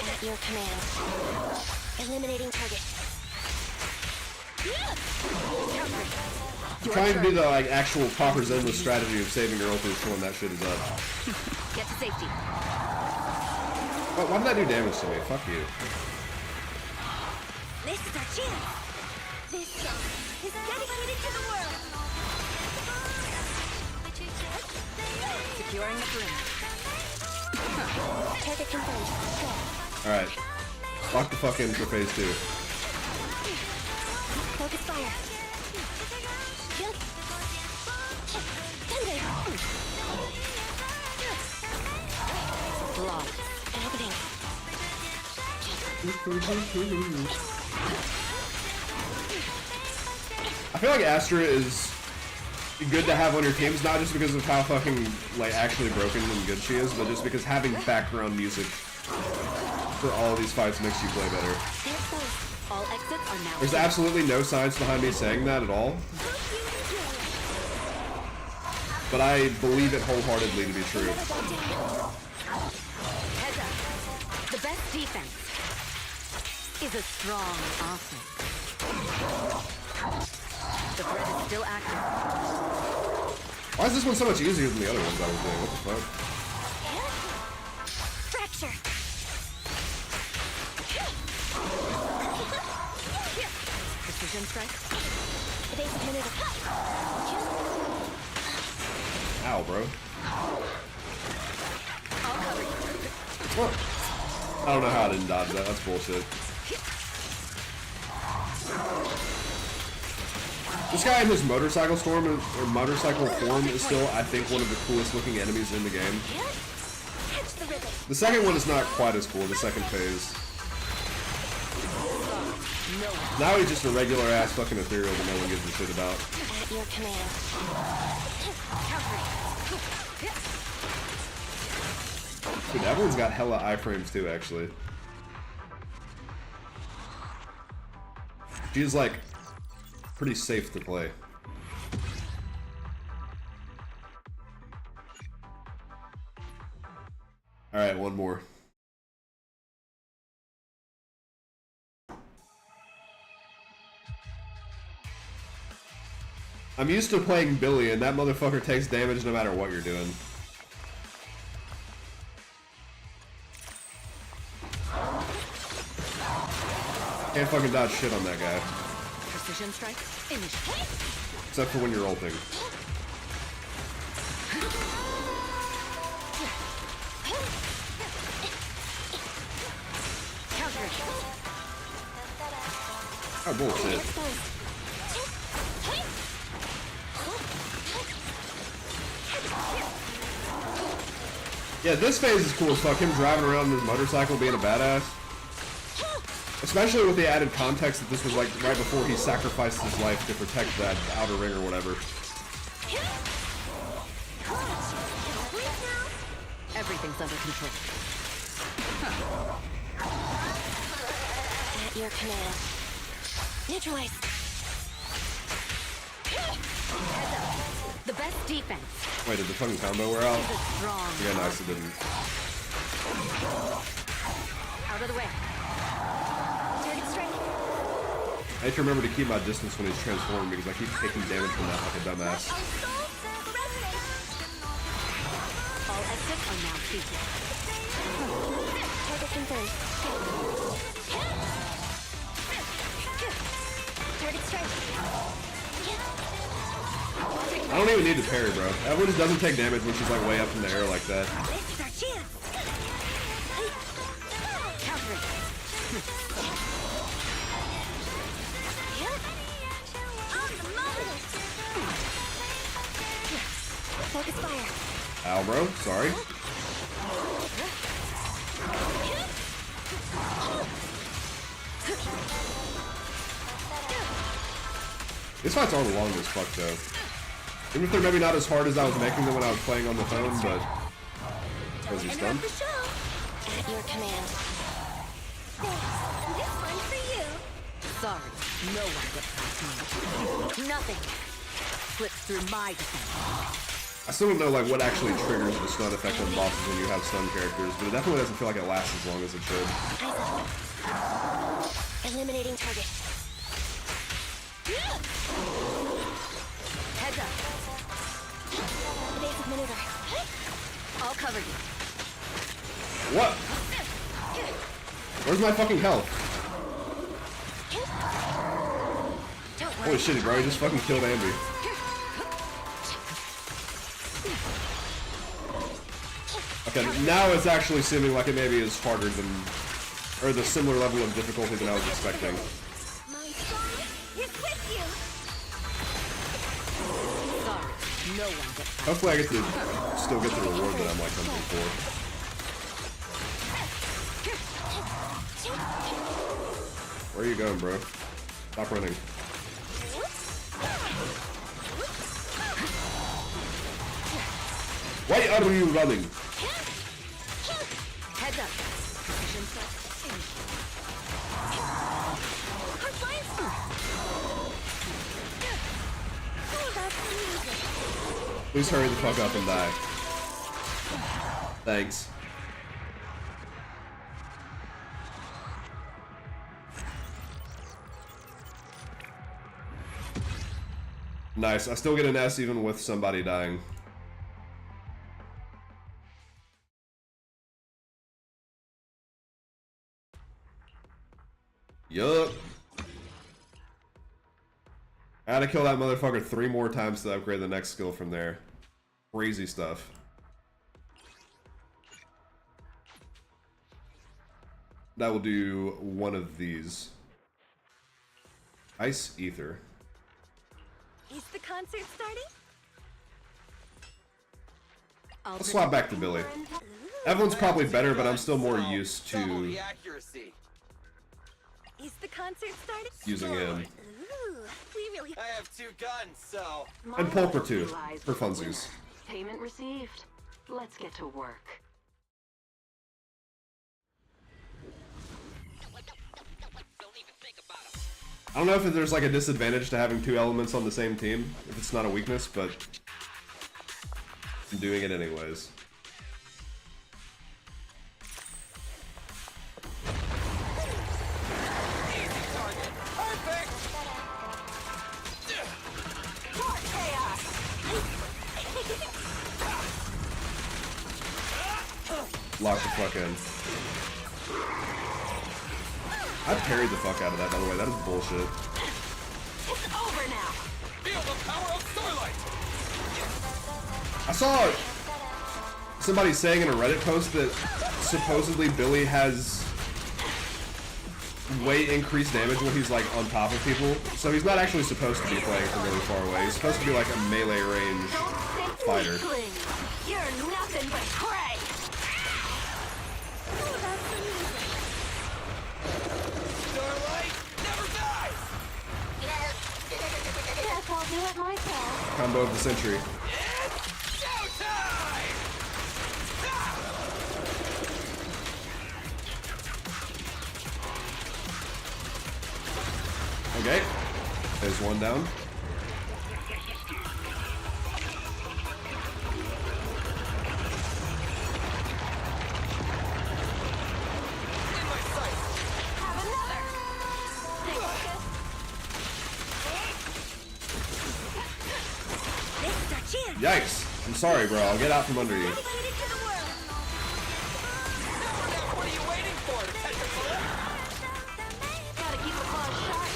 At your command. Eliminating target. I'm trying to do the like actual proper Zenless strategy of saving your ulti when that shit is up. Get to safety. Oh, why did that do damage to me? Fuck you. This is our chance. This song is dedicated to the world. Securing the perimeter. Target confirmed. Alright. Lock the fuck in for phase 2. Focus fire. Kill. Thunder. Block. Happening. I feel like Astra is good to have on your teams, not just because of how fucking like actually broken and good she is, but just because having background music for all of these fights makes you play better. All exits are now. There's absolutely no science behind me saying that at all, but I believe it wholeheartedly to be true. Heads up. The best defense is a strong offense. The threat is still active. Why is this one so much easier than the other ones I was doing? What the fuck? Fracture. Precision strike. Evasive maneuver. Ow, bro. I'll cover you. What? I don't know how I didn't dodge that. That's bullshit. This guy in his motorcycle storm or motorcycle form is still, I think, one of the coolest looking enemies in the game. The second one is not quite as cool, the second phase. Now he's just a regular ass fucking ethereal that no one gives a shit about. At your command. Dude, everyone's got hella iframes too, actually. She's like pretty safe to play. Alright, one more. I'm used to playing Billy, and that motherfucker takes damage no matter what you're doing. Can't fucking dodge shit on that guy. Precision strike. Initiate. Except for when you're ulting. Counter. Oh, bullshit. Yeah, this phase is cool as fuck. Him driving around on his motorcycle being a badass. Especially with the added context that this was like right before he sacrificed his life to protect that outer ring or whatever. Everything's under control. At your command. Neutralize. The best defense Wait, did the fucking combo wear out? is a strong. Yeah, nice, it didn't. Out of the way. Target strike. I have to remember to keep my distance when he's transforming because I keep taking damage from that like a dumbass. All exits are now seated. Target confirmed. Target strike. I don't even need to parry, bro. Everyone just doesn't take damage when she's like way up in the air like that. This is our chance. Counter. On the move. Focus fire. Ow, bro. Sorry. These fights aren't long as fuck, though. Even if they're maybe not as hard as I was making them when I was playing on the phone, but... Was he stunned? At your command. Thanks. This one's for you. Sorry, no one gets past me. Nothing slips through my defense. I still don't know like what actually triggers the stun effect on bosses when you have stun characters, but it definitely doesn't feel like it lasts as long as it should. Eliminating target. Heads up. Evasive maneuver. I'll cover you. What? Where's my fucking health? Holy shit, bro, he just fucking killed Andy. Okay, now it's actually seeming like it maybe is harder than, or the similar level of difficulty than I was expecting. My song is with you. Sorry, no one gets past Hopefully I get to still get the reward that I'm like hunting for. Where are you going, bro? Stop running. Why are you running? Heads up. Precision strike. Please hurry the fuck up and die. Thanks. Nice. I still get an S even with somebody dying. Yup. I had to kill that motherfucker 3 more times to upgrade the next skill from there. Crazy stuff. That will do one of these. Ice Ether. Is the concert starting? Let's swap back to Billy. Evelyn's probably better, but I'm still more used to Is the concert starting? using him. Ooh, we really. I have 2 guns, so. And Pulper too, for funsies. Payment received. Let's get to work. I don't know if there's like a disadvantage to having 2 elements on the same team, if it's not a weakness, but I'm doing it anyways. Lock the fuck in. I parried the fuck out of that, by the way. That is bullshit. It's over now. Feel the power of Starlight. I saw somebody saying in a Reddit post that supposedly Billy has way increased damage when he's like on top of people. So he's not actually supposed to be playing from really far away. He's supposed to be like a melee range fighter. You're nothing but prey. Starlight never dies. Guess I'll do it myself. Combo of the century. It's showtime. Okay. There's one down. Yikes. I'm sorry, bro. I'll get out from under you. What are you waiting for? To catch a bullet? Gotta keep a close shot.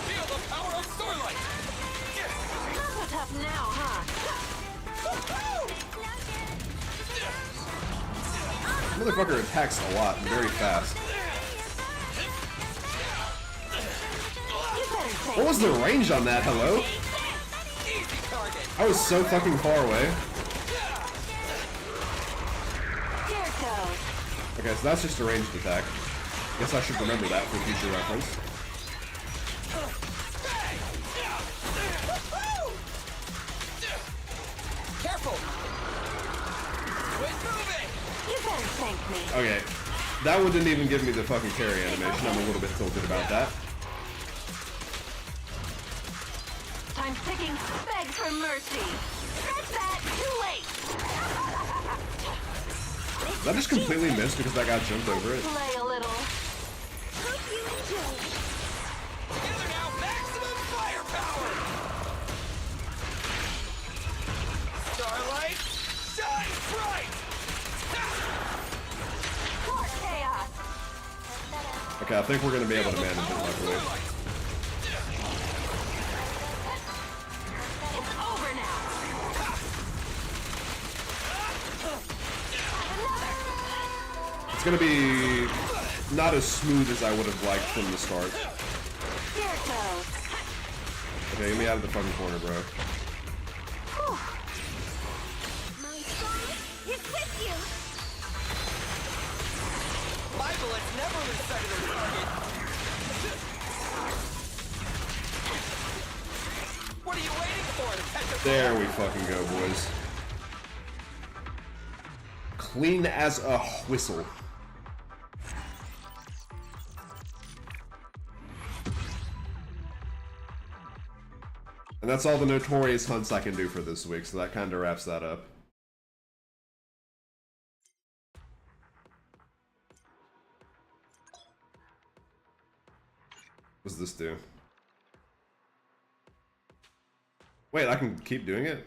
Feel the power of Starlight. Not so tough now, huh? Motherfucker attacks a lot and very fast. What was the range on that? Hello? I was so fucking far away. Okay, so that's just a ranged attack. Guess I should remember that for future reference. Careful. Quit moving. You better thank me. Okay, that one didn't even give me the fucking carry animation. I'm a little bit tilted about that. Time's ticking. Beg for mercy. Scratch that. Too late. Did I just completely missed because that guy jumped over it? Play a little. Hope you enjoy. Together now, maximum firepower. Starlight, shine bright. More chaos. Okay, I think we're gonna be able to manage it, luckily. It's over now. It's gonna be not as smooth as I would have liked from the start. Here it goes. Okay, get me out of the fucking corner, bro. My song is with you. My bullets never lose sight of their target. What are you waiting for? To catch a There we fucking go, boys. Clean as a whistle. And that's all the notorious hunts I can do for this week, so that kind of wraps that up. What does this do? Wait, I can keep doing it?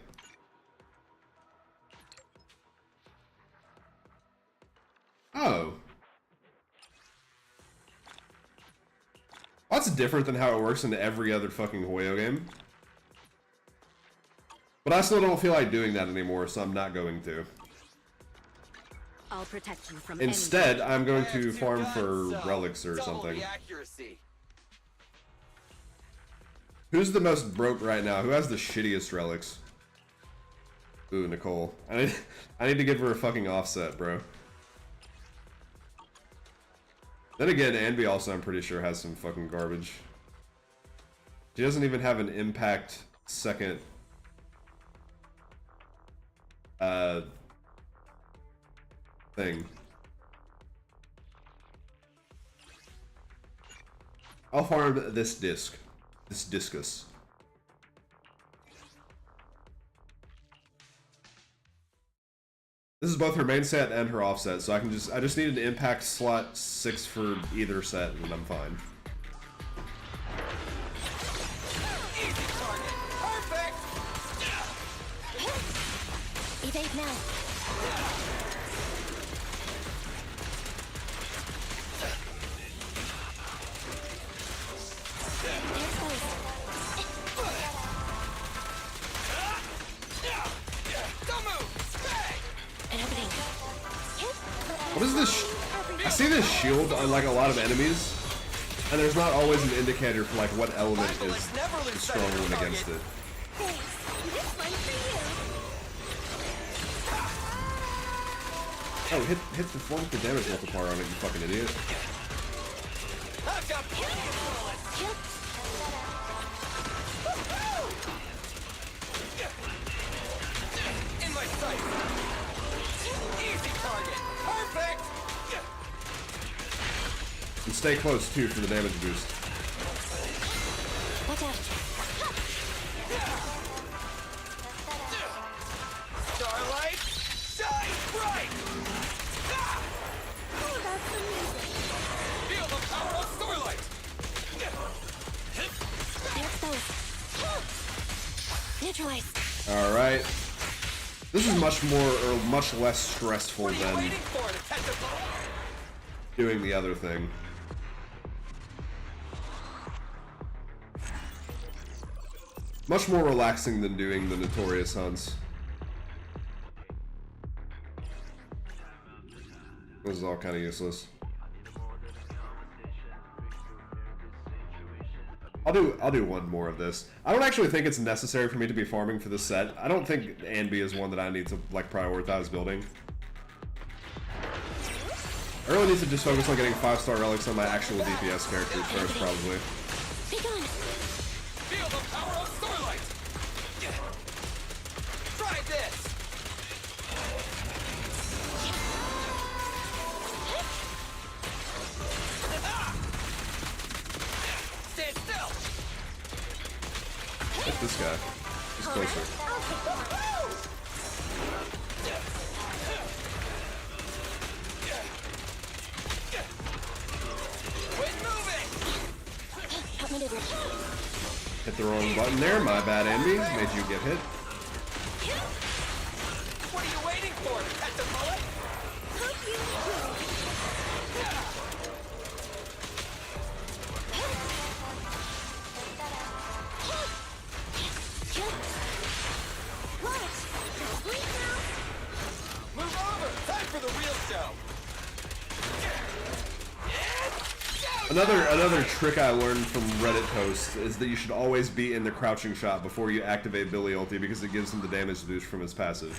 Oh. That's different than how it works in every other fucking Hoyo game. But I still don't feel like doing that anymore, so I'm not going to. I'll protect you from Instead, I'm going to farm for relics or something. Who's the most broke right now? Who has the shittiest relics? Ooh, Nicole. I need to give her a fucking offset, bro. Then again, Anby also, I'm pretty sure, has some fucking garbage. She doesn't even have an impact second thing. I'll farm this disc. This discus. This is both her main set and her offset, so I just need an impact slot 6 for either set and I'm fine. Evade now. What is this? I see this shield on like a lot of enemies, and there's not always an indicator for like what element is the stronger one against it. Oh, hit the flank the damage multiplier on it, you fucking idiot. I've got plenty of bullets. In my sight. Easy target. Perfect. And stay close too for the damage boost. Watch out. Starlight, shine bright. Oh, that's amazing. Feel the power of Starlight. They're exposed. Neutralized. All right. This is much less stressful than doing the other thing. Much more relaxing than doing the notorious hunts. This is all kind of useless. I'll do one more of this. I don't actually think it's necessary for me to be farming for this set. I don't think Anby is one that I need to like prioritize building. I really need to just focus on getting 5-star relics on my actual DPS characters first, probably. Feel the power of Starlight. Try this. Stand still. Hit this guy. He's closer. Hit the wrong button there. My bad, Andy. Made you get hit. What are you waiting for? Catch a bullet? Move over! Time for the real show! Another trick I learned from Reddit posts is that you should always be in the crouching shot before you activate Billy ulti because it gives him the damage boost from his passive.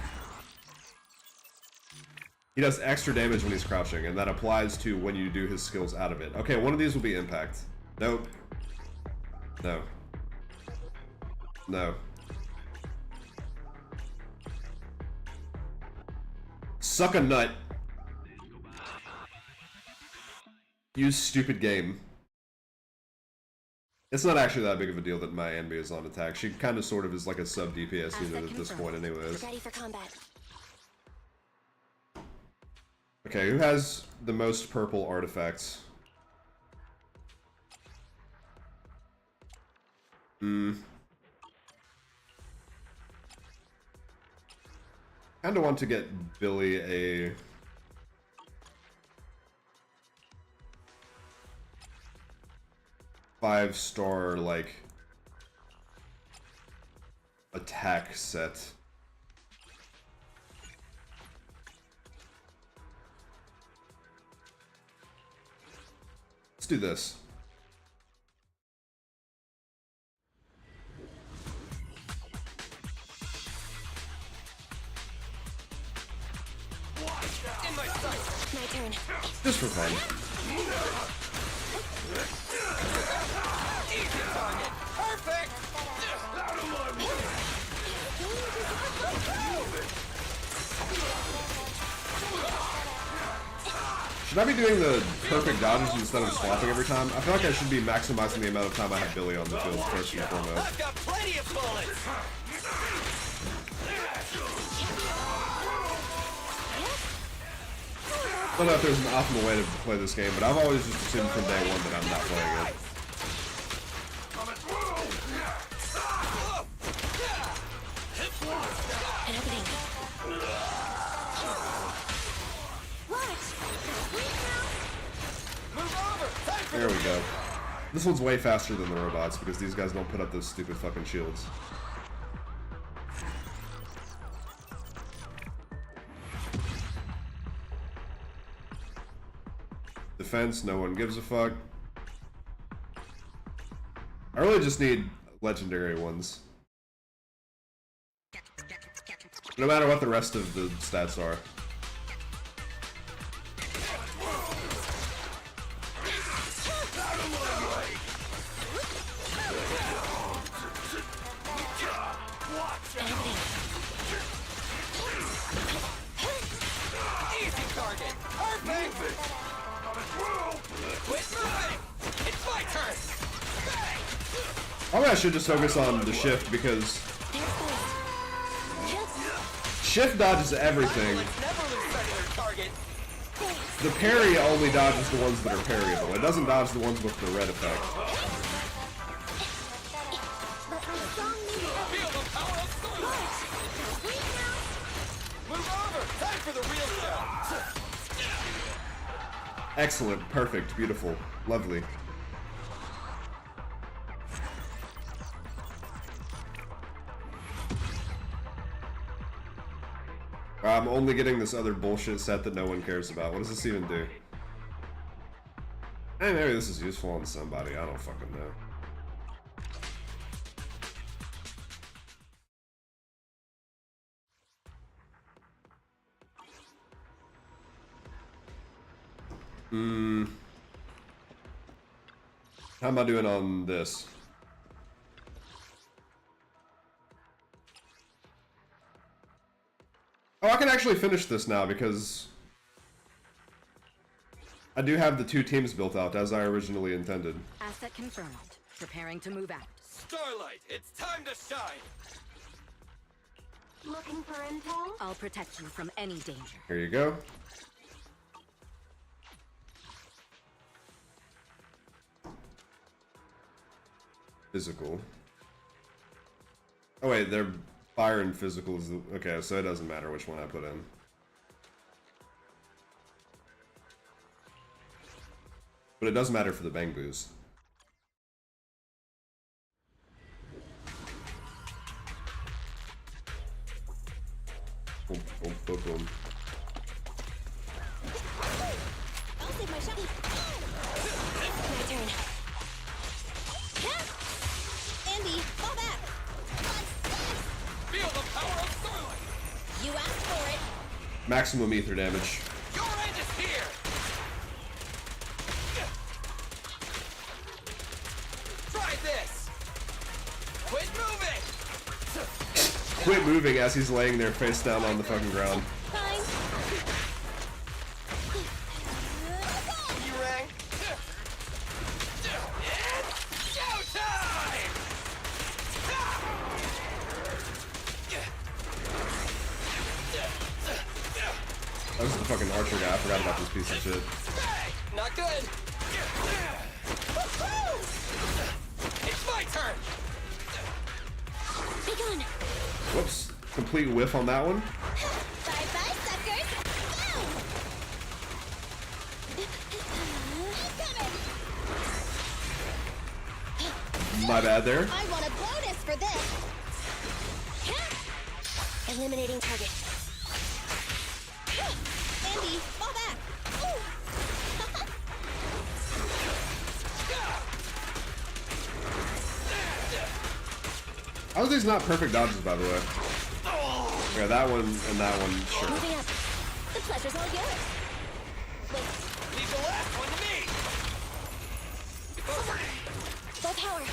He does extra damage when he's crouching, and that applies to when you do his skills out of it. Okay, one of these will be impact. Nope. No. No. Suck a nut. You stupid game. It's not actually that big of a deal that my Anby is on attack. She kind of sort of is like a sub DPS unit at this point anyways. Ready for combat. Okay, who has the most purple artifacts? Kinda want to get Billy a... five-star, like, attack set. Let's do this. In my sight. My turn. Just for fun. Easy target. Perfect. Out of my way. Should I be doing the perfect dodges instead of swapping every time? I feel like I should be maximizing the amount of time I have Billy on the field first and foremost. I've got plenty of bullets. I don't know if there's an optimal way to play this game, but I've always just assumed from day one that I'm not playing it. There we go. This one's way faster than the robots because these guys don't put up those stupid fucking shields. defense, no one gives a fuck. I really just need legendary ones. No matter what the rest of the stats are. Easy target. Perfect. Quit moving. It's my turn. Probably I should just focus on the shift because shift dodges everything. Never lose sight of their target. The parry only dodges the ones that are parryable. It doesn't dodge the ones with the red effect. Feel the power of Starlight. Move over. Time for the real stuff. Excellent, perfect, beautiful, lovely. I'm only getting this other bullshit set that no one cares about. What does this even do? Hey, maybe this is useful on somebody. I don't fucking know. How am I doing on this? Oh, I can actually finish this now because I do have the two teams built out as I originally intended. Asset confirmed. Preparing to move out. Starlight, it's time to shine. Looking for intel? I'll protect you from any danger. Here you go. Physical. Oh wait, they're fire and physical is the, okay, so it doesn't matter which one I put in. But it does matter for the bang boos. Boom, boom, boom, boom. I'll save my shot. My turn. Andy, fall back. Feel the power of Starlight. You asked for it. Maximum ether damage. Your end is here. Try this. Quit moving. Quit moving as he's laying there face down on the fucking ground. Fine. You rang. It's showtime. That was the fucking archer guy. I forgot about this piece of shit. Not good. It's my turn. Be gone. Whoops. Complete whiff on that one. Bye-bye, suckers. Go! My bad there. I want a bonus for this. Eliminating target. Andy, fall back. How are these not perfect dodges, by the way? Yeah, that one and that one, sure. Moving up. The pleasure's all yours. Leave the last one to me. Full power.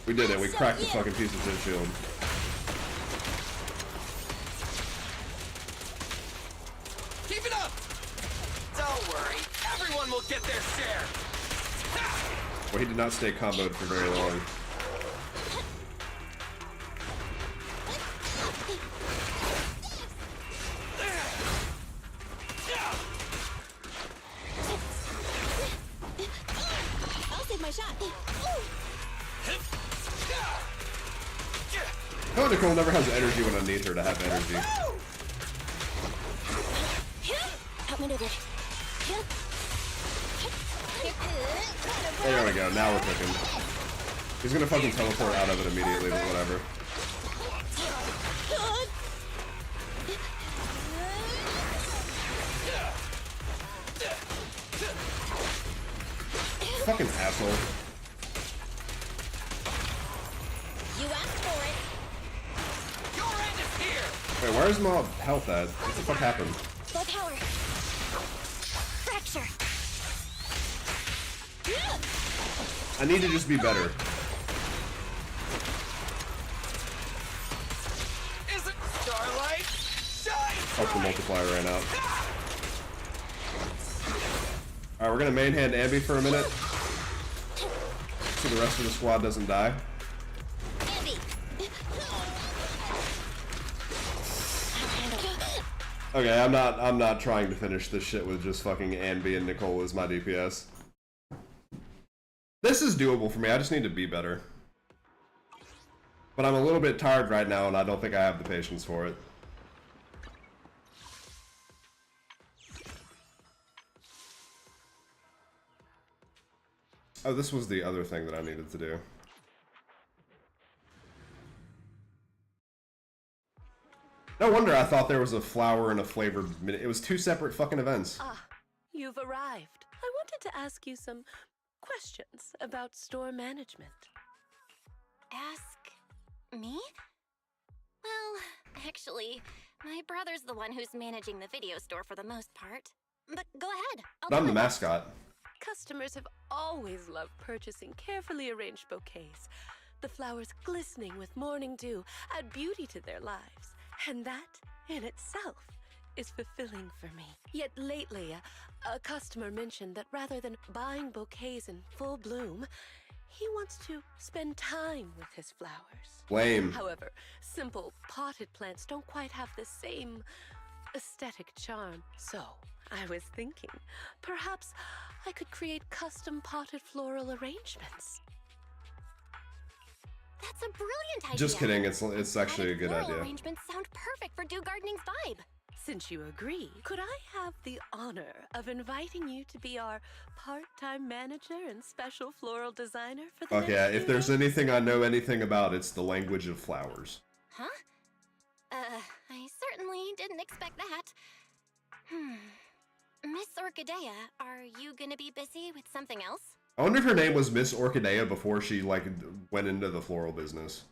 We did it. We cracked the fucking piece of shit shield. Keep it up. Don't worry. Everyone will get their share. Well, he did not stay comboed for very long. I'll save my shot. Oh, Nicole never has energy when I need her to have energy. Outmaneuvered. There we go. Now we're cooking. He's gonna fucking teleport out of it immediately, but whatever. fucking asshole. You asked for it. Your end is here. Wait, where's my health at? What the fuck happened? Low power. Fracture. I need to just be better. Is it Starlight? Shine Fuck, the multiplier ran out. Alright, we're gonna main hand Ambi for a minute. So the rest of the squad doesn't die. Okay, I'm not trying to finish this shit with just fucking Ambi and Nicole as my DPS. This is doable for me, I just need to be better. But I'm a little bit tired right now and I don't think I have the patience for it. Oh, this was the other thing that I needed to do. No wonder I thought there was a flower and a flavor. It was two separate fucking events. Ah, you've arrived. I wanted to ask you some questions about store management. Ask me? Well, actually, my brother's the one who's managing the video store for the most part. But go ahead. I'm the mascot. Customers have always loved purchasing carefully arranged bouquets. The flowers glistening with morning dew add beauty to their lives. And that, in itself, is fulfilling for me. Yet lately, a customer mentioned that rather than buying bouquets in full bloom, he wants to spend time with his flowers. Lame. However, simple potted plants don't quite have the same aesthetic charm. So, I was thinking, perhaps I could create custom potted floral arrangements. That's a brilliant idea. Just kidding, it's actually a good Floral idea. arrangements sound perfect for Dew Gardening's vibe. Since you agree, could I have the honor of inviting you to be our part-time manager and special floral designer for the Okay, next if few there's days? anything I know anything about, it's the language of flowers. Huh? I certainly didn't expect that. Miss Orchidea, are you gonna be busy with something else? I wonder if her name was Miss Orchidea before she, like, went into the floral business.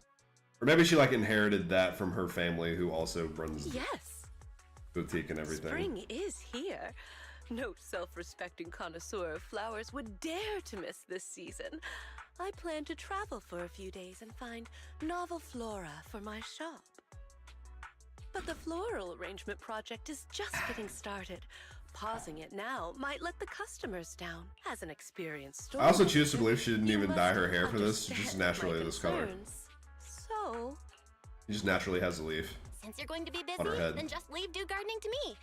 Or maybe she, like, inherited that from her family who also runs the Yes, boutique and everything. spring is here. No self-respecting connoisseur of flowers would dare to miss this season. I plan to travel for a few days and find novel flora for my shop. But the floral arrangement project is just getting started. Pausing it now might let the customers down. As an experienced store I also manager, choose to believe she didn't you even must dye her hair for this. She's just understand my naturally this color. concerns. So, She just naturally has a leaf. Since you're going to be On her busy, head. then just leave Dew Gardening to me.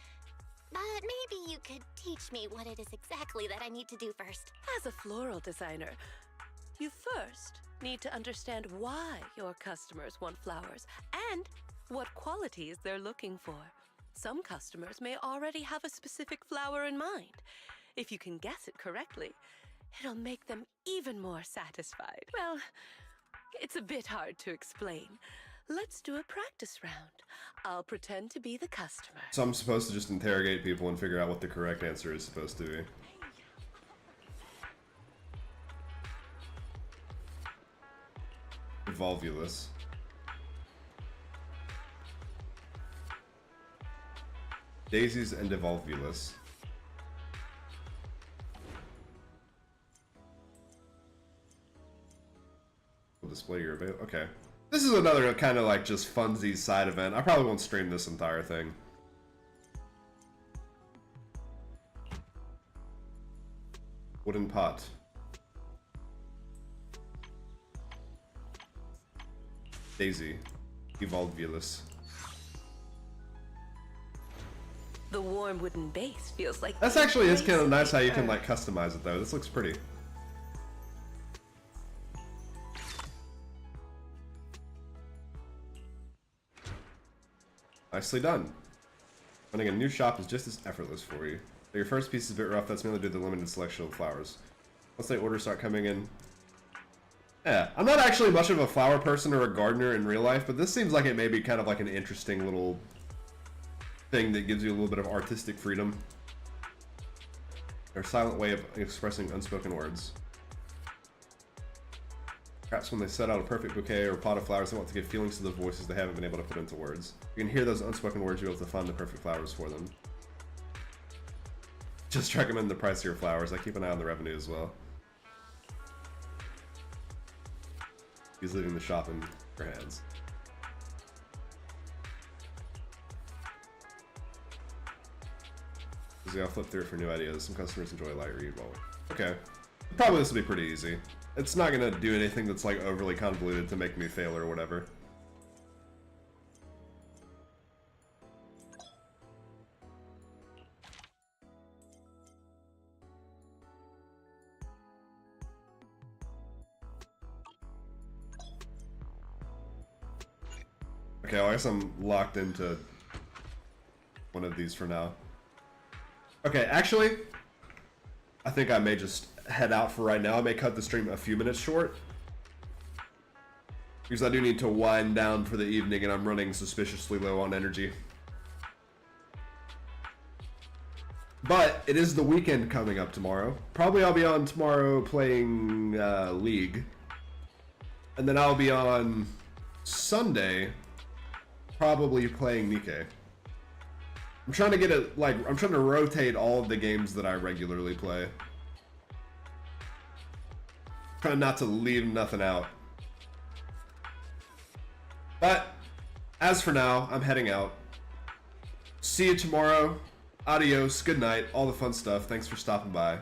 But maybe you could teach me what it is exactly that I need to do first. as a floral designer, you first need to understand why your customers want flowers and what qualities they're looking for. Some customers may already have a specific flower in mind. If you can guess it correctly, it'll make them even more satisfied. Well, it's a bit hard to explain. Let's do a practice round. I'll pretend to be the customer. So I'm supposed to just interrogate people and figure out what the correct answer is supposed to be. Evolvulus. Daisies and Evolvulus. Will display your avail. Okay. This is another kind of like just funsies side event. I probably won't stream this entire thing. Wooden pot. Daisy. Evolvulus. The warm wooden base feels like That's actually, it's kind of nice how you can like customize it though. This looks pretty. Nicely done. Running a new shop is just as effortless for you. Though your first piece is a bit rough, that's mainly due to the limited selection of flowers. Once the orders start coming in... Yeah, I'm not actually much of a flower person or a gardener in real life, but this seems like it may be kind of like an interesting little thing that gives you a little bit of artistic freedom. Their silent way of expressing unspoken words. Perhaps when they set out a perfect bouquet or pot of flowers, they want to give feelings to the voices they haven't been able to put into words. You can hear those unspoken words, you'll be able to find the perfect flowers for them. Just recommend the pricier flowers. I keep an eye on the revenue as well. He's leaving the shop in her hands. I'll flip through it for new ideas. Some customers enjoy a light read while... Okay. Probably this will be pretty easy. It's not gonna do anything that's like overly convoluted to make me fail or whatever. Okay, well, I guess I'm locked into one of these for now. Okay, actually, I think I may just head out for right now. I may cut the stream a few minutes short, because I do need to wind down for the evening and I'm running suspiciously low on energy. But it is the weekend coming up tomorrow. Probably I'll be on tomorrow playing League. And then I'll be on Sunday probably playing Nikkei. I'm trying to get it, like, I'm trying to rotate all of the games that I regularly play. Trying not to leave nothing out. But, as for now, I'm heading out. See you tomorrow. Adios, good night, all the fun stuff. Thanks for stopping by.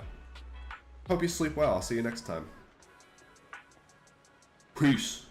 Hope you sleep well. I'll see you next time. Peace.